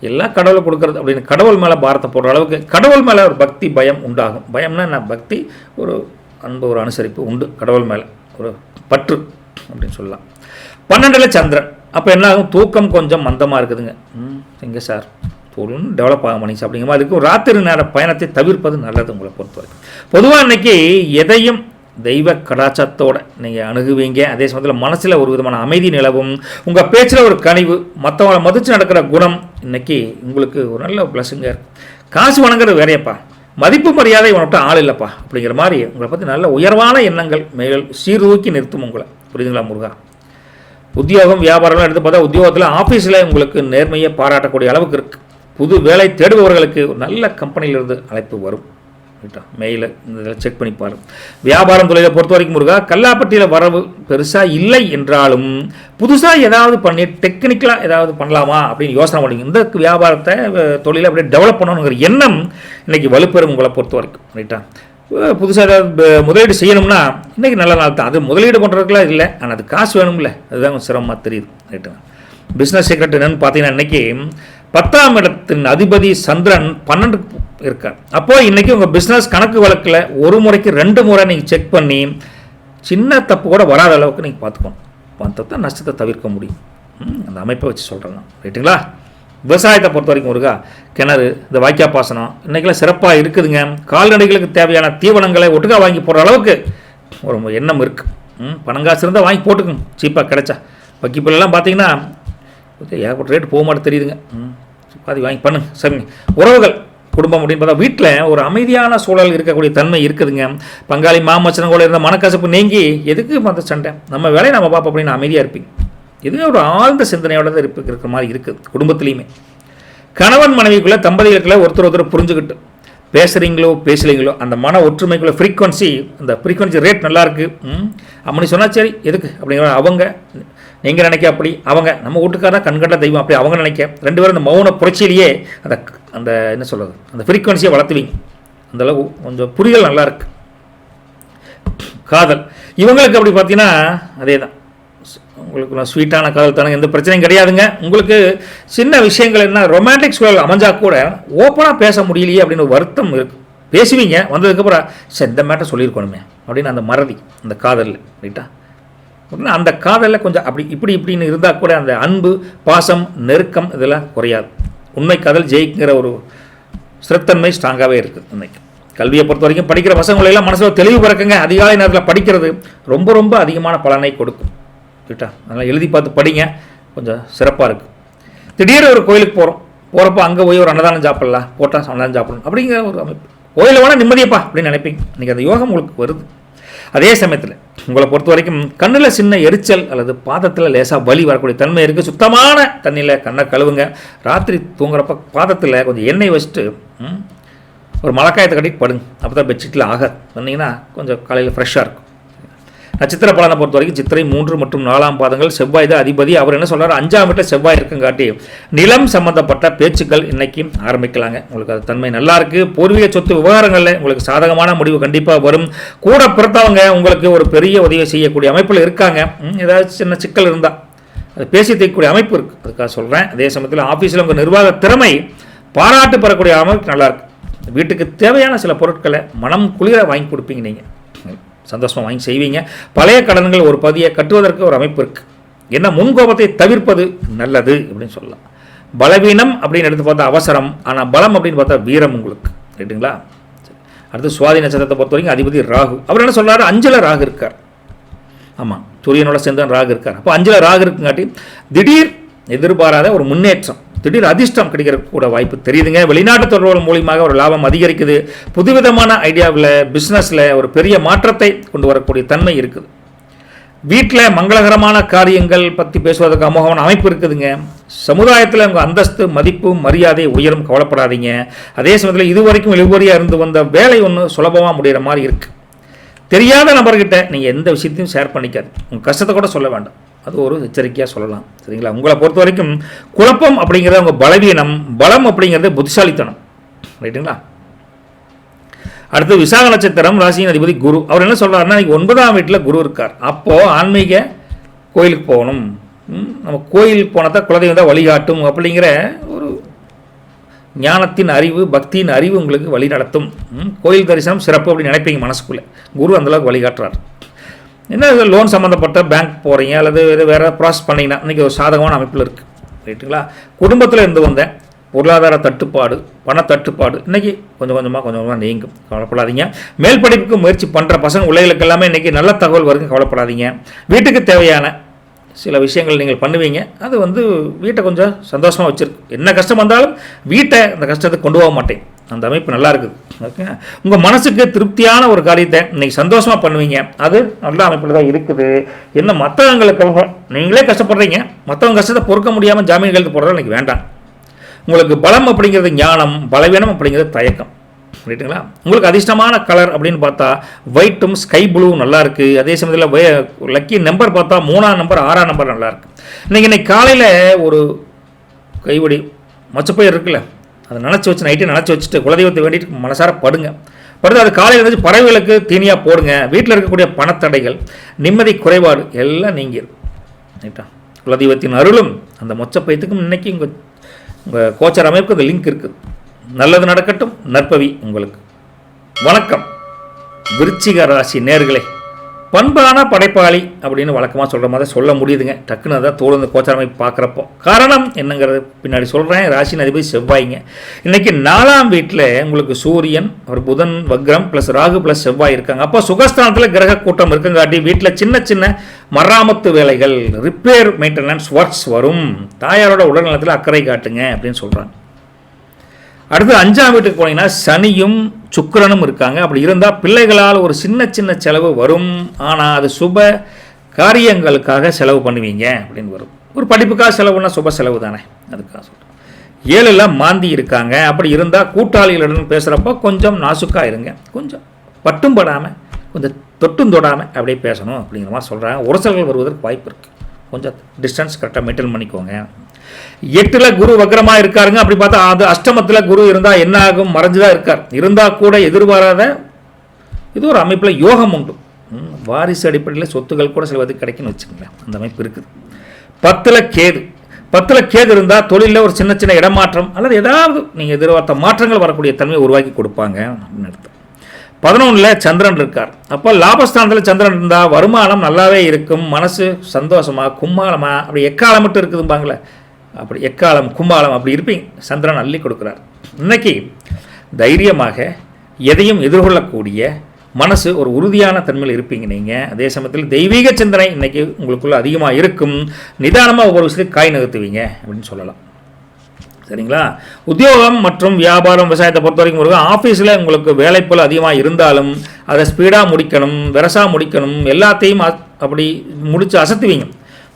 எல்லாம் கடவுளை கொடுக்குறது அப்படின்னு கடவுள் மேலே பாரத்தை போடுற அளவுக்கு கடவுள் மேலே ஒரு பக்தி பயம் உண்டாகும். பயம்னா என்ன, பக்தி, ஒரு அன்பு, ஒரு அனுசரிப்பு உண்டு, கடவுள் மேலே ஒரு பற்று அப்படின்னு சொல்லலாம். 12ல் சந்திரன். அப்போ என்ன ஆகும், தூக்கம் கொஞ்சம் மந்தமாக இருக்குதுங்க. எங்கே சார் பொருள் டெவலப் ஆக மணிச்சு அப்படிங்கிற மாதிரி இருக்கும். ராத்திரி நேர பயணத்தை தவிர்ப்பது நல்லது உங்களை பொறுத்த வரைக்கும். பொதுவாக இன்றைக்கி எதையும் தெய்வ கடாச்சத்தோடு நீங்கள் அணுகுவீங்க. அதே சமயத்தில் மனசில் ஒரு விதமான அமைதி நிலவும். உங்கள் பேச்சில் ஒரு கனிவு, மற்றவங்களை மதித்து நடக்கிற குணம் இன்றைக்கி உங்களுக்கு ஒரு நல்ல பிளஸுங்க இருக்கும். காசு வணங்குறது வேறையப்பா, மதிப்பு மரியாதை உனக்கு ஆள் இல்லைப்பா அப்படிங்கிற மாதிரி உங்களை பற்றி நல்ல உயர்வான எண்ணங்கள் மேல் சீர்தூக்கி நிறுத்தும் உங்களை, புரியுதுங்களா முருகா? உத்தியோகம் வியாபாரம்லாம் எடுத்து பார்த்தா உத்தியோகத்தில் ஆஃபீஸில் உங்களுக்கு நேர்மையை பாராட்டக்கூடிய அளவுக்கு இருக்குது. புது வேலை தேடுபவர்களுக்கு ஒரு நல்ல கம்பெனியிலிருந்து அழைப்பு வரும், ரைட்டா? மெயிலை இந்த இதில் செக் பண்ணி பாருங்கள். வியாபாரம் தொழிலை பொறுத்த வரைக்கும் முருகா கல்லாப்பட்டியில் வரவு பெருசாக இல்லை என்றாலும் புதுசாக ஏதாவது பண்ணி டெக்னிக்கலாக ஏதாவது பண்ணலாமா அப்படின்னு யோசனை பண்ணிங்க. இந்த வியாபாரத்தை தொழிலை அப்படியே டெவலப் பண்ணணுங்கிற எண்ணம் இன்றைக்கி வலுப்பெறும் உங்களை பொறுத்த வரைக்கும், ரைட்டா? புதுசாக ஏதாவது முதலீடு செய்யணும்னா இன்றைக்கி நல்ல நாள் தான். அது முதலீடு பண்ணுறதுக்குலாம் இல்லை, ஆனால் அது காசு வேணும்ல, அதுதான் கொஞ்சம் சிரமமாக தெரியுது, ரைட்டா? பிஸ்னஸ் சீக்ரெட் என்னன்னு பார்த்தீங்கன்னா இன்றைக்கி 10ஆம் இடத்தின் அதிபதி சந்திரன் 12க்கு இருக்கார். அப்போது இன்றைக்கி உங்கள் பிஸ்னஸ் கணக்கு வழக்கில் ஒரு முறைக்கு 2 முறை நீங்கள் செக் பண்ணி சின்ன தப்பு கூட வராத அளவுக்கு நீங்கள் பார்த்துக்கணும். பார்த்தா நஷ்டத்தை தவிர்க்க முடியும். அந்த அமைப்பை வச்சு சொல்கிறேன் நான், ரைட்டுங்களா? விவசாயத்தை பொறுத்த வரைக்கும் முருகா கிணறு, இந்த வாய்க்கா பாசனம் இன்றைக்கெல்லாம் சிறப்பாக இருக்குதுங்க. கால்நடைகளுக்கு தேவையான தீவனங்களை ஒட்டுக்கா வாங்கி போடுற அளவுக்கு ஒரு எண்ணம் இருக்குது. பணங்காசு இருந்தால் வாங்கி போட்டுக்குங்க, சீப்பாக கிடைச்சா. வக்கிப்பில்லாம் பார்த்தீங்கன்னா ஏகப்பட்ட ரேட்டு போக மாட்டேன் தெரியுதுங்க. பாதி வாங்கி பண்ணுங்க, சரிங்க. உறவுகள் குடும்பம் அப்படின்னு பார்த்தா வீட்டில் ஒரு அமைதியான சூழல் இருக்கக்கூடிய தன்மை இருக்குதுங்க. பங்காளி மாமச்சனம் கூட இருந்த மனக்கசப்பு நீங்கி எதுக்கு மற்ற சண்டை, நம்ம வேலையை நம்ம பார்ப்போம் அப்படின்னு அமைதியாக இருப்பீங்க. இதுவே ஒரு ஆழ்ந்த சிந்தனையோட தான் இருக்கிற மாதிரி இருக்குது. குடும்பத்துலேயுமே கணவன் மனைவிக்குள்ளே தம்பதிகளுக்குள்ளே ஒருத்தர் புரிஞ்சுக்கிட்டு பேசுகிறீங்களோ பேசலீங்களோ அந்த மன ஒற்றுமைக்குள்ள அந்த ஃப்ரீக்வன்சி ரேட் நல்லாயிருக்கு. அப்படி சொன்னால் சரி எதுக்கு அப்படிங்கிற அவங்க நீங்கள் நினைக்க, அப்படி அவங்க நம்ம வீட்டுக்காரதான் கண்கண்ட தெய்வம் அப்படி அவங்க நினைக்க, 2 பேரும் அந்த மௌன புரட்சியிலேயே அந்த என்ன சொல்கிறது அந்த ஃப்ரீக்வன்சியை வளர்த்துவீங்க. அந்தளவு கொஞ்சம் புரிதல் நல்லாயிருக்கு. காதல் இவங்களுக்கு அப்படி பார்த்தீங்கன்னா அதே தான், உங்களுக்கு ஸ்வீட்டான காதல் தானே, எந்த பிரச்சனையும் கிடையாதுங்க. உங்களுக்கு சின்ன விஷயங்கள் என்ன ரொமான்டிக் சூழல் அமைஞ்சால் கூட ஓப்பனாக பேச முடியலையே அப்படின்னு ஒரு வருத்தம் இருக்குது. பேசுவீங்க, வந்ததுக்கப்புறம் சரி இந்த மேட்டர் சொல்லியிருக்கணுமே அப்படின்னு அந்த மறதி அந்த காதலில் ரைட்டா. அந்த காதலில் கொஞ்சம் அப்படி இப்படின்னு இருந்தால் கூட அந்த அன்பு பாசம் நெருக்கம் இதெல்லாம் குறையாது. உண்மை காதல் ஜெயிக்கிற ஒரு ஸ்திரத்தன்மை ஸ்ட்ராங்காகவே இருக்குது. இன்னைக்கு கல்வியை பொறுத்த வரைக்கும் படிக்கிற பசங்களெல்லாம் மனசில் தெளிவு பிறக்குங்க. அதிகாலை நேரத்தில் படிக்கிறது ரொம்ப ரொம்ப அதிகமான பலனை கொடுக்கும் ரைட்டா. அதனால் எழுதி பார்த்து படிங்க, கொஞ்சம் சிறப்பாக இருக்குது. திடீர்னு ஒரு கோயிலுக்கு போகிறப்போ அங்கே போய் ஒரு அன்னதானம் சாப்பிடலாம், போட்டால் அன்னதானம் சாப்பிடணும் அப்படிங்கிற ஒரு அமைப்பு. கோயிலில் வேணால் நிம்மதியப்பா அப்படின்னு நினைப்பீங்க. இன்றைக்கி அந்த யோகம் உங்களுக்கு வருது. அதே சமயத்தில் உங்களை பொறுத்த வரைக்கும் கண்ணில் சின்ன எரிச்சல் அல்லது பாதத்தில் லேசாக வலி வரக்கூடிய தன்மை இருக்குது. சுத்தமான தண்ணியில் கண்ணை கழுவுங்க. ராத்திரி தூங்குறப்ப பாதத்தில் கொஞ்சம் எண்ணெய் வச்சுட்டு ஒரு மலக்காயத்தை கட்டிட்டு படுங்க. அப்போ தான் பெட்ஷீட்டில் ஆகாது. சொன்னீங்கன்னா கொஞ்சம் காலையில் ஃப்ரெஷ்ஷாக இருக்கும். நட்சத்திர பலனை பொறுத்த வரைக்கும் சித்திரை 3 மற்றும் 4ஆம் பாதங்கள் செவ்வாய் தான் அதிபதி. அவர் என்ன சொல்கிறார், 5ஆம் வீட்டில் செவ்வாய் இருக்குங்காட்டி நிலம் சம்பந்தப்பட்ட பேச்சுக்கள் இன்னைக்கு ஆரம்பிக்கலாங்க. உங்களுக்கு அது தன்மை நல்லா இருக்குது. பூர்வீக சொத்து விவகாரங்களில் உங்களுக்கு சாதகமான முடிவு கண்டிப்பாக வரும். கூட பிறத்தவங்க உங்களுக்கு ஒரு பெரிய உதவி செய்யக்கூடிய அமைப்பில் இருக்காங்க. ஏதாவது சின்ன சிக்கல் இருந்தால் அது பேசி தீர்க்கக்கூடிய அமைப்பு இருக்குது, அதுக்காக சொல்கிறேன். அதே சமயத்தில் ஆஃபீஸில் உங்கள் நிர்வாக திறமை பாராட்டு பெறக்கூடிய அமைப்பு நல்லாயிருக்கு. வீட்டுக்கு தேவையான சில பொருட்களை மனம் குளிர வாங்கி கொடுப்பீங்க, நீங்கள் சந்தோஷமாக வாங்கி செய்வீங்க. பழைய கடன்கள் ஒரு பதியை கட்டுவதற்கு ஒரு அமைப்பு இருக்குது. என்ன முன்கோபத்தை தவிர்ப்பது நல்லது அப்படின்னு சொல்லலாம். பலவீனம் அப்படின்னு எடுத்து பார்த்தா அவசரம், ஆனால் பலம் அப்படின்னு பார்த்தா வீரம் உங்களுக்கு ரைட்டுங்களா. அடுத்து சுவாதி நட்சத்திரத்தை பொறுத்த வரைக்கும் அதிபதி ராகு. அவர் என்ன சொல்கிறாரு, 5ல் ராகு இருக்கார். ஆமாம், சூரியனோட சேர்ந்து ராகு இருக்கார். அப்போ 5ல் ராகு இருக்குங்காட்டி திடீர் எதிர்பாராத ஒரு முன்னேற்றம், திடீர் அதிர்ஷ்டம் கிடைக்கிற கூட வாய்ப்பு தெரியுதுங்க. வெளிநாட்டு தொடர்புகள் மூலியமாக ஒரு லாபம் அதிகரிக்குது. புதுவிதமான ஐடியாவில் பிஸ்னஸில் ஒரு பெரிய மாற்றத்தை கொண்டு வரக்கூடிய தன்மை இருக்குது. வீட்டில் மங்களகரமான காரியங்கள் பற்றி பேசுவதற்கு அமோகமான அமைப்பு இருக்குதுங்க. சமுதாயத்தில் உங்கள் அந்தஸ்து மதிப்பு மரியாதை உயரும், கவலைப்படாதீங்க. அதே சமயத்தில் இதுவரைக்கும் இழுபறியாக இருந்து வந்த வேலை ஒன்று சுலபமாக முடிகிற மாதிரி இருக்குது. தெரியாத நபர்கிட்ட நீங்கள் எந்த விஷயத்தையும் ஷேர் பண்ணிக்காது. உங்கள் கஷ்டத்தை கூட சொல்ல வேண்டாம், அது ஒரு எச்சரிக்கையாக சொல்லலாம் சரிங்களா. உங்களை பொறுத்த வரைக்கும் குழப்பம் அப்படிங்கிறது உங்கள் பலவீனம், பலம் அப்படிங்கிறது புத்திசாலித்தனம் ரைட்டுங்களா. அடுத்து விசாக நட்சத்திரம், ராசியின் அதிபதி குரு. அவர் என்ன சொல்கிறாருன்னா, இன்றைக்கி 9ஆம் வீட்டில் குரு இருக்கார். அப்போது ஆன்மீக கோயிலுக்கு போகணும், நம்ம கோயிலுக்கு போனால் தான் குலதெய்வம் தான் வழிகாட்டும் அப்படிங்கிற ஒரு ஞானத்தின் அறிவு பக்தியின் அறிவு உங்களுக்கு வழி நடத்தும். கோயில் தரிசனம் சிறப்பு அப்படின்னு நினைப்பீங்க மனசுக்குள்ளே. குரு அந்தளவுக்கு வழிகாட்டுறார். என்ன லோன் சம்மந்தப்பட்ட பேங்க் போகிறீங்க அல்லது வேறு ப்ராசஸ் பண்ணிங்கன்னா இன்றைக்கி ஒரு சாதகமான அமைப்பில் இருக்குது ரைட்டுங்களா. குடும்பத்தில் இருந்து வந்த பொருளாதார தட்டுப்பாடு பண தட்டுப்பாடு இன்றைக்கி கொஞ்சம் கொஞ்சமாக நீங்கும், கவலைப்படாதீங்க. மேல் படிப்புக்கு முயற்சி பண்ணுற பசங்க பிள்ளைகளுக்கு எல்லாமே இன்றைக்கி நல்ல தகவல் வருங்க, கவலைப்படாதீங்க. வீட்டுக்கு தேவையான சில விஷயங்கள் நீங்கள் பண்ணுவீங்க, அது வீட்டை கொஞ்சம் சந்தோஷமாக வச்சுருக்கு. என்ன கஷ்டம் வந்தாலும் வீட்டை அந்த கஷ்டத்தை கொண்டு போக மாட்டேன், அந்த அமைப்பு நல்லா இருக்குது ஓகே. உங்கள் மனசுக்கு திருப்தியான ஒரு காரியத்தை இன்றைக்கி சந்தோஷமாக பண்ணுவீங்க, அது நல்ல அமைப்பில் தான் இருக்குது. என்ன மற்றவங்களுக்கு நீங்களே கஷ்டப்படுறீங்க, மற்றவங்க கஷ்டத்தை பொறுக்க முடியாமல் ஜாமீன் கழுத்து போடுறது இன்றைக்கி வேண்டாம். உங்களுக்கு பலம் அப்படிங்கிறது ஞானம், பலவீனம் அப்படிங்கிறது தயக்கம் ரைட்டுங்களா. உங்களுக்கு அதிர்ஷ்டமான கலர் அப்படின்னு பார்த்தா ஒயிட்டும் ஸ்கை ப்ளூ நல்லா இருக்குது. அதே சமயத்தில் லக்கி நம்பர் பார்த்தா 3ஆம் நம்பர் 6ஆம் நம்பர் நல்லா இருக்குது. இன்னைக்கு காலையில் ஒரு கைவடி மச்சப்பயிர் இருக்குல்ல, அதை நினச்சி வச்சு நைட்டே நினச்சி வச்சுட்டு குலதெய்வத்தை வேண்டிட்டு மனசார படுங்க. படுத்து அது காலையில் எழுந்து பறவைகளுக்கு தீனியாக போடுங்க. வீட்டில் இருக்கக்கூடிய பணத்தடைகள் நிம்மதி குறைபாடு எல்லாம் நீங்கிடும் ரைட்டா. குலதெய்வத்தின் அருளும் அந்த மொச்சப்பயத்துக்கும் இன்னைக்கு உங்கள் கோச்சர் அமைப்புக்கு அந்த லிங்க் இருக்குது. நல்லது நடக்கட்டும், நற்பவி உங்களுக்கு. வணக்கம் விருச்சிக ராசி நேயர்களே. பண்பான படைப்பாளி அப்படின்னு வழக்கமாக சொல்கிற மாதிரி சொல்ல முடியுதுங்க, டக்குன்னு அதான் தோழு கோச்சார அமைப்பு பார்க்குறப்போ. காரணம் என்னங்கிறது பின்னாடி சொல்கிறேன். ராசியின் அதிபதி செவ்வாய்ங்க. இன்றைக்கி 4ஆம் வீட்டில் உங்களுக்கு சூரியன் ஒரு புதன் வக்ரம் ப்ளஸ் ராகு ப்ளஸ் செவ்வாய் இருக்காங்க. அப்போ சுகஸ்தானத்தில் கிரக கூட்டம் இருக்குங்காட்டி வீட்டில் சின்ன சின்ன மராமத்து வேலைகள் ரிப்பேர் மெயின்டெனன்ஸ் ஒர்க்ஸ் வரும். தாயாரோட உடல்நலத்தில் அக்கறை காட்டுங்க அப்படின்னு சொல்கிறாங்க. அடுத்து 5ஆம் வீட்டுக்கு போனீங்கன்னா சனியும் சுக்கிரனும் இருக்காங்க. அப்படி இருந்தால் பிள்ளைகளால் ஒரு சின்ன சின்ன செலவு வரும், ஆனால் அது சுப காரியங்களுக்காக செலவு பண்ணுவீங்க அப்படின்னு வரும். ஒரு படிப்புக்காக செலவுன்னா சுப செலவு தானே, அதுக்காக சொல்கிறேன். 7ல் மாந்தி இருக்காங்க. அப்படி இருந்தால் கூட்டாளிகளுடன் பேசுகிறப்போ கொஞ்சம் நாசுக்காக இருங்க, கொஞ்சம் பட்டும் படாமல் கொஞ்சம் தொட்டும் தொடாமல் அப்படியே பேசணும் அப்படிங்கிற மாதிரி சொல்கிறாங்க. உரசல்கள் வருவதற்கு வாய்ப்பு இருக்குது, கொஞ்சம் டிஸ்டன்ஸ் கரெக்டாக மெயின்டைன் பண்ணிக்கோங்க. 8ல் குரு வக்ரமாக இருக்காருங்க. அப்படி பார்த்தா அது அஷ்டமத்தில் குரு இருந்தால் என்ன ஆகும், மறைஞ்சுதான் இருக்கார். இருந்தால் கூட எதிர்பாராத இது ஒரு அமைப்பில் யோகம் உண்டு. வாரிசு அடிப்படையில் சொத்துக்கள் கூட சில கிடைக்குன்னு வச்சுக்கோங்களேன், அந்த அமைப்பு இருக்குது. 10ல் கேது இருந்தால் தொழிலில் ஒரு சின்ன சின்ன இடமாற்றம் அல்லது ஏதாவது நீங்கள் எதிர்பார்த்த மாற்றங்கள் வரக்கூடிய தன்மையை உருவாக்கி கொடுப்பாங்க அப்படின்னு அர்த்தம். 11ல் சந்திரன் இருக்கார். அப்போ லாபஸ்தானத்தில் சந்திரன் இருந்தால் வருமானம் நல்லாவே இருக்கும், மனசு சந்தோஷமாக கும்மாளமாக அப்படி எக்காலம் மட்டும் இருக்குதும்பாங்களே, அப்படி எக்காலம் கும்மாளம் அப்படி இருப்பீங்க. சந்திரன் அள்ளி கொடுக்குறார். இன்னைக்கு தைரியமாக எதையும் எதிர்கொள்ளக்கூடிய மனசு ஒரு உறுதியான தன்மையில் இருப்பீங்க நீங்கள். அதே சமயத்தில் தெய்வீக சிந்தனை இன்றைக்கி உங்களுக்குள்ள அதிகமாக இருக்கும். நிதானமாக ஒவ்வொரு விஷயத்தையும் காய் நகர்த்துவீங்க அப்படின்னு சொல்லலாம். சரிங்களா? உத்தியோகம் மற்றும் வியாபாரம் விவசாயத்தை பொறுத்த வரைக்கும் ஒரு ஆஃபீஸில் உங்களுக்கு வேலைப்போல் அதிகமாக இருந்தாலும் அதை ஸ்பீடாக முடிக்கணும், வெரசாக முடிக்கணும், எல்லாத்தையும் அப்படி முடித்து அசத்துவீங்க.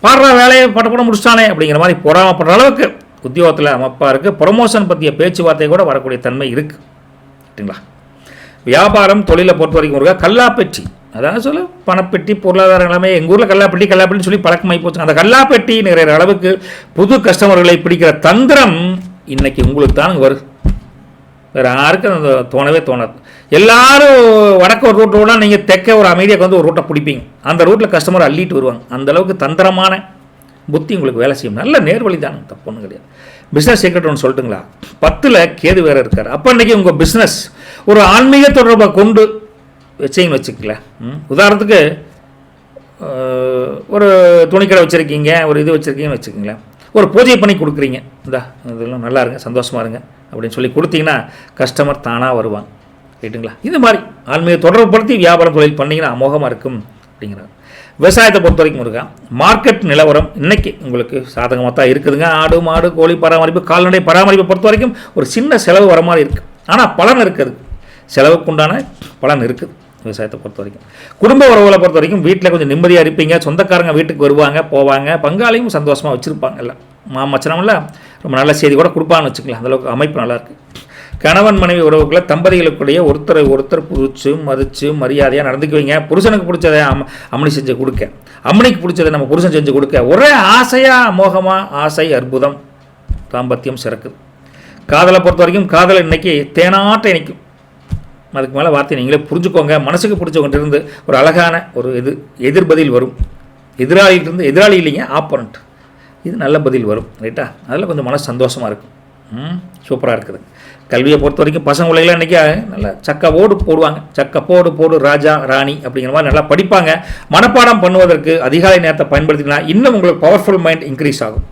பாடுற வேலையை பட முடிச்சிட்டானே அப்படிங்கிற மாதிரி பொறாமப்படுற அளவுக்கு உத்தியோகத்தில் அமைப்பாக இருக்குது. ப்ரொமோஷன் பற்றிய பேச்சுவார்த்தை கூட வரக்கூடிய தன்மை இருக்குது. சரிங்களா? வியாபாரம் தொழிலை பொறுத்த வரைக்கும் ஒரு கல்லாப்பெட்டி, அதாவது சொல்ல பணப்பெட்டி பொருளாதார நிலைமை எங்கள் ஊரில் கல்லாப்பெட்டின்னு சொல்லி பழக்கமாகி போச்சு. அந்த கல்லாப்பெட்டி நிறைய அளவுக்கு புது கஸ்டமர்களை பிடிக்கிற தந்திரம் இன்னைக்கு உங்களுக்கு தான் வரும். வேறு யாருக்கும் அந்த தோணவே தோணாது. எல்லாரும் வடக்கு ஒரு ரூட் ரோடாக நீங்கள் தெற்க ஒரு அமைதியாக வந்து ஒரு ரூட்டை பிடிப்பீங்க. அந்த ரூட்டில் கஸ்டமர் அள்ளிட்டு வருவாங்க. அந்தளவுக்கு தந்திரமான புத்தி உங்களுக்கு வேலை செய்யும். நல்ல நேர்வழி தான், தப்பு ஒன்றும் கிடையாது. பிஸ்னஸ் சீக்ரெட் ஒன்று சொல்லட்டுங்களா? 10ல் கேது வேறு இருக்கார். அப்போ இன்றைக்கி உங்கள் பிஸ்னஸ் ஒரு ஆன்மீக தொடர்பை கொண்டு வச்சிங்கன்னு வச்சுக்கல. உதாரணத்துக்கு ஒரு துணிக்கடை வச்சுருக்கீங்க, ஒரு இது வச்சுருக்கீங்கன்னு வச்சுக்கோங்களேன். ஒரு பூஜை பண்ணி கொடுக்குறீங்க, இந்தா இதெல்லாம் நல்லா இருங்க, சந்தோஷமாக இருங்க அப்படின்னு சொல்லி கொடுத்தீங்கன்னா கஸ்டமர் தானாக வருவாங்க. ரைட்டுங்களா? இது மாதிரி ஆன்மீக தொடர்புப்படுத்தி வியாபாரம் தொழில் பண்ணிங்கன்னா அமோகமாக இருக்கும் அப்படிங்கிறாங்க. விவசாயத்தை பொறுத்த வரைக்கும் இருக்கா மார்க்கெட் நிலவரம் இன்றைக்கி உங்களுக்கு சாதகமாக தான் இருக்குதுங்க. ஆடு மாடு கோழி பராமரிப்பு கால்நடை பராமரிப்பை பொறுத்த வரைக்கும் ஒரு சின்ன செலவு வர மாதிரி இருக்குது, ஆனால் பலன் இருக்குது, செலவுக்குண்டான பலன் இருக்குது விவசாயத்தை பொறுத்த வரைக்கும். குடும்ப உறவுகளை பொறுத்த வரைக்கும் வீட்டில் கொஞ்சம் நிம்மதியாக இருப்பீங்க. சொந்தக்காரங்க வீட்டுக்கு வருவாங்க போவாங்க, பங்காளியும் சந்தோஷமாக வச்சுருப்பாங்க. எல்லாம் மாமச்சனம்ல ரொம்ப நல்ல செய்தி கூட கொடுப்பான்னு வச்சுக்கலாம். அந்தளவுக்கு அமைப்பு நல்லாயிருக்கு. கணவன் மனைவி உறவுக்குள்ள தம்பதிகளுக்குடைய ஒருத்தர் புரிச்சு மதித்து மரியாதையாக நடந்துக்குவீங்க. புருஷனுக்கு பிடிச்சதை அம்மனி செஞ்சு கொடுக்க, அம்மனிக்கு பிடிச்சதை நம்ம புருஷன் செஞ்சு கொடுக்க, ஒரே ஆசையாக அமோகமாக ஆசை அற்புதம் தாம்பத்தியம் சிறக்குது. காதலை பொறுத்த வரைக்கும் காதலை இன்னைக்கு தேனாட்டை இணைக்கும். அதுக்கு மேலே வார்த்தை நீங்களே புரிஞ்சுக்கோங்க. மனசுக்கு பிடிச்சவங்கிட்ட இருந்து ஒரு அழகான ஒரு எதிர்பதில் வரும். எதிராளிகிட்டிருந்து எதிராளி இல்லைங்க, ஆப்போனண்ட். இது நல்ல பதில் வரும். ரைட்டா? அதில் கொஞ்சம் மனசு சந்தோஷமாக இருக்கும். சூப்பராக இருக்குது. கல்வியை பொறுத்த வரைக்கும் பசங்க பிள்ளைகளாம் இன்றைக்கி நல்லா சக்கப்போடு போடுவாங்க. சக்கப்போடு போடு ராஜா ராணி அப்படிங்கிற மாதிரி நல்லா படிப்பாங்க. மனப்பாடம் பண்ணுவதற்கு அதிகாலை நேரத்தை பயன்படுத்தினா இன்னும் உங்களுக்கு பவர்ஃபுல் மைண்ட் இன்க்ரீஸ் ஆகும்.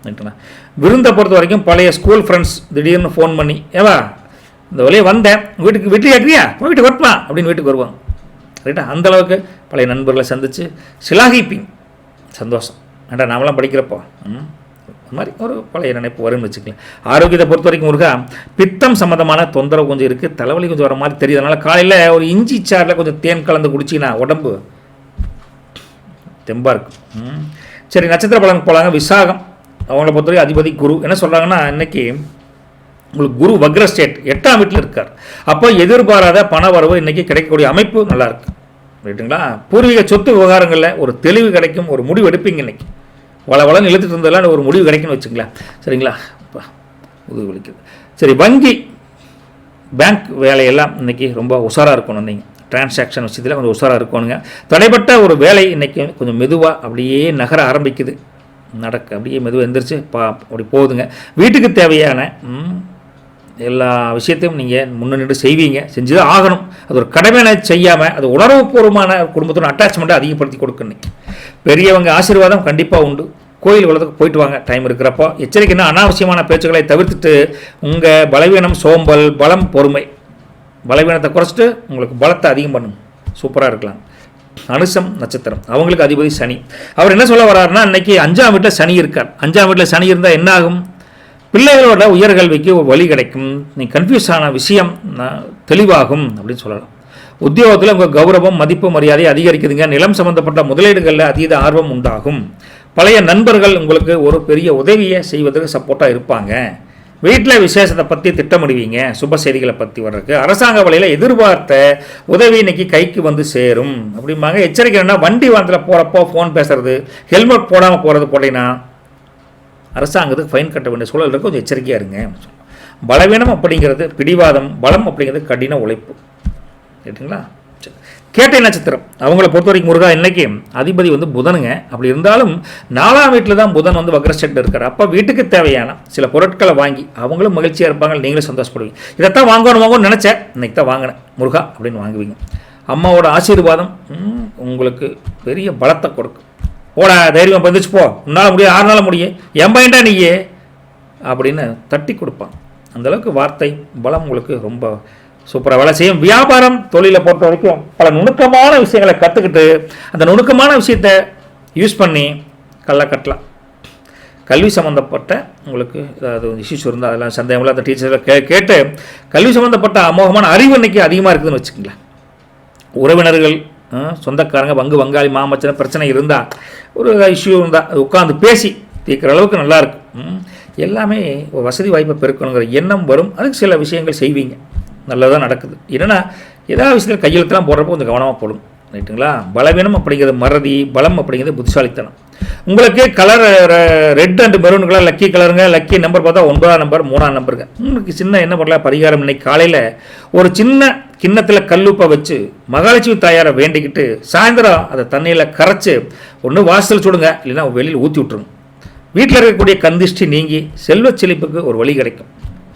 ரைட்டுண்ணா? விருந்தை பொறுத்த வரைக்கும் பழைய ஸ்கூல் ஃப்ரெண்ட்ஸ் திடீர்னு ஃபோன் பண்ணி ஏவா இந்த வழியே வந்தேன் வீட்டுக்கு கேட்குறியா வீட்டுக்கு வரலாம் அப்படின்னு வீட்டுக்கு வருவாங்க. ரைட்டா? அந்தளவுக்கு பழைய நண்பர்களை சந்தித்து சிலாகிப்பீங்க. சந்தோஷம். ஏண்டா நாமெல்லாம் படிக்கிறப்போ அது மாதிரி ஒரு பழைய நினைப்பு வரும்னு வச்சுக்கலாம். ஆரோக்கியத்தை பொறுத்த வரைக்கும் முருகா பித்தம் சம்மந்தமான தொந்தரவு கொஞ்சம் இருக்குது, தலைவலி கொஞ்சம் வர மாதிரி தெரியுது. அதனால் காலையில் ஒரு இஞ்சி சாறில் கொஞ்சம் தேன் கலந்து குடிச்சிங்கன்னா உடம்பு தெம்பாக இருக்கும். சரி, நட்சத்திர பலனுக்கு போகலாங்க. விசாகம் அவங்கள பொறுத்தவரைக்கும் அதிபதி குரு. என்ன சொல்கிறாங்கன்னா இன்றைக்கி உங்களுக்கு குரு வக்ர ஸ்டேட் 8ஆம் வீட்டில் இருக்கார். அப்போ எதிர்பாராத பண வரவு இன்றைக்கி கிடைக்கக்கூடிய அமைப்பு நல்லாயிருக்கு. ரைட்டுங்களா? பூர்வீக சொத்து விவகாரங்களில் ஒரு தெளிவு கிடைக்கும், ஒரு முடிவு எடுப்பீங்க. இன்றைக்கி வளவளன்னு இழுத்துட்டு இருந்ததெல்லாம் ஒரு முடிவு கிடைக்குன்னு வச்சுங்களேன். சரிங்களா? உதவி வலிக்குது. சரி, வங்கி பேங்க் வேலையெல்லாம் இன்றைக்கி ரொம்ப உஷாராக இருக்கணும். நீங்கள் டிரான்சாக்ஷன் விஷயத்தில் கொஞ்சம் உஷாராக இருக்கணுங்க. தடைப்பட்ட ஒரு வேலை இன்றைக்கி கொஞ்சம் மெதுவாக அப்படியே நகர ஆரம்பிக்குது. அப்படியே மெதுவாக எந்திரிச்சு அப்படி போகுதுங்க. வீட்டுக்கு தேவையான எல்லா விஷயத்தையும் நீங்கள் முன்னிட்டு செய்வீங்க, செஞ்சு தான் ஆகணும். அது ஒரு கடமையை செய்யாமல் அது உணர்வுபூர்வமான குடும்பத்தோட அட்டாச்மெண்ட்டை அதிகப்படுத்தி கொடுக்கணும். பெரியவங்க ஆசீர்வாதம் கண்டிப்பாக உண்டு. கோயில் வளத்துக்கு போயிட்டு வாங்க டைம் இருக்கிறப்போ. எச்சரிக்கைன்னா அனாவசியமான பேச்சுக்களை தவிர்த்துட்டு உங்கள் பலவீனம் சோம்பல், பலம் பொறுமை, பலவீனத்தை குறைச்சிட்டு உங்களுக்கு பலத்தை அதிகம் பண்ணும். சூப்பராக இருக்கலாம். அனுசம் நட்சத்திரம் அவங்களுக்கு அதிபதி சனி. அவர் என்ன சொல்ல வர்றாருன்னா இன்றைக்கி 5ஆம் வீட்டில் சனி இருக்கார். 5ஆம் வீட்டில் சனி இருந்தால் என்ன ஆகும்? பிள்ளைகளோட உயர்கல்விக்கு ஒரு வழி கிடைக்கும். நீ கன்ஃபியூஸ் ஆன விஷயம் தெளிவாகும் அப்படின்னு சொல்லலாம். உத்தியோகத்தில் உங்கள் கௌரவம் மதிப்பு மரியாதை அதிகரிக்குதுங்க. நிலம் சம்பந்தப்பட்ட முதலீடுகளில் அதீத ஆர்வம் உண்டாகும். பழைய நண்பர்கள் உங்களுக்கு ஒரு பெரிய உதவியை செய்வதற்கு சப்போர்ட்டாக இருப்பாங்க. வீட்டில் விசேஷத்தை பற்றி திட்டமிடுவீங்க. சுப செய்திகளை பற்றி வர்றதுக்கு அரசாங்க வழியில் எதிர்பார்த்த உதவி இன்னைக்கு கைக்கு வந்து சேரும் அப்படிம்பாங்க. எச்சரிக்கைன்னா வண்டி வாகனத்தில் போகிறப்போ ஃபோன் பேசுறது, ஹெல்மெட் போடாமல் போகிறது போட்டீங்கன்னா அரசாங்கத்துக்கு ஃபைன் கட்ட வேண்டிய சூழல் இருக்குது. கொஞ்சம் எச்சரிக்கையாக இருங்க. பலவீனம் அப்படிங்கிறது பிடிவாதம், பலம் அப்படிங்கிறது கடின உழைப்பு. கேட்டுங்களா? சரி, கேட்டை நட்சத்திரம் அவங்கள பொறுத்த வரைக்கும் முருகா இன்னைக்கு அதிபதி வந்து புதனுங்க. அப்படி இருந்தாலும் 4ஆம் வீட்டில் தான் புதன் வந்து வக்ரஸ்டேட் இருக்கார். அப்போ வீட்டுக்கு தேவையான சில பொருட்களை வாங்கி அவங்களும் மகிழ்ச்சியாக இருப்பாங்க, நீங்களும் சந்தோஷப்படுவீங்க. இதைத்தான் வாங்கணும்னு நினச்சேன், இன்னைக்கு தான் வாங்கினேன் முருகா அப்படின்னு வாங்குவீங்க. அம்மாவோட ஆசீர்வாதம் உங்களுக்கு பெரிய பலத்தை கொடுக்கும். போடா தைரியம் வந்துச்சு, போ, உன்னால் முடியும், 6 நாள் முடியும், என் பையன்டா நீயே அப்படின்னு தட்டி கொடுப்பான். அந்தளவுக்கு வார்த்தை பலம் உங்களுக்கு ரொம்ப சூப்பராக வேலை செய்யும். வியாபாரம் தொழிலை பொறுத்த வரைக்கும் பல நுணுக்கமான விஷயங்களை கற்றுக்கிட்டு அந்த நுணுக்கமான விஷயத்தை யூஸ் பண்ணி கல்லை கட்டலாம். கல்வி சம்மந்தப்பட்ட உங்களுக்கு ஏதாவது இஷ்யூஸ் இருந்தால் அதெல்லாம் சந்தேகங்கள அந்த டீச்சர்ஸில் கேட்டு கல்வி சம்மந்தப்பட்ட அமோகமான அறிவு இன்னைக்கு அதிகமாக இருக்குதுன்னு வச்சுக்கோங்களேன். உறவினர்கள், சொந்தக்காரங்க, வங்காளி, மாமச்சன பிரச்சனை இருந்தால், ஒரு இஷ்யூ இருந்தால் அது உட்காந்து பேசி தீர்க்குற அளவுக்கு நல்லாயிருக்கும். எல்லாமே ஒரு வசதி வாய்ப்பை பெருக்கணுங்கிற எண்ணம் வரும். அதுக்கு சில விஷயங்கள் செய்வீங்க, நல்லதாக நடக்குது. என்னென்னா ஏதாவது விஷயத்தில் கையெழுத்தெல்லாம் போடுறப்போ கொஞ்சம் கவனமாக போடும். ரைட்டுங்களா? பலவீனம் அப்படிங்கிறது மறதி, பலம் அப்படிங்கிறது புத்திசாலித்தனம். உங்களுக்கு colour red and maroon colour lucky கலருங்க. லக்கி நம்பர் பார்த்தா 9ஆம் நம்பர், 3ஆம் நம்பருங்க. உங்களுக்கு சின்ன என்ன பண்ணலாம் பரிகாரம், இன்னைக்கு காலையில் ஒரு சின்ன கிண்ணத்தில் கல்லுப்பை வச்சு மகாலட்சுமி தாயாரை வேண்டிக்கிட்டு சாயந்தரம் அதை தண்ணியில் கரைச்சி ஒன்று வாசல் சுடுங்க, இல்லைன்னா வெளியில் ஊற்றி விட்டுருங்க. வீட்டில் இருக்கக்கூடிய கந்திஷ்டி நீங்கி செல்வ செழிப்புக்கு ஒரு வழி கிடைக்கும்.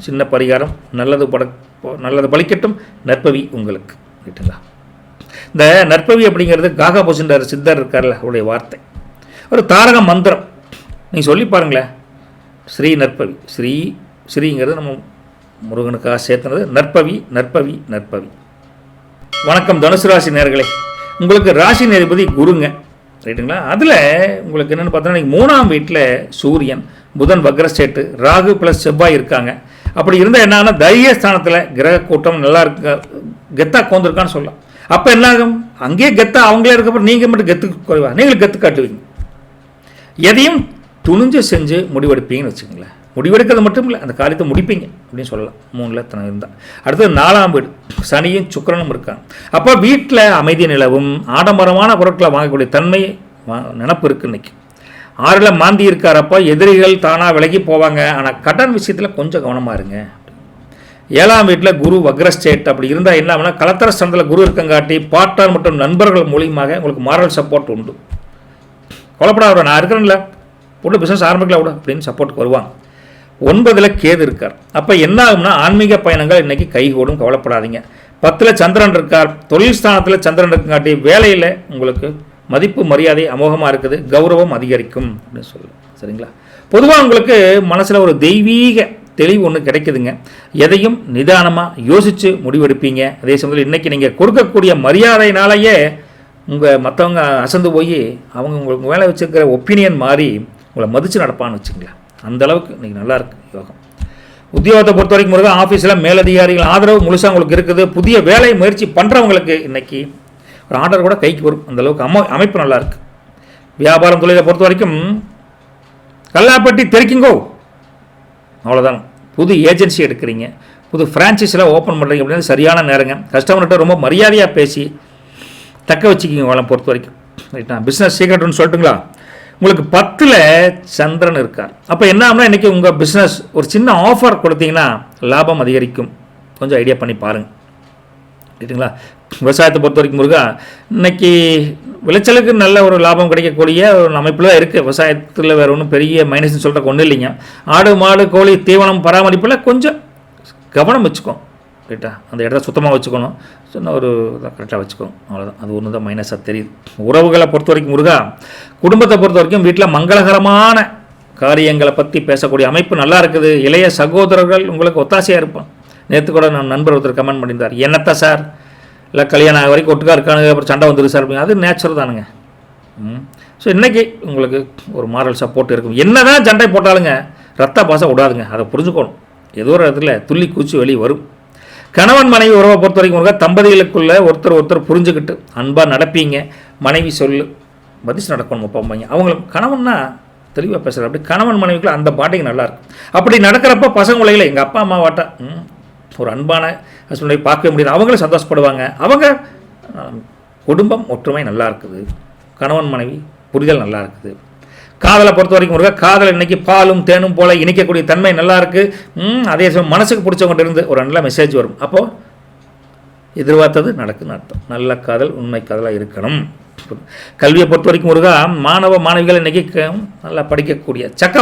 சின்ன பரிகாரம், நல்லது பலிக்கட்டும். நற்பவி உங்களுக்கு. ரைட்டுங்களா? இந்த நற்பவி அப்படிங்கிறது காகா போசுண்டர் சித்தர் இருக்கார்ல, அவருடைய வார்த்தை, ஒரு தாரக மந்திரம். நீங்கள் சொல்லி பாருங்களேன். ஸ்ரீ நற்பவி, ஸ்ரீங்கிறது நம்ம முருகனுக்காக சேர்த்துனது. நற்பவி நற்பவி நற்பவி. வணக்கம் தனுசு ராசி நேயர்களே. உங்களுக்கு ராசி அதிபதி குருங்க. ரைட்டுங்களா? அதில் உங்களுக்கு என்னென்னு பார்த்தோன்னா 3ஆம் வீட்டில் சூரியன், புதன் வக்ரஸ்டேட்டு, ராகு ப்ளஸ் செவ்வாய் இருக்காங்க. அப்படி இருந்தால் என்னன்னா தைரியஸ்தானத்தில் கிரக கூட்டம் நல்லா இருக்க கெத்தாக கோந்திருக்கான்னு சொல்லலாம். அப்போ என்ன ஆகும், அங்கேயே கெத்தா அவங்களே இருக்கப்போ நீங்கள் மட்டும் கெத்துக்கு குறைவா, நீங்களும் கெத்து காட்டுவீங்க. எதையும் துணிஞ்சு செஞ்சு முடிவெடுப்பீங்கன்னு வச்சுக்கோங்களேன். முடிவெடுக்கிறது மட்டும் இல்லை, அந்த காரியத்தை முடிப்பீங்க அப்படின்னு சொல்லலாம். 3ல் தனம் இருந்தால். அடுத்தது 4ஆம் வீடு, சனியும் சுக்கிரனும் இருக்காங்க. அப்போ வீட்டில் அமைதி நிலவும், ஆடம்பரமான பொருட்களை வாங்கக்கூடிய தன்மை நினப்பு இருக்குது இன்னைக்கு. 6ல் மாந்தி இருக்காரப்போ எதிரிகள் தானாக விலகி போவாங்க. ஆனால் கடன் விஷயத்தில் கொஞ்சம் கவனமாக இருங்க. 7ஆம் வீட்டில் குரு வக்ரஸ்டேட். அப்படி இருந்தால் என்ன ஆகுனா கலத்தர ஸ்தானத்தில் குரு இருக்கங்காட்டி பார்ட்னர் மற்றும் நண்பர்கள் மூலியமாக உங்களுக்கு மாரல் சப்போர்ட் உண்டு. கொலைப்படாத, நான் இருக்கிறேன்ல, போட்டு பிஸ்னஸ் ஆரம்பிக்கல விட அப்படின்னு சப்போர்ட்டுக்கு வருவாங்க. 9ல் கேது இருக்கார். அப்போ என்ன ஆகும்னா ஆன்மீக பயணங்கள் இன்றைக்கி கைகூடும், கவலைப்படாதீங்க. 10ல் சந்திரன் இருக்கார். தொழில் ஸ்தானத்தில் சந்திரன் இருக்குங்காட்டி வேலையில் உங்களுக்கு மதிப்பு மரியாதை அமோகமாக இருக்குது, கௌரவம் அதிகரிக்கும் அப்படின்னு சொல்லலாம். சரிங்களா? பொதுவாக உங்களுக்கு மனசில் ஒரு தெய்வீக தெளிவு ஒன்று கிடைக்குதுங்க. எதையும் நிதானமாக யோசித்து முடிவெடுப்பீங்க. அதே சமயத்தில் இன்றைக்கி நீங்கள் கொடுக்கக்கூடிய மரியாதையினாலேயே மற்றவங்க அசந்து போய் அவங்க உங்களுக்கு மேலே வச்சுருக்கிற ஒப்பீனியன் மாறி உங்களை மதித்து நடப்பான்னு வச்சுங்களேன். அந்தளவுக்கு இன்றைக்கி நல்லாயிருக்கு யோகம். உத்தியோகத்தை பொறுத்த வரைக்கும் முருகா ஆஃபீஸில் மேலதிகாரிகள் ஆதரவு முழுசாக உங்களுக்கு இருக்குது. புதிய வேலை முயற்சி பண்ணுறவங்களுக்கு இன்றைக்கி ஒரு ஆர்டர் கூட கைக்கு வரும். அந்தளவுக்கு அமைப்பு நல்லாயிருக்கு. வியாபாரம் தொழிலை பொறுத்த வரைக்கும் கல்லாப்பட்டி தெரிக்குங்கோ, அவ்வளோதான். புது ஏஜென்சி எடுக்கிறீங்க, புது ஃப்ரான்ச்சைஸில் ஓப்பன் பண்ணுறீங்க அப்படின்னு சரியான நேரங்க. கஸ்டமர்கிட்ட ரொம்ப மரியாதையாக பேசி தக்க வச்சுக்கிங்க வேலை பொறுத்த வரைக்கும். ரைட்டா? பிஸ்னஸ் சீக்ரெட்னு சொல்லட்டுங்களா? உங்களுக்கு 10ல் சந்திரன் இருக்கார். அப்போ என்ன ஆகுனா இன்றைக்கி உங்கள் பிஸ்னஸ் ஒரு சின்ன ஆஃபர் கொடுத்தீங்கன்னா லாபம் அதிகரிக்கும். கொஞ்சம் ஐடியா பண்ணி பாருங்கள். ரைட்டுங்களா? விவசாயத்தை பொறுத்த வரைக்கும் முருகா இன்றைக்கி விளைச்சலுக்கு நல்ல ஒரு லாபம் கிடைக்கக்கூடிய ஒரு அமைப்பில் தான் இருக்குது. விவசாயத்தில் வேறு ஒன்றும் பெரிய மைனஸ்ன்னு சொல்கிறக்கு ஒன்றும் இல்லைங்க. ஆடு மாடு கோழி தீவனம் பராமரிப்பில் கொஞ்சம் கவனம் வச்சுக்கோங்க. ரைட்டா? அந்த இடத்த சுத்தமாக வச்சுக்கணும், சின்ன ஒரு கரெக்டாக வச்சுக்கோங்க, அவ்வளோதான். அது ஒன்று தான் மைனஸாக தெரியுது. உறவுகளை பொறுத்த வரைக்கும் முருகா குடும்பத்தை பொறுத்த வரைக்கும் வீட்டில் மங்களகரமான காரியங்களை பற்றி பேசக்கூடிய அமைப்பு நல்லா இருக்குது. இளைய சகோதரர்கள் உங்களுக்கு ஒத்தாசையாக இருப்பான். நேற்று கூட நான் நண்பர் ஒருத்தர் கமெண்ட் பண்ணியிருந்தார், என்னத்த சார் இல்லை கல்யாணம் ஆக வரைக்கும் ஒட்டுக்கா இருக்கானுங்க, அப்புறம் சண்டை வந்துருக்கு சார் அப்படிங்க. அது நேச்சுரல் தானுங்க. ஸோ இன்றைக்கி உங்களுக்கு ஒரு மாரல் சப்போர்ட் இருக்கும். என்ன தான் சண்டை போட்டாலுங்க ரத்த பாசம் விடாதுங்க, அதை புரிஞ்சுக்கணும். ஏதோ ஒரு இடத்துல துள்ளி குச்சி வெளியே வரும். கணவன் மனைவி உறவை பொறுத்த வரைக்கும் தம்பதிகளுக்குள்ள ஒருத்தர் புரிஞ்சுக்கிட்டு அன்பாக நடப்பீங்க. மனைவி சொல்லு மதிச்சு நடக்கணும் அப்பாங்க. அவங்களுக்கு கணவன்னா தெளிவாக பேசுகிறார். அப்படி கணவன் மனைவிக்குள்ள அந்த பாட்டிங்க நல்லாயிருக்கும். அப்படி நடக்கிறப்ப பசங்க உலகில் எங்கள் அப்பா அம்மா வாட்டா ஒரு அன்பான ஹஸ்பண்டை பார்க்கவே முடியாது. அவங்களும் சந்தோஷப்படுவாங்க. அவங்க குடும்பம் ஒற்றுமை நல்லா இருக்குது. கணவன் மனைவி புரிதல் நல்லா இருக்குது. காதலை பொறுத்த வரைக்கும் காதல் இன்னைக்கு பாலும் தேனும் போல இணைக்கக்கூடிய தன்மை நல்லா இருக்குது. அதே சமயம் மனசுக்கு பிடிச்சவங்கள்ட்ட இருந்து ஒரு நல்ல மெசேஜ் வரும். அப்போது எதிர்பார்த்தது நடக்குன்னு அர்த்தம். நல்ல காதல் உண்மை காதலாக இருக்கணும். கல்வியை பொறுத்த வரைக்கும் மாணவ மாணவிகள் இன்றைக்கி நல்லா படிக்கக்கூடிய சக்கை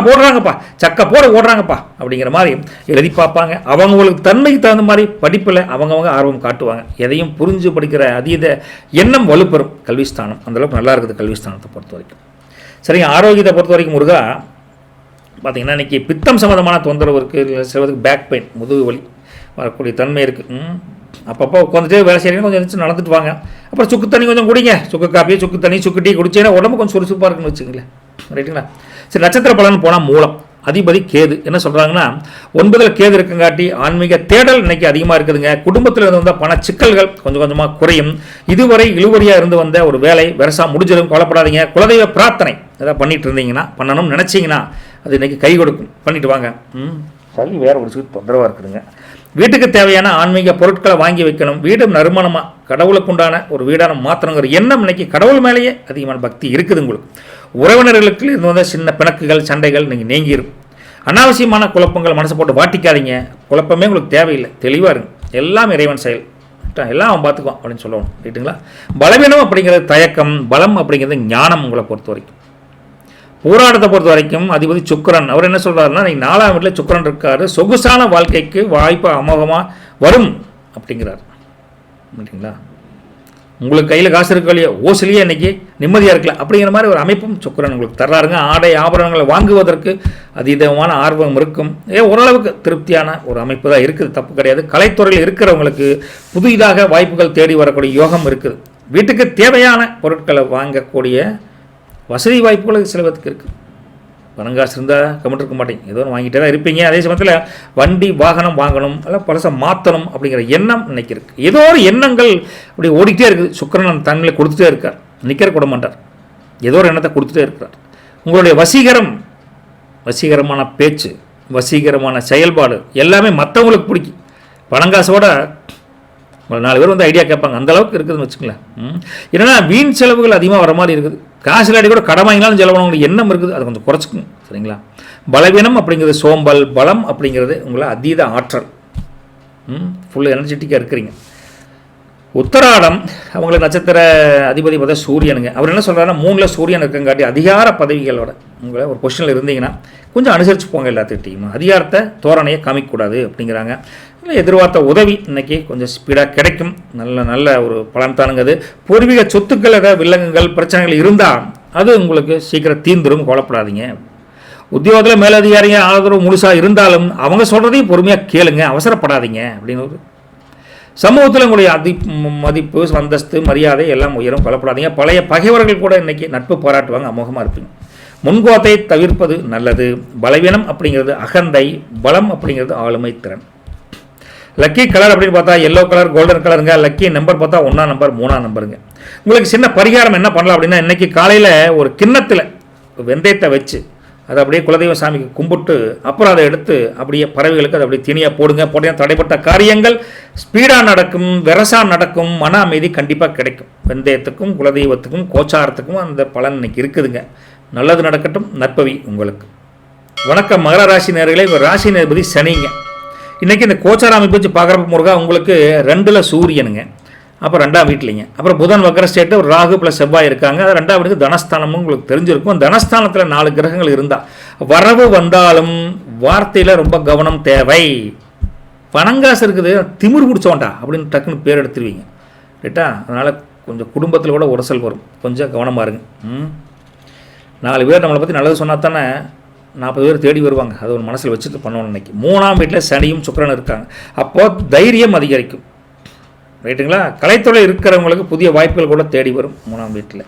போட ஓடுறாங்கப்பா அப்படிங்கிற மாதிரி எழுதி பார்ப்பாங்க. அவங்களுக்கு தன்மைக்கு தகுந்த மாதிரி படிப்பில் அவங்கவுங்க ஆர்வம் காட்டுவாங்க. எதையும் புரிஞ்சு படிக்கிற அதீத எண்ணம் வலுப்பெறும் கல்விஸ்தானம். அந்தளவுக்கு நல்லா இருக்குது கல்விஸ்தானத்தை பொறுத்த வரைக்கும். சரிங்க. ஆரோக்கியத்தை பொறுத்த வரைக்கும் பார்த்திங்கன்னா இன்றைக்கி பித்தம் சம்மந்தமான தொந்தரவு இருக்குது. இல்லை சிலருக்கு பேக் பெயின் முதுகு வலி வரக்கூடிய தன்மை இருக்குது. அப்பப்போ உட்காந்துட்டு வேலை செய்யறீங்க, கொஞ்சம் எழுந்து நடந்துட்டு வாங்க. அப்புறம் சுக்கு தண்ணி கொஞ்சம் குடிங்க. சுக்கு காப்பி, சுக்கு தண்ணி, சுக்கு டீ குடிச்சீங்கன்னா உடம்பு கொஞ்சம் சுறுசுறுப்பாக இருக்குன்னு வச்சுங்களேன். ரைட்டுங்களா? சரி, நட்சத்திர பலன் போனால் மூலம் அதிபதி கேது. என்ன சொல்கிறாங்கன்னா 9ல் கேது இருக்குங்காட்டி ஆன்மீக தேடல் இன்றைக்கி அதிகமாக இருக்குதுங்க. குடும்பத்தில் இருந்து வந்த பண சிக்கல்கள் கொஞ்சம் கொஞ்சமாக குறையும். இதுவரை இழுவரியாக இருந்து வந்த ஒரு வேலை வெரசா முடிஞ்சிடும், கவலைப்படாதீங்க. குலதெய்வ பிரார்த்தனை ஏதாவது பண்ணிட்டு இருந்தீங்கன்னா, பண்ணணும்னு நினச்சிங்கன்னா அது இன்றைக்கி கை கொடுக்கும். பண்ணிட்டு வாங்க. சளி வேறு ஒரு சுற்றி தொந்தரவாக இருக்குதுங்க. வீட்டுக்கு தேவையான ஆன்மீக பொருட்களை வாங்கி வைக்கணும். வீடு நறுமணமாக கடவுளுக்கு உண்டான ஒரு வீடான மாற்றணுங்கிற எண்ணம் இன்னைக்கு கடவுள் மேலேயே அதிகமான பக்தி இருக்குது உங்களுக்கு. உறவினர்களுக்கு இருந்து வந்த சின்ன பிணக்குகள் சண்டைகள் நீங்கள் நீங்கிடும். அனாவசியமான குழப்பங்கள் மனசை போட்டு வாட்டிக்காதீங்க. குழப்பமே உங்களுக்கு தேவையில்லை, தெளிவாக இருங்க. எல்லாம் இறைவன் செயல், எல்லாம் அவன் பார்த்துக்குவான் அப்படின்னு சொல்லணும். ரைட்டுங்களா? பலவீனம் அப்படிங்கிறது தயக்கம், பலம் அப்படிங்கிறது ஞானம். உங்களை பொறுத்த வரைக்கும் போராட்டத்தை பொறுத்த வரைக்கும் அதிபதி சுக்கிரன். அவர் என்ன சொல்கிறாருன்னா, நீங்கள் 4ஆம் வீட்டில் சுக்கிரன் இருக்காரு. சொகுசான வாழ்க்கைக்கு வாய்ப்பு அமோகமாக வரும் அப்படிங்கிறார். அப்படிங்களா? உங்களுக்கு கையில் காசு இருக்க இல்லையோ, ஓசிலேயே இன்றைக்கி நிம்மதியாக இருக்கலாம் அப்படிங்கிற மாதிரி ஒரு அமைப்பும் சுக்கிரன் உங்களுக்கு தர்றாருங்க. ஆடை ஆபரணங்களை வாங்குவதற்கு அதீதமான ஆர்வம் இருக்கும். ஓரளவுக்கு திருப்தியான ஒரு அமைப்பு தான் இருக்குது, தப்பு கிடையாது. கலைத்துறையில் இருக்கிறவங்களுக்கு புதிதாக வாய்ப்புகள் தேடி வரக்கூடிய யோகம் இருக்குது. வீட்டுக்கு தேவையான பொருட்களை வாங்கக்கூடிய வசதி வாய்ப்புகள் சில பேருக்கு இருக்குது. பணம் காசு இருந்தால் கம்மிட்டு இருக்க மாட்டீங்க, ஏதோ ஒன்று வாங்கிட்டே தான் இருப்பீங்க. அதே சமயத்தில் வண்டி வாகனம் வாங்கணும், அல்ல பழசை மாற்றணும் அப்படிங்கிற எண்ணம் இன்னைக்கு இருக்குது. ஏதோ ஒரு எண்ணங்கள் அப்படி ஓடிக்கிட்டே இருக்குது. சுக்கிரன் அந்த தன்மையை கொடுத்துட்டே இருக்கார், நிற்கிற கூட மாட்டார். ஏதோ ஒரு எண்ணத்தை கொடுத்துட்டே இருக்கிறார். உங்களுடைய வசீகரமான பேச்சு, வசீகரமான செயல்பாடு எல்லாமே மற்றவங்களுக்கு பிடிக்கும். பணங்காசோட ஒரு 4 பேர் வந்து ஐடியா கேட்பாங்க, அந்தளவுக்கு இருக்குதுன்னு வச்சுங்களேன். ஏன்னா வீண் செலவுகள் அதிகமாக வர மாதிரி இருக்குது. காசு இல்லாட்டி கூட கடன் வாங்கினாலும் செலவானவங்களுக்கு எண்ணம் இருக்குது, அதை கொஞ்சம் குறைச்சிக்கணும். சரிங்களா? பலவீனம் அப்படிங்கிறது சோம்பல், பலம் அப்படிங்கிறது உங்களை அதீத ஆற்றல். ஃபுல் எனர்ஜெட்டிக்காக இருக்கிறீங்க. உத்தராடம் அவங்களுக்கு நட்சத்திர அதிபதி பார்த்தா சூரியனுங்க. அவர் என்ன சொல்கிறாருன்னா, 3ல் சூரியன் இருக்கங்காட்டி அதிகார பதவிகளோட உங்களை ஒரு பொசிஷனில் இருந்தீங்கன்னா கொஞ்சம் அனுசரித்து போங்க. எல்லாத்துக்கிட்டையும் அதிகாரத்தை தோரணையை காமிக்கக்கூடாது அப்படிங்கிறாங்க. இல்லை எதிர்பார்த்த உதவி இன்றைக்கி கொஞ்சம் ஸ்பீடாக கிடைக்கும். நல்ல ஒரு பலன் தானுங்கிறது. பூர்வீக சொத்துக்கள் ஏதாவது வில்லங்கங்கள் பிரச்சனைகள் இருந்தால் அது உங்களுக்கு சீக்கிரம் தீர்ந்துடும், கவலைப்படாதீங்க. உத்தியோகத்தில் மேலதிகாரிங்க ஆதரவு முழுசாக இருந்தாலும் அவங்க சொல்கிறதையும் பொறுமையாக கேளுங்க, அவசரப்படாதீங்க அப்படின்னு ஒரு சமூகத்தில் உங்களுடைய மதிப்பு, அந்தஸ்து, மரியாதை எல்லாம் உயரும், கவலைப்படாதீங்க. பழைய பகைவர்கள் கூட இன்றைக்கி நட்பு பாராட்டுவாங்க, அமோகமாக இருப்பீங்க. முன்கோத்தை தவிர்ப்பது நல்லது. பலவீனம் அப்படிங்கிறது அகந்தை, பலம் அப்படிங்கிறது ஆளுமை திறன். லக்கி கலர் அப்படின்னு பார்த்தா எல்லோ கலர், கோல்டன் கலருங்க. லக்கி நம்பர் பார்த்தா 1ஆம் நம்பர், 3ஆம் நம்பருங்க. உங்களுக்கு சின்ன பரிகாரம் என்ன பண்ணலாம் அப்படின்னா, இன்றைக்கி காலையில் ஒரு கிண்ணத்தில் வெந்தயத்தை வச்சு அதை அப்படியே குலதெய்வ சாமிக்கு கும்பிட்டு அப்புறம் அதை எடுத்து அப்படியே பறவைகளுக்கு அதை அப்படியே தீனியாக போடுங்க. போட்டீங்கன்னா தடைப்பட்ட காரியங்கள் ஸ்பீடாக நடக்கும், வெரசா நடக்கும், மன அமைதி கண்டிப்பாக கிடைக்கும். வெந்தயத்துக்கும் குலதெய்வத்துக்கும் கோச்சாரத்துக்கும் அந்த பலன் இன்னைக்கு இருக்குதுங்க. நல்லது நடக்கட்டும். நற்பவி உங்களுக்கு. வணக்கம் மகர ராசி நேயர்களே. இப்போ ராசி நேர்பதி சனிங்க. இன்றைக்கி இந்த கோச்சார அமைப்பு வச்சு பார்க்குறப்ப முருகா உங்களுக்கு 2ல் சூரியனுங்க, அப்புறம் 2ஆம் வீட்டிலிங்க, அப்புறம் புதன் வக்கர ஸ்டேட்டு ஒரு ராகு ப்ளஸ் செவ்வாய் இருக்காங்க. அது 2ஆம் வீட்டுக்கு தனஸ்தானமும் உங்களுக்கு தெரிஞ்சிருக்கும். தனஸ்தானத்தில் 4 கிரகங்கள் இருந்தால் வரவு வந்தாலும் வார்த்தையில் ரொம்ப கவனம் தேவை. பணங்காசு இருக்குது, திமிர் பிடிச்சோண்டா அப்படின்னு டக்குன்னு பேர் எடுத்துருவீங்க. ரைட்டா? அதனால் கொஞ்சம் குடும்பத்தில் கூட உரசல் வரும், கொஞ்சம் கவனமாக இருங்க. 4 பேர் நம்மளை பற்றி நல்லது சொன்னால் தானே 40 பேர் தேடி வருவாங்க. அது ஒரு மனசில் வச்சுட்டு பண்ணணும். இன்றைக்கி 3ஆம் வீட்டில் சனியும் சுக்கிரனும் இருக்காங்க. அப்போது தைரியம் அதிகரிக்கும். ரைட்டுங்களா? கலைத்துறை இருக்கிறவங்களுக்கு புதிய வாய்ப்புகள் கூட தேடி வரும் 3ஆம் வீட்டில்.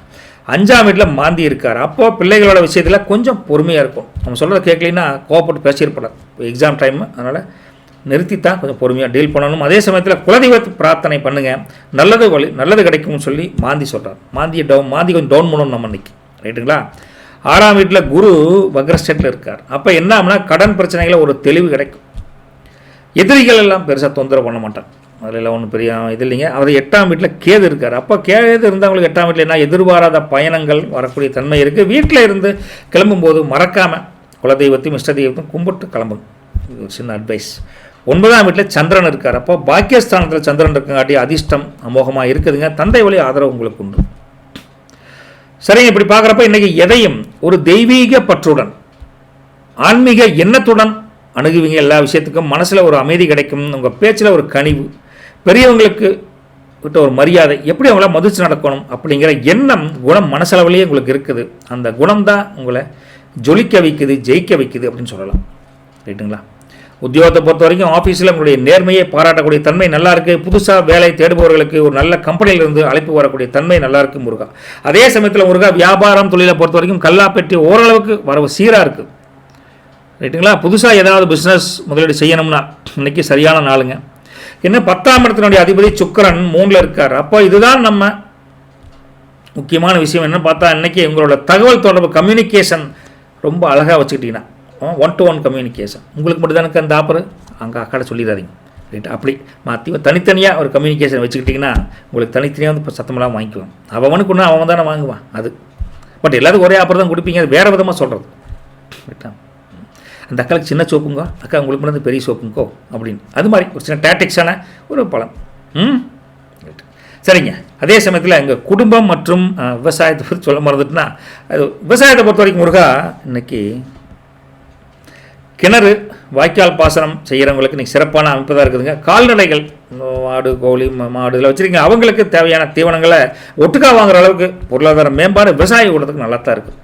5ஆம் வீட்டில் மாந்தி இருக்கார். அப்போது பிள்ளைகளோட விஷயத்தில் கொஞ்சம் பொறுமையாக இருக்கும். நம்ம சொல்கிறத கேட்கலின்னா கோவப்பட்டு பேசியிருப்படாது. எக்ஸாம் டைமு, அதனால் நிறுத்தித்தான் கொஞ்சம் பொறுமையாக டீல் பண்ணணும். அதே சமயத்தில் குலதெய்வ பிரார்த்தனை பண்ணுங்கள், நல்லது கிடைக்கும்னு சொல்லி மாந்தி சொல்கிறார். மாந்தி கொஞ்சம் டவுன் பண்ணணும் நம்ம இன்னைக்கு, ரைட்டுங்களா? 6ஆம் வீட்டில் குரு வக்ரஸ்டேட்டில் இருக்கார். அப்போ என்ன ஆகுனா கடன் பிரச்சனைகளை ஒரு தெளிவு கிடைக்கும். எதிரிகள் எல்லாம் பெருசாக தொந்தரவு பண்ண மாட்டாங்க, அதில் ஒன்றும் பெரிய இது இல்லைங்க. அவர் 8ஆம் வீட்டில் கேது இருக்கார். அப்போ கேது இருந்தவங்களுக்கு 8ஆம் வீட்டில் என்ன எதிர்பாராத பயணங்கள் வரக்கூடிய தன்மை இருக்குது. வீட்டில் இருந்து கிளம்பும்போது மறக்காமல் குலதெய்வத்தையும் இஷ்ட தெய்வத்தையும் கும்பிட்டு கிளம்புங்க, இது சின்ன அட்வைஸ். 9ஆம் வீட்டில் சந்திரன் இருக்கார். அப்போ பாக்கியஸ்தானத்தில் சந்திரன் இருக்கங்காட்டி அதிர்ஷ்டம் அமோகமாக இருக்குதுங்க. தந்தை வழி ஆதரவு உங்களுக்கு உண்டு. சரிங்க, இப்படி பார்க்குறப்ப இன்றைக்கி எதையும் ஒரு தெய்வீக பற்றுடன் ஆன்மீக எண்ணத்துடன் அணுகுவீங்க. எல்லா விஷயத்துக்கும் மனசில் ஒரு அமைதி கிடைக்கும், உங்கள் பேச்சில் ஒரு கனிவு, பெரியவங்களுக்கு கிட்ட ஒரு மரியாதை, எப்படி அவங்கள மதித்து நடக்கணும் அப்படிங்கிற எண்ணம் குணம் மனசளவுலேயே உங்களுக்கு இருக்குது. அந்த குணம் தான் உங்களை ஜொலிக்க வைக்குது, ஜெயிக்க வைக்குது அப்படின்னு சொல்லலாம், ரைட்டுங்களா? உத்தியோகத்தை பொறுத்த வரைக்கும் ஆஃபீஸில் உங்களுடைய நேர்மையை பாராட்டக்கூடிய தன்மை நல்லா இருக்குது. புதுசாக வேலை தேடுபவர்களுக்கு ஒரு நல்ல கம்பெனியிலிருந்து அழைப்பு வரக்கூடிய தன்மை நல்லா இருக்குது முருகா. அதே சமயத்தில் முருகா வியாபாரம் தொழிலை பொறுத்த வரைக்கும் கல்லாப்பெட்டி ஓரளவுக்கு வரவு சீராக இருக்குது, ரைட்டுங்களா? புதுசாக ஏதாவது பிஸ்னஸ் முதலீடு செய்யணும்னா இன்றைக்கி சரியான நாளுங்க. என்ன 10ஆம் இடத்தினுடைய அதிபதி சுக்கிரன் 3ல் இருக்கார். அப்போ இதுதான் நம்ம முக்கியமான விஷயம் என்ன பார்த்தா, இன்றைக்கி உங்களோட தகவல் தொடர்பு கம்யூனிகேஷன் ரொம்ப அழகாக வச்சுக்கிட்டீங்கன்னா, 1-to-1 கம்யூனிகேஷன். உங்களுக்கு மட்டும் தானே அந்த ஆப்பர், அங்கே அக்காட சொல்லிடாதீங்க, ரைட்? அப்படி மாற்றி தனித்தனியாக ஒரு கம்யூனிகேஷன் வச்சுக்கிட்டிங்கன்னா உங்களுக்கு தனித்தனியாக வந்து இப்போ சத்தமெல்லாம் வாங்கிக்குவான். அவனுக்கு ஒன்று அவன் தானே வாங்குவான் அது. பட் எல்லாத்துக்கும் ஒரே ஆப்பர் தான் கொடுப்பீங்க, அது வேறு விதமாக சொல்கிறது, ரைட்டா? அந்த அக்காளுக்கு சின்ன சோப்புங்கோ, அக்கா உங்களுக்கு மட்டும் பெரிய சோப்புங்கோ அப்படின்னு, அது மாதிரி ஒரு சின்ன டாக்டிக்ஸான ஒரு பலன். சரிங்க. அதே சமயத்தில் எங்கள் குடும்பம் மற்றும் விவசாயத்தை பற்றி சொல்ல மறந்துட்டுனா, அது விவசாயத்தை பொறுத்த வரைக்கும் முருகா இன்றைக்கி கிணறு வாய்க்கால் பாசனம் செய்கிறவங்களுக்கு இன்றைக்கி சிறப்பான அமைப்பு தான் இருக்குதுங்க. கால்நடைகள் ஆடு கோழி மாடு இதில் வச்சுருக்கீங்க, அவங்களுக்கு தேவையான தீவனங்களை ஒட்டுக்கா வாங்குற அளவுக்கு பொருளாதார மேம்பாடு விவசாய கூடத்துக்கு நல்லா தான் இருக்குது.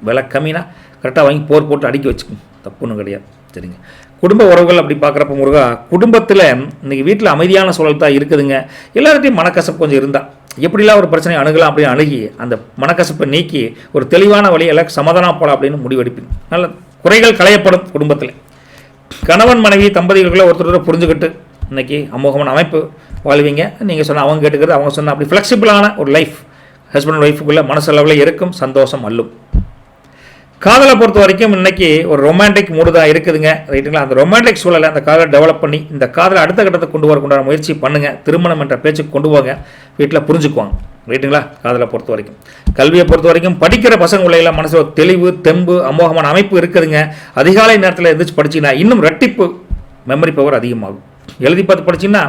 விலை கம்மினா கரெக்டாக வாங்கி போர் போட்டு அடுக்கி வச்சுக்கோங்க, தப்புன்னு கிடையாது, சரிங்க. குடும்ப உறவுகள் அப்படி பார்க்குறப்ப முருகா குடும்பத்தில் இன்றைக்கி வீட்டில் அமைதியான சூழல் தான் இருக்குதுங்க. எல்லார்ட்டையும் மனக்கசப்பு கொஞ்சம் இருந்தால் எப்படிலாம் ஒரு பிரச்சனை அணுகலாம் அப்படின்னு அணுகி அந்த மனக்கசப்பை நீக்கி ஒரு தெளிவான வழி எல்லாம் சமாதானம் போகலாம் அப்படின்னு முடிவெடுப்பீங்க. நல்ல குறைகள் களையப்படும். குடும்பத்தில் கணவன் மனைவி தம்பதிகளுக்குள்ள ஒருத்தர் புரிஞ்சுக்கிட்டு இன்றைக்கி அமோகமான அமைப்பு வாழ்வீங்க. நீங்கள் சொன்ன அவங்க கேட்டுக்கிறது, அவங்க சொன்ன அப்படி ஃப்ளெக்சிபிளான ஒரு லைஃப் ஹஸ்பண்ட் ஒய்ஃபுக்குள்ளே மனசளவில் இருக்கும், சந்தோஷம் அள்ளும். காதலை பொறுத்த வரைக்கும் இன்றைக்கி ஒரு ரொமான்டிக் மூடு தான் இருக்குதுங்க, ரைட்டுங்களா? அந்த ரொமான்டிக் சூழலை அந்த காதலை டெவலப் பண்ணி இந்த காதலை அடுத்த கட்டத்தை கொண்டு வரக்குண்டான முயற்சி பண்ணுங்கள். திருமணம் என்ற பேச்சுக்கு கொண்டு போங்க, வீட்டில் புரிஞ்சுக்குவாங்க, ரைட்டுங்களா? காதலை பொறுத்த வரைக்கும். கல்வியை பொறுத்த வரைக்கும் படிக்கிற பசங்க உள்ள மனசில் ஒரு தெளிவு தெம்பு அமோகமான அமைப்பு இருக்குதுங்க. அதிகாலை நேரத்தில் எழுந்திரிச்சு படிச்சிங்கன்னா இன்னும் ரெட்டிப்பு மெமரி பவர் அதிகமாகும். எழுதி பார்த்து படிச்சிங்கன்னா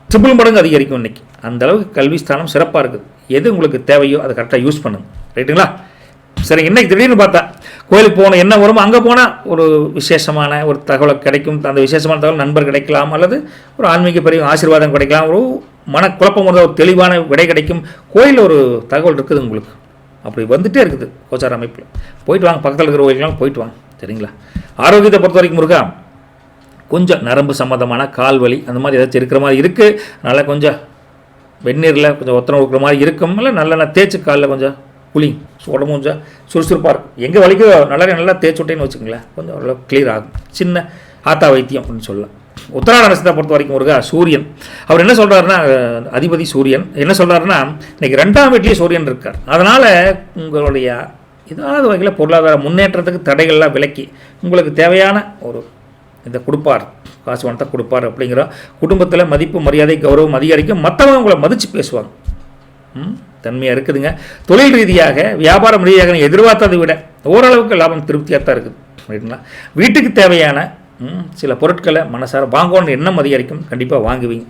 ட்ரிபிள் மடங்கு அதிகரிக்கும். இன்றைக்கி அந்த அளவுக்கு கல்வி ஸ்தானம் சிறப்பாக இருக்குது. எது உங்களுக்கு தேவையோ அதை கரெக்டாக யூஸ் பண்ணுங்க, ரைட்டுங்களா? சரி, இன்றைக்கி திடீர்னு பார்த்தா கோயிலுக்கு போகணும், என்ன வருமோ அங்கே போனால் ஒரு விசேஷமான ஒரு தகவல் கிடைக்கும். அந்த விசேஷமான தகவல் நண்பர் கிடைக்கலாம், அல்லது ஒரு ஆன்மீக பெரிய ஆசீர்வாதம் கிடைக்கலாம், ஒரு மனக்குழப்பம் ஒரு தெளிவான விடை கிடைக்கும். கோயிலில் ஒரு தகவல் இருக்குது உங்களுக்கு, அப்படி வந்துகிட்டே இருக்குது. கோச்சார அமைப்பில் போயிட்டு வாங்க, பக்கத்தில் இருக்கிற கோயிலுக்கெல்லாம் போயிட்டு வாங்க, சரிங்களா? ஆரோக்கியத்தை பொறுத்த வரைக்கும் முருகா கொஞ்சம் நரம்பு சம்மந்தமான கால் வலி அந்த மாதிரி ஏதாச்சும் இருக்கிற மாதிரி இருக்குது. அதனால் கொஞ்சம் வெந்நீரில் கொஞ்சம் ஒத்தனை கொடுக்குற மாதிரி இருக்கும், இல்லை நல்லெண்ணெய் தேய்ச்சி காலில் கொஞ்சம் குளி, உடம்பு கொஞ்சம் சுறுசுறுப்பாக இருக்கும். எங்கே வலிக்கோ நல்லா தேய்ச்சி விட்டேன்னு வச்சுக்கோங்களேன், கொஞ்சம் ஓரளவு கிளியர் ஆகும். சின்ன ஆத்தா வைத்தியம் அப்படின்னு சொல்லலாம். உத்தராட நட்சத்திரத்தை பொறுத்த வரைக்கும் முருகா சூரியன் அவர் என்ன சொல்கிறாருன்னா, அதிபதி சூரியன் என்ன சொல்கிறாருன்னா, இன்றைக்கி 2ஆம் வீட்லேயே சூரியன் இருக்கார். அதனால் உங்களுடைய ஏதாவது வகையில் பொருளாதார முன்னேற்றத்துக்கு தடைகள்லாம் விலக்கி உங்களுக்கு தேவையான ஒரு இதை கொடுப்பார், காசு பணத்தை கொடுப்பார். அப்படிங்கிற குடும்பத்தில் மதிப்பு மரியாதை கௌரவம் அதிகரிக்கும். மற்றவங்க உங்களை மதித்து பேசுவாங்க, தன்மையாக இருக்குதுங்க. தொழில் ரீதியாக வியாபாரம் ரீதியாக எதிர்பார்த்ததை விட ஓரளவுக்கு லாபம் திருப்தியாக தான் இருக்குது, ரைட்டுங்களா? வீட்டுக்கு தேவையான சில பொருட்களை மனசார வாங்கணும்னு எண்ணம் அதிகரிக்கும், கண்டிப்பாக வாங்குவீங்க.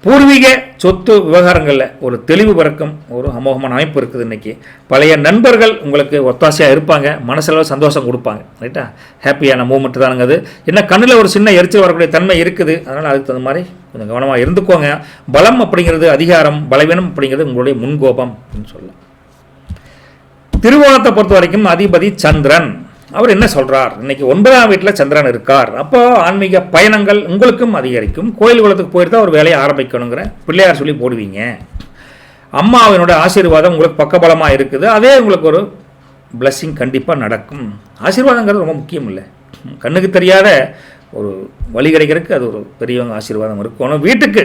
பூர்வீக சொத்து விவகாரங்களில் ஒரு தெளிவு பிறக்கும், ஒரு அமோகமான அமைப்பு இருக்குது. இன்றைக்கி பழைய நண்பர்கள் உங்களுக்கு ஒத்தாசையாக இருப்பாங்க, மனசளவு சந்தோஷம் கொடுப்பாங்க, ரைட்டா? ஹாப்பியான மூமெண்ட் தானுங்க அது. என்ன கண்ணில் ஒரு சின்ன எரிச்சல் வரக்கூடிய தன்மை இருக்குது, அதனால் அதுக்கு தகுந்த மாதிரி கொஞ்சம் கவனமாக இருந்துக்கோங்க. பலம் அப்படிங்கிறது அதிகாரம், பலவீனம் அப்படிங்கிறது உங்களுடைய முன்கோபம் அப்படின்னு சொல்லலாம். திருவோணத்தை பொறுத்த வரைக்கும் அதிபதி சந்திரன் அவர் என்ன சொல்கிறார், இன்றைக்கி 9ஆம் வீட்டில் சந்திரன் இருக்கார். அப்போ ஆன்மீக பயணங்கள் உங்களுக்கும் அதிகரிக்கும். கோயில் குளத்துக்கு போயிட்டு தான் ஒரு வேலையை ஆரம்பிக்கணுங்கிற பிள்ளையார் சொல்லி போடுவீங்க. அம்மாவினோட ஆசீர்வாதம் உங்களுக்கு பக்கபலமாக இருக்குது, அதே உங்களுக்கு ஒரு பிளஸ்ஸிங் கண்டிப்பாக நடக்கும். ஆசீர்வாதங்கிறது ரொம்ப முக்கியம் இல்லை, கண்ணுக்கு தெரியாத ஒரு வழி கிடைக்கிறதுக்கு அது ஒரு பெரியவங்க ஆசீர்வாதம் இருக்கணும். வீட்டுக்கு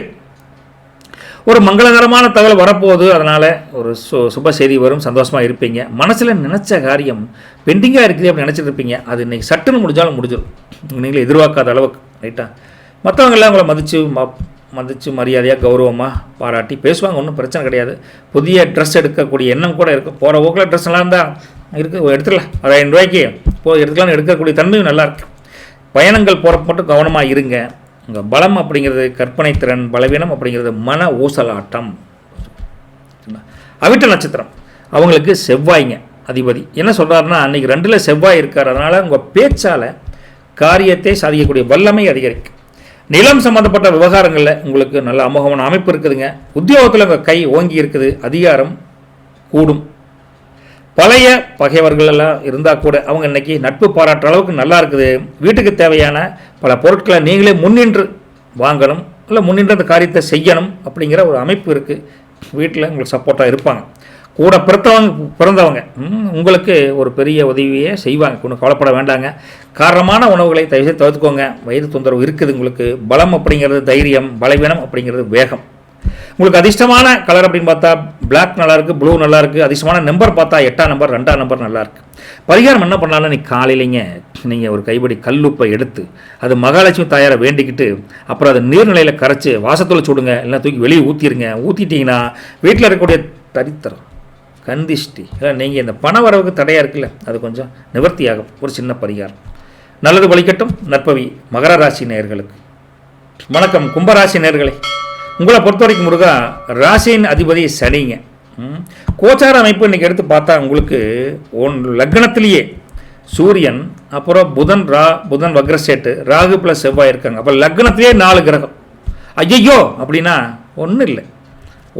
ஒரு மங்களகரமான தகவல் வரப்போகுது, அதனால் ஒரு சுப செய்தி வரும், சந்தோஷமாக இருப்பீங்க. மனசில் நினச்ச காரியம் பெண்டிங்காக இருக்குது அப்படி நினச்சிட்டு இருப்பீங்க, அது இன்றைக்கி சட்டுன்னு முடிஞ்சாலும் முடிஞ்சிடும், நீங்களே எதிர்பார்க்காத அளவுக்கு. ரைட்டா? மற்றவங்கெல்லாம் உங்களை மதித்து மரியாதையாக கௌரவமாக பாராட்டி பேசுவாங்க, ஒன்றும் பிரச்சனை கிடையாது. புதிய ட்ரெஸ் எடுக்கக்கூடிய எண்ணம் கூட இருக்குது. போகிற போக்கில் ட்ரெஸ் நல்லா இருந்தால் இருக்குது, எடுத்துக்கலாம். 1000 ரூபாய்க்கு எடுத்துக்கலாம்னு எடுக்கக்கூடிய தன்மையும் நல்லாயிருக்கு. பயணங்கள் போகிறப்ப மட்டும் கவனமாக இருங்க. உங்கள் பலம் அப்படிங்கிறது கற்பனை திறன், பலவீனம் அப்படிங்கிறது மன ஊசலாட்டம். அவிட்ட நட்சத்திரம் அவங்களுக்கு செவ்வாய்ங்க அதிபதி. என்ன சொல்கிறாருன்னா, அன்றைக்கி 2ல் செவ்வாய் இருக்கார், அதனால் உங்கள் பேச்சால் காரியத்தை சாதிக்கக்கூடிய வல்லமை அதிகரிக்கும். நிலம் சம்மந்தப்பட்ட விவகாரங்களில் உங்களுக்கு நல்ல அமோகமான அமைப்பு இருக்குதுங்க. உத்தியோகத்தில் உங்கள் கை ஓங்கி இருக்குது, அதிகாரம் கூடும். பழைய பகைவர்கள் எல்லாம் இருந்தால் கூட அவங்க இன்றைக்கி நட்பு பாராட்டுற அளவுக்கு நல்லா இருக்குது. வீட்டுக்கு தேவையான பல பொருட்களை நீங்களே முன்னின்று வாங்கணும், இல்லை முன்னின்று அந்த காரியத்தை செய்யணும் அப்படிங்கிற ஒரு அமைப்பு இருக்குது. வீட்டில் உங்களுக்கு சப்போர்ட்டாக இருப்பாங்க. கூட பிறந்தவங்க உங்களுக்கு ஒரு பெரிய உதவியே செய்வாங்க, ஒன்றும் கவலைப்பட வேண்டாங்க. காரணமான உணவுகளை தயவுசெய்து தவிர்த்துக்கோங்க. வயிறு தொந்தரவு இருக்குது உங்களுக்கு. பலம் அப்படிங்கிறது தைரியம், பலவீனம் அப்படிங்கிறது வேகம். உங்களுக்கு அதிர்ஷ்டமான கலர் அப்படின்னு பார்த்தா பிளாக் நல்லாயிருக்கு, ப்ளூ நல்லாயிருக்கு. அதிர்ஷ்டமான நம்பர் பார்த்தா 8ஆம் நம்பர், 2ஆம் நம்பர் நல்லாயிருக்கு. பரிகாரம் என்ன பண்ணாலும் நீ காலையிலேங்க நீங்கள் ஒரு கைப்படி கல்லுப்பை எடுத்து அது மகாலட்சுமி தாயாரை வேண்டிக்கிட்டு அப்புறம் அதை நீர்நிலையில் கரைச்சி வாசத்தில் சுடுங்க, இல்லை தூக்கி வெளியே ஊற்றிடுங்க. ஊற்றிட்டிங்கன்னா வீட்டில் இருக்கக்கூடிய தரித்திரம், கந்திஷ்டி, இல்லை நீங்கள் இந்த பண வரவுக்கு தடையாக இருக்குல்ல, அது கொஞ்சம் நிவர்த்தியாகும். ஒரு சின்ன பரிகாரம். நல்லது பலிக்கட்டும். நற்பவி மகர ராசி நேயர்களுக்கு வணக்கம். கும்பராசி நேயர்களே, உங்களை பொறுத்த வரைக்கும் முருகா ராசியின் அதிபதி சனிங்க. கோச்சார அமைப்பு இன்றைக்கி எடுத்து பார்த்தா உங்களுக்கு லக்னத்திலேயே சூரியன், அப்புறம் புதன் வக்ரஸ்டேட்டு, ராகு ப்ளஸ் செவ்வாய் இருக்காங்க. அப்போ லக்னத்திலேயே 4 கிரகம். ஐயோ அப்படின்னா ஒன்றும் இல்லை,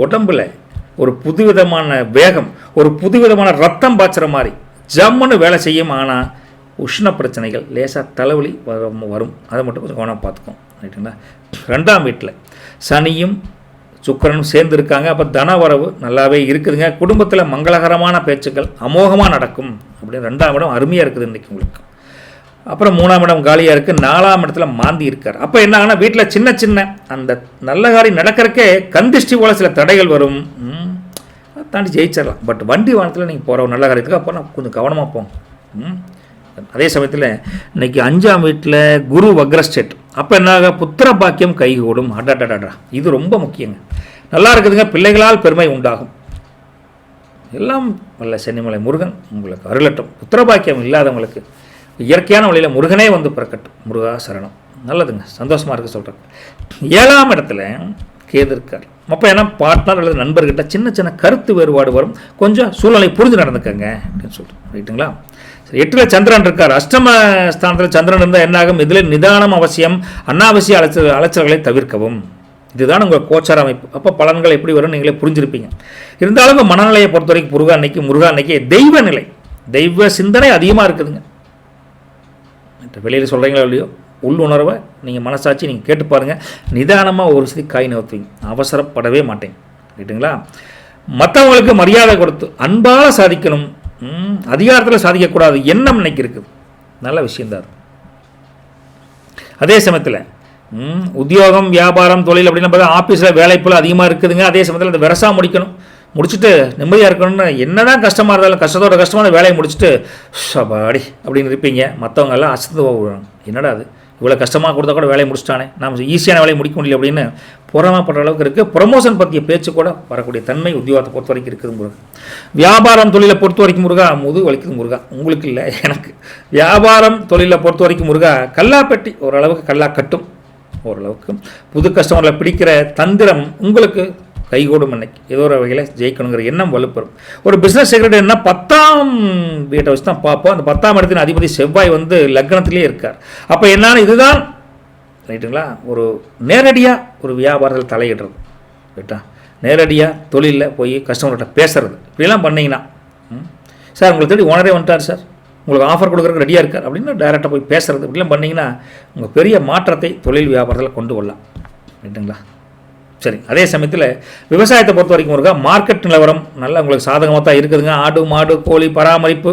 உடம்பில் ஒரு புதுவிதமான வேகம், ஒரு புதுவிதமான ரத்தம் பாய்ச்சுற மாதிரி ஜம்முன்னு வேலை செய்யும். ஆனால் உஷ்ண பிரச்சனைகள், லேசாக தலைவலி வரும், அதை மட்டும் கொஞ்சம் கவனம் பார்த்துக்கோம். ரைட்டுங்களா? 2ஆம் வீட்டில் சனியும் சுக்கிரனும் சேர்ந்து இருக்காங்க. அப்போ தன வரவு நல்லாவே இருக்குதுங்க. குடும்பத்தில் மங்களகரமான பேச்சுக்கள் அமோகமாக நடக்கும். அப்படின்னு 2ஆம் இடம் அருமையாக இருக்குது இன்றைக்கி உங்களுக்கு. அப்புறம் 3ஆம் இடம் காலியாக இருக்குது. 4ஆம் இடத்துல மாந்தி இருக்கார். அப்போ என்ன ஆகுனா வீட்டில் சின்ன சின்ன அந்த நல்ல காரியம் நடக்கிறக்கே கந்திஷ்டி போல் சில தடைகள் வரும், தாண்டி ஜெயிச்சிடலாம். பட் வண்டி வாகனத்தில் நீங்கள் போகிற நல்ல காரியத்துக்கு அப்போ நான் கொஞ்சம் கவனமாக போங்க. அதே சமயத்தில் இன்றைக்கி 5ஆம் வீட்டில் குரு வக்ரஸ்டேட். அப்போ என்னாக புத்திர பாக்கியம் கைகூடும். அடாடாடா, இது ரொம்ப முக்கியங்க. நல்லா இருக்குதுங்க. பிள்ளைகளால் பெருமை உண்டாகும். எல்லாம் வல்ல சென்னிமலை முருகன் உங்களுக்கு அருளட்டும். புத்திர பாக்கியம் இல்லாதவங்களுக்கு இயற்கையான வழியில் முருகனே வந்து பிறக்கட்டும். முருகா சரணம். நல்லதுங்க, சந்தோஷமாக இருக்குது சொல்கிறேன். 7ஆம் இடத்துல கேது இருக்கார். அப்போ ஏன்னா பார்ட்னர் அல்லது நண்பர்கிட்ட சின்ன சின்ன கருத்து வேறுபாடு வரும். கொஞ்சம் சூழ்நிலை புரிஞ்சு நடந்துக்கங்க அப்படின்னு சொல்கிறேன். ரைட்டுங்களா? 8ல் சந்திரன் இருக்கார். அஷ்டம ஸ்தானத்தில் சந்திரன் இருந்தால் என்னாகும்? இதில் நிதானம் அவசியம். அனாவசிய அலைச்சல்களை தவிர்க்கவும். இதுதான் உங்கள் கோச்சார அமைப்பு. அப்போ பலன்கள் எப்படி வரும் நீங்களே புரிஞ்சிருப்பீங்க. இருந்தாலும் உங்கள் மனநிலையை பொறுத்த வரைக்கும் முருகா அன்னைக்கு தெய்வ நிலை, தெய்வ சிந்தனை அதிகமாக இருக்குதுங்க. வெளியில் சொல்கிறீங்களோ இல்லையோ, உள்ளுணர்வை நீங்கள் மனசாட்சி நீங்கள் கேட்டு பாருங்கள். நிதானமாக ஒரு சிதி காய் நகர்த்துவீங்க. அவசரப்படவே மாட்டேங்க. ரைட்டுங்களா? மற்றவங்களுக்கு மரியாதை கொடுத்து அன்பால் சாதிக்கணும், அதிகாரத்தில் சாதிக்கக்கூடாது எண்ணம் இன்னைக்கு இருக்குது. நல்ல விஷயந்தான். அதே சமயத்தில் உத்தியோகம், வியாபாரம், தொழில் அப்படின்னு பார்த்தா ஆஃபீஸில் வேலைப்புல அதிகமாக இருக்குதுங்க. அதே சமயத்தில் அந்த விரசா முடிச்சுட்டு நிம்மதியாக இருக்கணும்னு என்னதான் கஷ்டமாக இருந்தாலும் கஷ்டத்தோட கஷ்டமான வேலையை முடிச்சுட்டு சபாடி அப்படின்னு இருப்பீங்க. மற்றவங்க எல்லாம் அசந்து போகிறாங்க. என்னடா அது இவ்வளோ கஷ்டமாக கொடுத்தா கூட வேலையை முடிச்சிட்டானே, நம்ம ஈஸியான வேலையை முடிக்க முடியல அப்படின்னு பொறாமப்படுற அளவுக்கு இருக்குது. ப்ரமோஷன் பற்றிய பேச்சு கூட வரக்கூடிய தன்மை உத்தியோகத்தை பொறுத்த வரைக்கும் இருக்குது முருகா. வியாபாரம் தொழிலை பொறுத்த வரைக்கும் முருகா முதுகு வலிக்குது முருகா. உங்களுக்கு இல்லை, எனக்கு. வியாபாரம் தொழிலை பொறுத்த வரைக்கும் முருகா கல்லாப்பெட்டி ஓரளவுக்கு கல்லா கட்டும். ஓரளவுக்கு புது கஸ்டமரில் பிடிக்கிற தந்திரம் உங்களுக்கு கைகூடும். இன்னைக்கு ஏதோ ஒரு வகையில் ஜெயிக்கணுங்கிற எண்ணம் வலுப்பெறும். ஒரு பிஸ்னஸ் செக்ரட்டரி என்ன 10ஆம் வீட்டை வச்சு தான் பார்ப்போம். அந்த 10ஆம் இடத்தின் அதிபதி செவ்வாய் வந்து லக்னத்திலே இருக்கார். அப்போ என்னன்னு இதுதான் ரைட்டுங்களா, ஒரு நேரடியாக ஒரு வியாபாரத்தில் தலையிடுறது. ரைட்டா? நேரடியாக தொழிலில் போய் கஸ்டமர்கிட்ட பேசுறது. இப்படிலாம் பண்ணிங்கன்னா சார் உங்களுக்கு தேடி ஓனரே வந்துட்டார் சார், உங்களுக்கு ஆஃபர் கொடுக்குறதுக்கு ரெடியாக இருக்கார் அப்படின்னு டைரெக்டாக போய் பேசுறது. இப்படிலாம் பண்ணிங்கன்னா உங்கள் பெரிய மாற்றத்தை தொழில் வியாபாரத்தில் கொண்டு வரலாம். ரைட்டுங்களா? சரி. அதே சமயத்தில் விவசாயத்தை பொறுத்த வரைக்கும் இருக்கா மார்க்கெட் நிலவரம் நல்லா உங்களுக்கு சாதகமாக தான் இருக்குதுங்க. ஆடு மாடு கோழி பராமரிப்பு.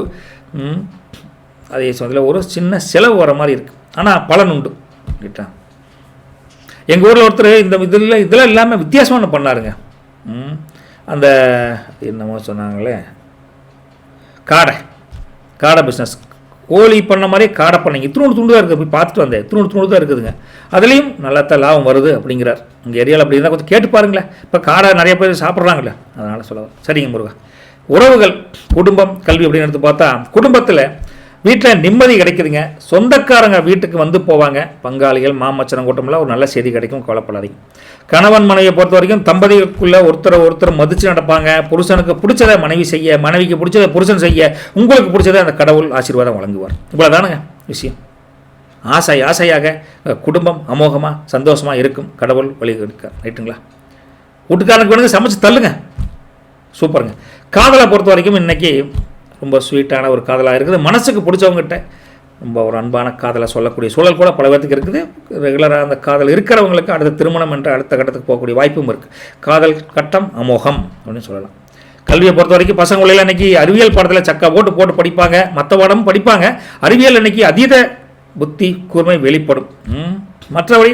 அதே சமயத்தில் ஒரு சின்ன செலவு வர மாதிரி இருக்குது. ஆனால் பலன் உண்டு. ரைட்டா. எங்கள் ஊரில் ஒருத்தர் இந்த இதெல்லாம் இல்லாமல் வித்தியாசமான பண்ணாருங்க. அந்த என்னமோ சொன்னாங்களே, காடை பிஸ்னஸ், கோழி பண்ண மாதிரியே காடை பண்ணைங்க. இத்தினோடு துண்டு தான் இருக்குது, போய் பார்த்துட்டு வந்தேன். இத்தினோடு தான் இருக்குதுங்க. அதுலேயும் நல்லா தான் லாபம் வருது அப்படிங்கிறார். உங்கள் ஏரியாவில் அப்படி இருந்தால் கொஞ்சம் கேட்டு பாருங்களேன். இப்போ காடை நிறைய பேர் சாப்பிட்றாங்களே, அதனால் சொல்லுவாங்க. சரிங்க முருகா. உறவுகள், குடும்பம், கல்வி அப்படின்னு எடுத்து பார்த்தா குடும்பத்தில் வீட்டில் நிம்மதி கிடைக்குதுங்க. சொந்தக்காரங்க வீட்டுக்கு வந்து போவாங்க. பங்காளிகள், மாமச்சனம் கூட்டம்லாம் ஒரு நல்ல செய்தி கிடைக்கும், கவலைப்படாதீங்க. கணவன் மனைவியை பொறுத்த வரைக்கும் தம்பதிகளுக்குள்ளே ஒருத்தர் மதித்து நடப்பாங்க. புருஷனுக்கு பிடிச்சதை மனைவி செய்ய, மனைவிக்கு பிடிச்சதை புருஷன் செய்ய, உங்களுக்கு பிடிச்சதை அந்த கடவுள் ஆசீர்வாதம் வழங்குவார். இவ்வளோதானுங்க விஷயம். ஆசையாக குடும்பம் அமோகமாக சந்தோஷமாக இருக்கும், கடவுள் வழி எடுக்க. ரைட்டுங்களா? வீட்டுக்காரனுக்கு வேணுங்க சமைச்சு தள்ளுங்க. சூப்பருங்க. காதலை பொறுத்த வரைக்கும் இன்றைக்கி ரொம்ப ஸ்வீட்டான ஒரு காதலாக இருக்குது. மனசுக்கு பிடிச்சவங்ககிட்ட ரொம்ப ஒரு அன்பான காதலை சொல்லக்கூடிய சூழல் கூட பல பேருக்கு இருக்குது. ரெகுலராக அந்த காதல் இருக்கிறவங்களுக்கு அடுத்த திருமணம் என்ற அடுத்த கட்டத்துக்கு போகக்கூடிய வாய்ப்பும் இருக்குது. காதல் கட்டம் அமோகம் அப்படின்னு சொல்லலாம். கல்வியை பொறுத்த வரைக்கும் பசங்களில் இன்றைக்கி அறிவியல் பாடத்தில் சக்கா போட்டு படிப்பாங்க. மற்ற பாடமும் படிப்பாங்க. அறிவியல் இன்றைக்கி அதீத புத்தி கூர்மை வெளிப்படும். மற்றபடி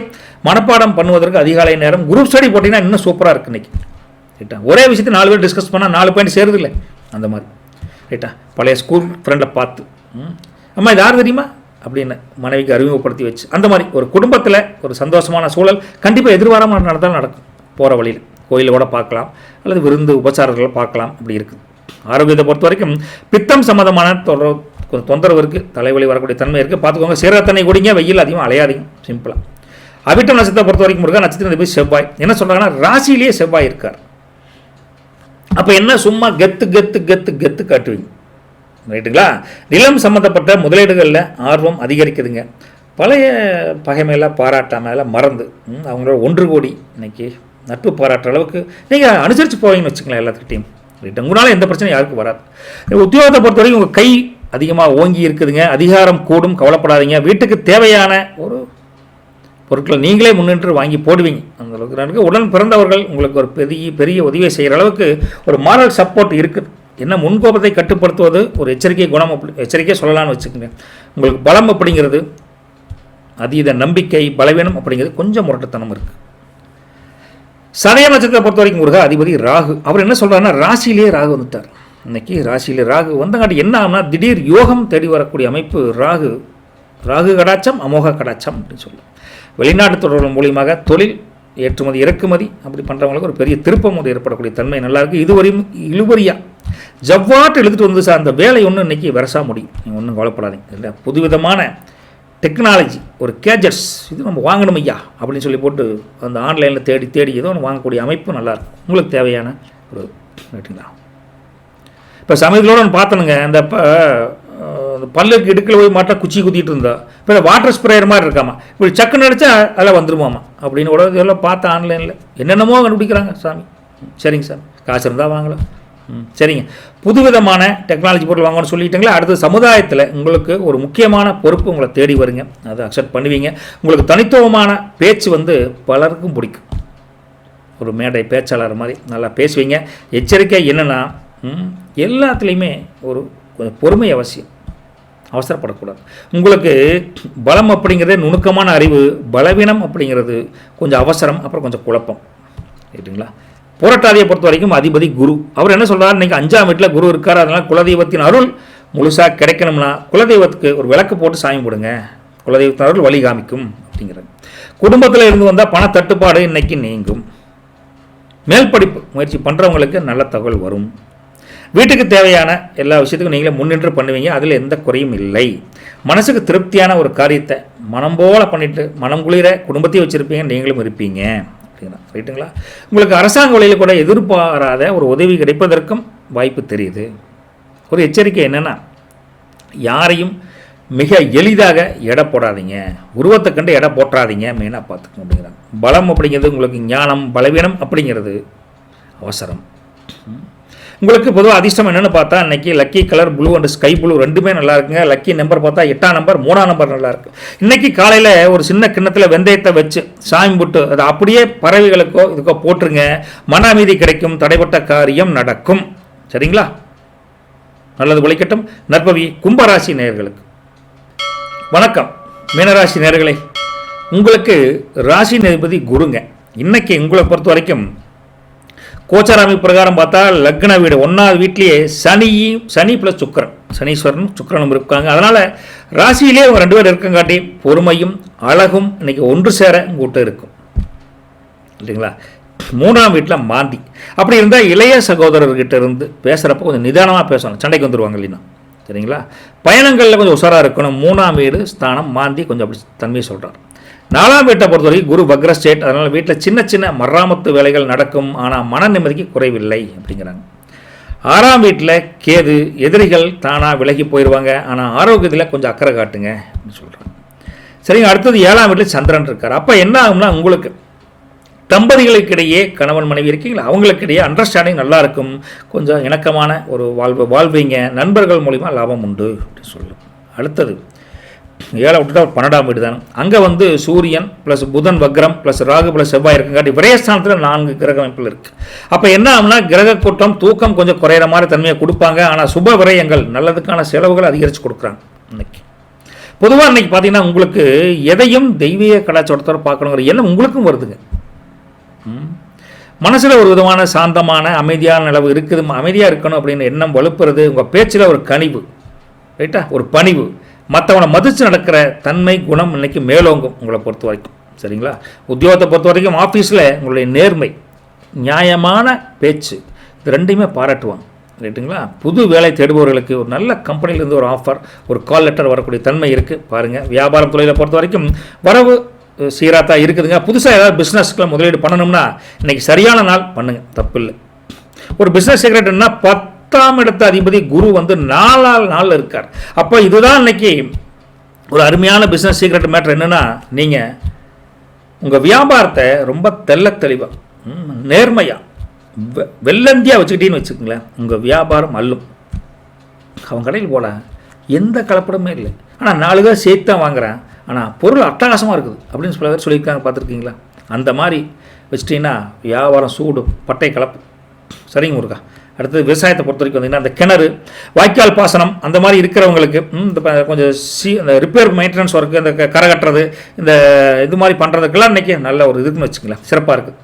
மனப்பாடம் பண்ணுவதற்கு அதிகாலை நேரம் குரூப் ஸ்டடி போட்டிங்கன்னா இன்னும் சூப்பராக இருக்குது இன்றைக்கி. ரைட்டா? ஒரே விஷயத்தை 4 பேர் டிஸ்கஸ் பண்ணால் 4 பாயிண்ட் சேருது இல்லை, அந்த மாதிரி. ரைட்டா? பழைய ஸ்கூல் ஃப்ரெண்டை பார்த்து அம்மா இது யார் தெரியுமா அப்படின்னு மனைவிக்கு அறிமுகப்படுத்தி வச்சு, அந்த மாதிரி ஒரு குடும்பத்தில் ஒரு சந்தோஷமான சூழல் கண்டிப்பாக எதிர்பாராமல் நடந்தாலும் நடக்கும். போகிற வழியில் கோயிலில் கூட பார்க்கலாம், அல்லது விருந்து உபச்சாரங்களை பார்க்கலாம். அப்படி இருக்குது. ஆரோக்கியத்தை பொறுத்த வரைக்கும் பித்தம் சம்மந்தமான கொஞ்சம் தொந்தரவு இருக்குது, தலைவலி வரக்கூடிய தன்மை இருக்குது. பார்த்துக்கோங்க. சீரக தண்ணி குடிங்க, வெயில் அதிகமாக அலையாதீங்க. சிம்பிளாக. அவிட்டம் நட்சத்திரத்தை பொறுத்த வரைக்கும் முருகா நட்சத்திரம் போய் செவ்வாய் என்ன சொல்கிறாங்கன்னா, ராசியிலேயே செவ்வாய் இருக்கார். அப்போ என்ன சும்மா கெத்து காட்டுவீங்க. ரைட்டுங்களா? நிலம் சம்மந்தப்பட்ட முதலீடுகளில் ஆர்வம் அதிகரிக்குதுங்க. பழைய பகைமையெல்லாம் பாராட்டாமல் மறந்து அவங்களோட ஒன்று கூடி இன்னைக்கு நட்பு பாராட்டுற அளவுக்கு நீங்கள் அனுசரித்து போவீங்கன்னு வச்சுக்கலாம் எல்லாத்துக்கிட்டையும். ரைட்டு? உங்களால் எந்த பிரச்சனையும் யாருக்கும் வராது. உத்தியோகத்தை பொறுத்த வரைக்கும் உங்கள் கை அதிகமாக ஓங்கி இருக்குதுங்க. அதிகாரம் கூடும், கவலைப்படாதீங்க. வீட்டுக்கு தேவையான ஒரு பொருட்களை நீங்களே முன்னின்று வாங்கி போடுவீங்க. அந்த அளவுக்கு எனக்கு உடன் பிறந்தவர்கள் உங்களுக்கு ஒரு பெரிய உதவியை செய்கிற அளவுக்கு ஒரு மாரல் சப்போர்ட் இருக்குது. என்ன முன்கோபத்தை கட்டுப்படுத்துவது ஒரு எச்சரிக்கை குணம், எச்சரிக்கையாக சொல்லலாம்னு வச்சுக்கோங்க. உங்களுக்கு பலம் அப்படிங்கிறது அதீத நம்பிக்கை, பலவீனம் அப்படிங்கிறது கொஞ்சம் முரட்டுத்தனம் இருக்குது. சதய நட்சத்திரத்தை பொறுத்த வரைக்கும் முருகா அதிபதி ராகு. அவர் என்ன சொல்கிறாருன்னா, ராசியிலேயே ராகு வந்துட்டார். இன்னைக்கு ராசியிலே ராகு வந்தங்காட்டி என்ன ஆகும்னா, திடீர் யோகம் தேடி வரக்கூடிய அமைப்பு. ராகு கடாச்சம் அமோக கடாச்சம் அப்படின்னு சொல்லுவோம். வெளிநாட்டு தொடர்பு மூலியமாக தொழில் ஏற்றுமதி இறக்குமதி அப்படி பண்ணுறவங்களுக்கு ஒரு பெரிய திருப்பம் ஒன்று ஏற்படக்கூடிய தன்மை நல்லாயிருக்கு. இதுவரையும் இழுபறியாக ஜவ்வாட்டு எழுதிட்டு வந்து சார் அந்த வேலை ஒன்று இன்றைக்கி வரசா முடியும். நீங்கள் ஒன்றும் கவலைப்படாதீங்க. இல்லை, புதுவிதமான டெக்னாலஜி, ஒரு கேஜெட்ஸ் இது நம்ம வாங்கணும் ஐயா அப்படின்னு சொல்லி போட்டு அந்த ஆன்லைனில் தேடி ஏதோ ஒன்று வாங்கக்கூடிய அமைப்பு நல்லாயிருக்கும். உங்களுக்கு தேவையான ஒரு ரேட்டுங்களா. இப்போ சமயத்தோடு ஒன்று பார்த்தனுங்க, அந்த பல்லுக்கு இடுக்கில் போய் மாட்டா குச்சி குத்திட்டு இருந்தா, இப்போ இந்த வாட்டர் ஸ்ப்ரேயர் மாதிரி இருக்காமா, இப்படி சக்குன்னு அடித்தா அதெல்லாம் வந்துருமாமா அப்படின்னு கூட இதெல்லாம் பார்த்து ஆன்லைனில் என்னென்னமோ கண்டுபிடிக்கிறாங்க. சாமி சரிங்க சார், காசு இருந்தால் வாங்கலாம். சரிங்க. புதுவிதமான டெக்னாலஜி பொருள் வாங்கணும்னு சொல்லிட்டீங்களா. அடுத்து சமுதாயத்தில் உங்களுக்கு ஒரு முக்கியமான பொறுப்பு உங்களை தேடி வருங்க. அதை அக்செப்ட் பண்ணுவீங்க. உங்களுக்கு தனித்துவமான பேச்சு பலருக்கும் பிடிக்கும். ஒரு மேடை பேச்சாளர் மாதிரி நல்லா பேசுவீங்க. எச்சரிக்கை என்னென்னா, எல்லாத்துலேயுமே ஒரு கொஞ்சம் பொறுமை அவசியம். அவசரப்படக்கூடாது. உங்களுக்கு பலம் அப்படிங்கிறதே நுணுக்கமான அறிவு, பலவீனம் அப்படிங்கிறது கொஞ்சம் அவசரம், அப்புறம் கொஞ்சம் குழப்பம். ரைட்டுங்களா? புரட்டாதியை பொறுத்த வரைக்கும் அதிபதி குரு. அவர் என்ன சொல்கிறார், இன்றைக்கி 5ஆம் வீட்டில் குரு இருக்கார். அதனால் குலதெய்வத்தின் அருள் முழுசாக கிடைக்கணும்னா குலதெய்வத்துக்கு ஒரு விளக்கு போட்டு சாமி போடுங்க. குலதெய்வத்தின் அருள் வழி காமிக்கும் அப்படிங்கிறது. குடும்பத்தில் இருந்து வந்தால் பண தட்டுப்பாடு இன்றைக்கி நீங்கும். மேல் படிப்பு முயற்சி பண்ணுறவங்களுக்கு நல்ல தகவல் வரும். வீட்டுக்கு தேவையான எல்லா விஷயத்துக்கும் நீங்களே முன்னின்று பண்ணுவீங்க. அதில் எந்த குறையும் இல்லை. மனசுக்கு திருப்தியான ஒரு காரியத்தை மனம் போல பண்ணிவிட்டு மனம் குளிர குடும்பத்தையும் வச்சுருப்பீங்க, நீங்களும் இருப்பீங்க அப்படின்னா. ரைட்டுங்களா? உங்களுக்கு அரசாங்க வழியில் கூட எதிர்பாராத ஒரு உதவி கிடைப்பதற்கும் வாய்ப்பு தெரியுது. ஒரு எச்சரிக்கை என்னென்னா, யாரையும் மிக எளிதாக எடை போடாதீங்க. உருவத்தை கண்டு எடை போட்டாதீங்க. மெயினாக பார்த்துக்கணும் அப்படிங்கிறாங்க. பலம் அப்படிங்கிறது உங்களுக்கு ஞானம், பலவீனம் அப்படிங்கிறது அவசரம். உங்களுக்கு பொதுவாக அதிர்ஷ்டம் என்னென்னு பார்த்தா, இன்றைக்கி lucky colour blue and sky blue ரெண்டுமே நல்லா இருக்குங்க. லக்கி நம்பர் பார்த்தா 8ஆம் நம்பர், 3ஆம் நம்பர் நல்லாயிருக்கு. இன்றைக்கி காலையில் ஒரு சின்ன கிண்ணத்தில் வெந்தயத்தை வச்சு சாமி போட்டு அதை அப்படியே பறவைகளுக்கோ இதுக்கோ போட்டுருங்க. மன அமைதி கிடைக்கும். தடைப்பட்ட காரியம் நடக்கும். சரிங்களா? நல்லது ஒழிக்கட்டும். நற்பவி கும்பராசி நேயர்களுக்கு வணக்கம். மீனராசி நேயர்களை, உங்களுக்கு ராசி அதிபதி குருங்க. இன்னைக்கு உங்களை பொறுத்த வரைக்கும் கோச்சார அமைப்பு பிரகாரம் பார்த்தா லக்ன வீடு 1வது வீட்லேயே சனி ப்ளஸ் சுக்கிரன், சனீஸ்வரனும் சுக்கிரனும் இருக்காங்க. அதனால் ராசியிலே அவங்க 2 பேர் இருக்கங்காட்டி பொறுமையும் அழகும் இன்னைக்கு ஒன்று சேர உங்கள்கிட்ட இருக்கும் இல்லைங்களா. 3ஆம் வீட்டில் மாந்தி. அப்படி இருந்தால் இளைய சகோதரர்கிட்ட இருந்து பேசுகிறப்ப கொஞ்சம் நிதானமாக பேசணும், சண்டைக்கு வந்துடுவாங்க இல்லைன்னா சரிங்களா. பயணங்களில் கொஞ்சம் உஷாராக இருக்கணும். 3ஆம் வீடு ஸ்தானம் மாந்தி கொஞ்சம் அப்படி தன்மையை சொல்கிறார். 4ஆம் வீட்டை பொறுத்த வரைக்கும் குரு வக்ர ஸ்டேட். அதனால் வீட்டில் சின்ன சின்ன மராமத்து வேலைகள் நடக்கும், ஆனால் மன நிம்மதிக்கு குறைவில்லை அப்படிங்கிறாங்க. 6ஆம் வீட்டில் கேது. எதிரிகள் தானாக விலகி போயிடுவாங்க, ஆனால் ஆரோக்கியத்தில் கொஞ்சம் அக்கறை காட்டுங்க அப்படின்னு சொல்கிறாங்க. சரிங்க. அடுத்தது 7ஆம் வீட்டில் சந்திரன் இருக்கார். அப்போ என்ன ஆகும்னா உங்களுக்கு தம்பதிகளுக்கிடையே கணவன் மனைவி இருக்கீங்களா, அவங்களுக்கிடையே அண்டர்ஸ்டாண்டிங் நல்லா இருக்கும், கொஞ்சம் இணக்கமான ஒரு வாழ்வீங்க, நண்பர்கள் மூலிமா லாபம் உண்டு அப்படின்னு சொல்லும். அடுத்தது 7 விட்டுட்டா 12ஆம் வீடு தானே. அங்கே சூரியன் ப்ளஸ் புதன் வக்ரம் ப்ளஸ் ராகு ப்ளஸ் செவ்வாய் இருக்குங்காட்டி விரயஸ்தானத்தில் 4 கிரக அமைப்பில் இருக்குது. அப்போ என்ன ஆகும்னா கிரக கூட்டம் தூக்கம் கொஞ்சம் குறையிற மாதிரி தன்மையை கொடுப்பாங்க, ஆனால் சுப விரயங்கள் நல்லதுக்கான செலவுகள் அதிகரித்து கொடுக்குறாங்க. இன்னைக்கு பொதுவாக இன்னைக்கு பார்த்தீங்கன்னா உங்களுக்கு எதையும் தெய்வீக கலாச்சாரத்தோடு பார்க்கணுங்கிற எண்ணம் உங்களுக்கும் வருதுங்க. மனசில் ஒரு விதமான சாந்தமான அமைதியான நிலவு இருக்குது, அமைதியாக இருக்கணும் அப்படின்னு எண்ணம் வலுப்புறது. உங்கள் பேச்சில் ஒரு கனிவு, ரைட்டா, ஒரு பணிவு, மற்றவனை மதித்து நடக்கிற தன்மை குணம் இன்னைக்கு மேலோங்கும் உங்களை பொறுத்த வரைக்கும் சரிங்களா. உத்தியோகத்தை பொறுத்த வரைக்கும் ஆஃபீஸில் உங்களுடைய நேர்மை, நியாயமான பேச்சு, இது ரெண்டையுமே பாராட்டுவாங்க ரைட்டுங்களா. புது வேலை தேடுபவர்களுக்கு ஒரு நல்ல கம்பெனிலேருந்து ஒரு ஆஃபர், ஒரு கால் லெட்டர் வரக்கூடிய தன்மை இருக்குது பாருங்கள். வியாபாரம் தொழிலை பொறுத்த வரைக்கும் வரவு சீராத்தா இருக்குதுங்க. புதுசாக ஏதாவது பிஸ்னஸ்க்குள்ள முதலீடு பண்ணணும்னா இன்றைக்கி சரியான நாள் பண்ணுங்கள், தப்பு இல்லை. ஒரு பிஸ்னஸ் செக்ரட்டரினா 10ஆம் இடத்து அதிபதி குரு 4ஆம் நாளில் இருக்கார். அப்போ இதுதான் இன்னைக்கு ஒரு அருமையான பிஸ்னஸ் சீக்ரெட் மேட்டர். என்னென்னா நீங்கள் உங்கள் வியாபாரத்தை ரொம்ப தெளிவாக நேர்மையாக வெள்ளந்தியாக வச்சுக்கிட்டீங்கன்னு வச்சுக்கோங்களேன், உங்கள் வியாபாரம் அள்ளும். அவன் கடையில் போல எந்த கலப்படமே இல்லை, ஆனால் 4 பேர் சேர்த்து தான் வாங்குகிறேன், ஆனால் பொருள் அட்டகாசமாக இருக்குது அப்படின்னு சில பேர் சொல்லியிருக்காங்க, பார்த்துருக்கீங்களா. அந்த மாதிரி வச்சிட்டிங்கன்னா வியாபாரம் சூடு பட்டை கலப்பு. சரிங்க முருகா. அடுத்தது விவசாயத்தை பொறுத்த வரைக்கும் வந்தீங்கன்னா அந்த கிணறு வாய்க்கால் பாசனம் அந்த மாதிரி இருக்கிறவங்களுக்கு இந்த கொஞ்சம் இந்த ரிப்பேர் மெயின்டெனன்ஸ் ஒர்க்கு, இந்த கரை கட்டுறது, இந்த இது மாதிரி பண்ணுறதுக்கெல்லாம் இன்றைக்கி நல்ல ஒரு இதுன்னு வச்சுக்கலாம், சிறப்பாக இருக்குது.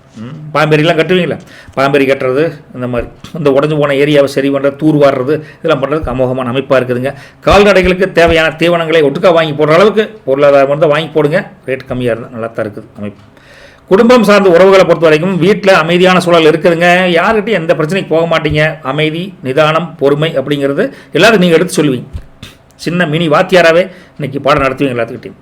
பாம்பேரிலாம் கட்டுவீங்களா, பாம்பேரி கட்டுறது, இந்த மாதிரி இந்த உடஞ்சி போன ஏரியாவை சரி பண்ணுறது, தூர் வாடுறது, இதெல்லாம் பண்ணுறதுக்கு அமோகமான அமைப்பாக இருக்குதுங்க. கால்நடைகளுக்கு தேவையான தீவனங்களை ஒட்டுக்கா வாங்கி போடுற அளவுக்கு பொருளாதாரம் வந்து வாங்கி போடுங்க, ரேட் கம்மியாக இருந்தால் நல்லா தான் இருக்குது அமைப்பு. குடும்பம் சார்ந்த உறவுகளை பொறுத்த வரைக்கும் வீட்டில் அமைதியான சூழல் இருக்குதுங்க. யார்கிட்டையும் எந்த பிரச்சனைக்கு போக மாட்டீங்க. அமைதி, நிதானம், பொறுமை அப்படிங்கிறது எல்லாரும் நீங்கள் எடுத்து சொல்லுவீங்க. சின்ன மினி வாத்தியாராகவே இன்றைக்கி பாடம் நடத்துவீங்க எல்லாத்துக்கிட்டையும்.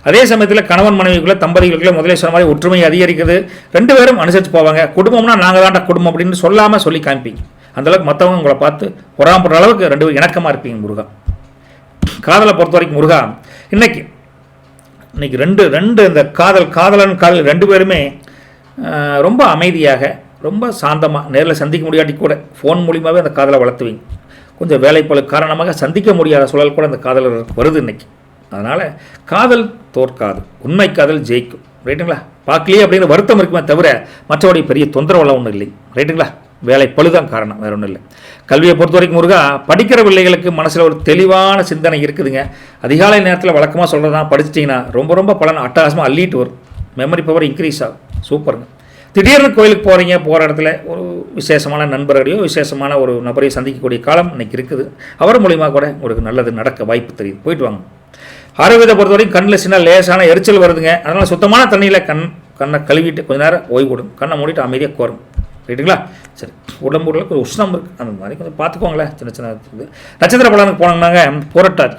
அதே சமயத்தில் கணவன் மனைவிக்குள்ளே தம்பதிகளுக்குள்ளே முதலே சொன்ன மாதிரி ஒற்றுமை அதிகரிக்குது. 2 பேரும் அனுசரித்து போவாங்க. குடும்பம்னா நாங்கள் தான்டா குடும்பம் அப்படின்னு சொல்லாமல் சொல்லி காமிப்பீங்க. அந்தளவுக்கு மற்றவங்க உங்களை பார்த்து பொறாமப்படுற அளவுக்கு 2 பேரும் இணக்கமாக இருப்பீங்க முருகா. காதலை பொறுத்த வரைக்கும் முருகா இன்னைக்கு ரெண்டு இந்த காதலன் 2 பேருமே ரொம்ப அமைதியாக ரொம்ப சாந்தமாக நேரில் சந்திக்க முடியாட்டி கூட ஃபோன் மூலியமாகவே அந்த காதலை வளர்த்துவீங்க. கொஞ்சம் வேலைப்பளு காரணமாக சந்திக்க முடியாத சூழல் கூட அந்த காதலர் வருது இன்னைக்கு. அதனால் காதல் தோற்காது, உண்மை காதல் ஜெயிக்கும். ரைட்டுங்களா. பார்க்கலையே அப்படிங்கிற வருத்தம் இருக்குமே தவிர மற்றபடி பெரிய தொந்தரவெல்லாம் ஒன்றும் இல்லை. ரைட்டுங்களா. வேலை பழுதான் காரணம், வேறு ஒன்றும் இல்லை. கல்வியை பொறுத்த வரைக்கும் முருகா படிக்கிற பிள்ளைகளுக்கு மனசில் ஒரு தெளிவான சிந்தனை இருக்குதுங்க. அதிகாலை நேரத்தில் வழக்கமாக சொல்கிறதா படிச்சிட்டிங்கன்னா ரொம்ப பலன் அட்டகாசமாக அள்ளிட்டு வரும். மெமரி பவர் இன்க்ரீஸ் ஆகும். சூப்பருங்க. திடீர்னு கோயிலுக்கு போகிற இடத்துல ஒரு விசேஷமான நண்பர்களையோ விசேஷமான ஒரு நபரையோ சந்திக்கக்கூடிய காலம் இன்றைக்கி இருக்குது. அவர் மூலிமா கூட உங்களுக்கு நல்லது நடக்க வாய்ப்பு தெரியுது. போயிட்டு வாங்க. ஆரோக்கியத்தை பொறுத்த வரைக்கும் கண்ணில் சின்ன லேசான எரிச்சல் வருதுங்க. அதனால் சுத்தமான தண்ணியில் கண்ணை கழுவிட்டு கொஞ்சம் நேரம் ஓய்வு கொடுங்க. கண்ணை மூடிட்டு அமைதியாக கோரும். ரைட்டுங்களா. சரி. உடம்புல ஒரு உஷ்ணம் இருக்குது, அந்த மாதிரி கொஞ்சம் பார்த்துக்கோங்களேன். சின்ன இது நட்சத்திர பலனுக்கு போனாங்கன்னாங்க புரட்டாதி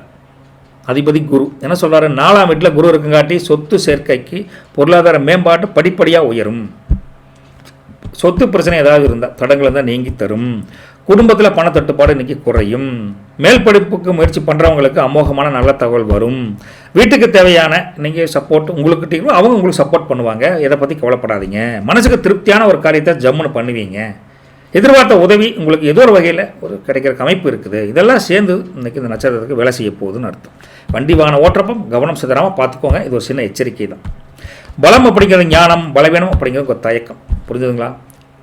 அதிபதி குரு என்ன சொல்கிறாரு, 4ஆம் வீட்டில் குரு இருக்குங்காட்டி சொத்து சேர்க்கைக்கு பொருளாதார மேம்பாட்டு படிப்படியாக உயரும். சொத்து பிரச்சனை ஏதாவது இருந்தால் தடங்கள் இருந்தால் நீங்கி தரும். குடும்பத்தில் பணத்தட்டுப்பாடு இன்றைக்கி குறையும். மேல் படிப்புக்கு முயற்சி பண்ணுறவங்களுக்கு அமோகமான நல்ல தகவல் வரும். வீட்டுக்கு தேவையான நீங்கள் சப்போர்ட் உங்களுக்கு அவங்க உங்களுக்கு சப்போர்ட் பண்ணுவாங்க. இதை பற்றி கவலைப்படாதீங்க. மனசுக்கு திருப்தியான ஒரு காரியத்தை ஜம்முன்னு பண்ணுவீங்க. எதிர்பார்த்த உதவி உங்களுக்கு ஏதோ ஒரு வகையில் ஒரு கிடைக்கிற அமைப்பு இருக்குது. இதெல்லாம் சேர்ந்து இன்றைக்கி இந்த நட்சத்திரத்துக்கு வேலை செய்ய போகுதுன்னு அர்த்தம். வண்டி வாகன ஓட்டுறப்பம் கவனம் சிதறாமல் பார்த்துக்கோங்க. இது ஒரு சின்ன எச்சரிக்கை தான். பலம் அப்படிங்கிறது ஞானம், பலவீனம் அப்படிங்கிறது ஒரு தயக்கம். புரிஞ்சுதுங்களா.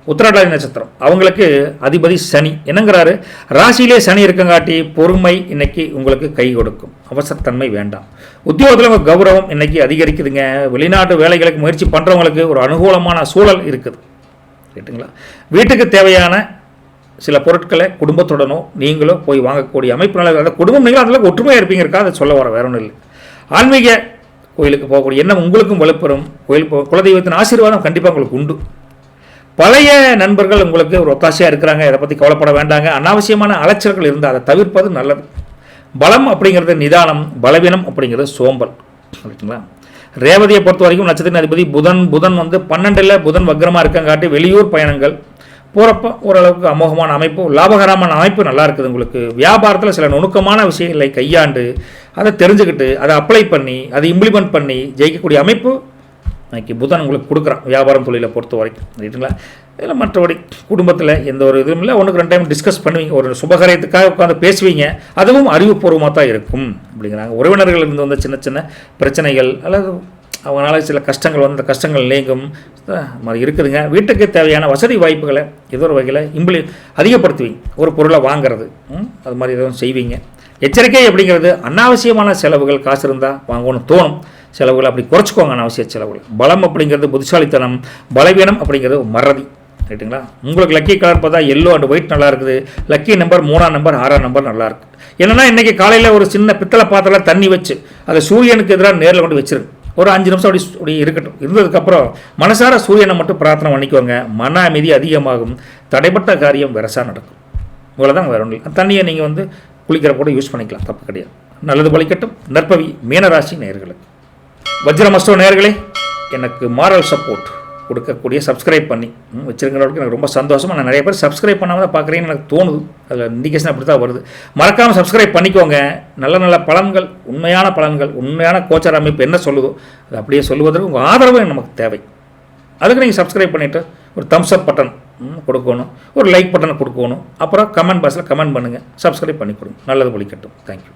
உத்திரட்டாதி நட்சத்திரம் அவங்களுக்கு அதிபதி சனி என்னங்கிறாரு, ராசியிலே சனி இருக்கங்காட்டி பொறுமை இன்னைக்கு உங்களுக்கு கை கொடுக்கும், அவசரத்தன்மை வேண்டாம். உத்தியோகத்தில் உங்கள் கௌரவம் இன்னைக்கு அதிகரிக்குதுங்க. வெளிநாட்டு வேலைகளுக்கு முயற்சி பண்ணுறவங்களுக்கு ஒரு அனுகூலமான சூழல் இருக்குது, ரைட்டுங்களா. வீட்டுக்கு தேவையான சில பொருட்களை குடும்பத்துடனோ நீங்களோ போய் வாங்கக்கூடிய அமைப்பு நல்லது. அந்த குடும்பம் நீங்களும் அதில் ஒற்றுமையாக இருப்பீங்கிறக்கா அதை சொல்ல வர வேற ஒன்றும் இல்லை. ஆன்மீக கோயிலுக்கு போகக்கூடிய எண்ணம் உங்களுக்கும் வலுப்பெறும். கோயில் குலதெய்வத்தின் ஆசீர்வாதம் கண்டிப்பாக உங்களுக்கு உண்டு. பழைய நண்பர்கள் உங்களுக்கு ஒரு ஒத்தாசையாக இருக்கிறாங்க, இதை பற்றி கவலைப்பட வேண்டாங்க. அனாவசியமான அலைச்சல்கள் இருந்தால் அதை தவிர்ப்பது நல்லது. பலம் அப்படிங்கிறது நிதானம், பலவீனம் அப்படிங்கிறது சோம்பல், ரைட்டுங்களா. ரேவதியை பொறுத்த வரைக்கும் நட்சத்திர அதிபதி புதன் வந்து 12ல் புதன் வக்ரமாக இருக்கங்காட்டி வெளியூர் பயணங்கள் போகிறப்ப ஓரளவுக்கு அமோகமான அமைப்பு, லாபகரமான அமைப்பு நல்லா இருக்குது உங்களுக்கு. வியாபாரத்தில் சில நுணுக்கமான விஷயங்களை கையாண்டு அதை தெரிஞ்சுக்கிட்டு அதை அப்ளை பண்ணி அதை இம்ப்ளிமெண்ட் பண்ணி ஜெயிக்கக்கூடிய அமைப்பு இன்னைக்கு புதன் உங்களுக்கு கொடுக்குறான், வியாபாரம் தொழிலை பொறுத்த வரைக்கும், ரைட்டுங்களா. இதில் மற்றபடி குடும்பத்தில் எந்த ஒரு இதுவும் இல்லை. 1-2 டைம் டிஸ்கஸ் பண்ணுவீங்க, ஒரு சுபகாரியத்துக்காக உட்காந்து பேசுவீங்க, அதுவும் அறிவுபூர்வமாக தான் இருக்கும் அப்படிங்கிறாங்க. உறவினர்கள் இருந்து வந்த சின்ன சின்ன பிரச்சனைகள் அல்லது அவங்களால சில கஷ்டங்கள் வந்து அந்த கஷ்டங்கள் நீங்கும் மாதிரி இருக்குதுங்க. வீட்டுக்கு தேவையான வசதி வாய்ப்புகளை ஏதோ ஒரு வகையில் அதிகப்படுத்துவீங்க. ஒரு பொருளை வாங்கிறது அது மாதிரி எதுவும் செய்வீங்க. எச்சரிக்கை அப்படிங்கிறது அனாவசியமான செலவுகள் காசு இருந்தால் வாங்கணும்னு தோணும், செலவுகளை அப்படி குறைச்சிக்கோங்க, அனாவசிய செலவுகள். பலம் அப்படிங்கிறது புத்திசாலித்தனம், பலவீனம் அப்படிங்கிறது மறதி, ரைட்டுங்களா. உங்களுக்கு லக்கி கலர் பார்த்தா எல்லோ அண்ட் ஒயிட் நல்லா இருக்குது. லக்கி நம்பர் 3ஆம் நம்பர் 6ஆம் நம்பர் நல்லா இருக்குது. என்னென்னா இன்றைக்கி காலையில் ஒரு சின்ன பித்தளை பாத்திரம் தண்ணி வச்சு அதை சூரியனுக்கு எதிராக நேரில் கொண்டு வச்சிருங்க. ஒரு 5 நிமிஷம் அப்படி இருக்கட்டும். இருந்ததுக்கப்புறம் மனசார சூரியனை மட்டும் பிரார்த்தனை பண்ணிக்கோங்க. மன அமைதி அதிகமாகும், தடைப்பட்ட காரியம் வெரசாக நடக்கும். இவ்வளோ தான், வேற ஒன்றும் இல்லை. தண்ணியை நீங்கள் வந்து குளிக்கிற கூட யூஸ் பண்ணிக்கலாம், தப்பு கிடையாது. நல்லது பலிக்கட்டும். நற்பவி மீனராசி நேயர்களுக்கு. வஜ்ரமஸ்டோ நேயர்களே, எனக்கு மாரல் சப்போர்ட் கொடுக்கக்கூடிய சப்ஸ்கிரைப் பண்ணி வச்சுருக்கிறவங்களுக்கு எனக்கு ரொம்ப சந்தோஷமாக. நான் நிறைய பேர் சப்ஸ்கிரைப் பண்ணாமல் தான் பார்க்குறீங்கன்னு எனக்கு தோணுது, அதில் இண்டிகேஷன் அப்படி தான் வருது. மறக்காமல் சப்ஸ்கிரைப் பண்ணிக்கோங்க. நல்ல நல்ல பலன்கள், உண்மையான பலன்கள், உண்மையான கோச்சார அமைப்பு என்ன சொல்லுதோ அது அப்படியே சொல்லுவதற்கு உங்கள் ஆதரவு நமக்கு தேவை. அதுக்கு நீங்கள் சப்ஸ்கிரைப் பண்ணிவிட்டு ஒரு தம்ஸ் அப் பட்டன் கொடுக்கணும், ஒரு லைக் பட்டனை கொடுக்கணும், அப்புறம் கமெண்ட் பாக்ஸில் கமெண்ட் பண்ணுங்கள், சப்ஸ்கிரைப் பண்ணி கொடுங்க. நல்லது ஒழிக்கட்டும். தேங்க்யூ.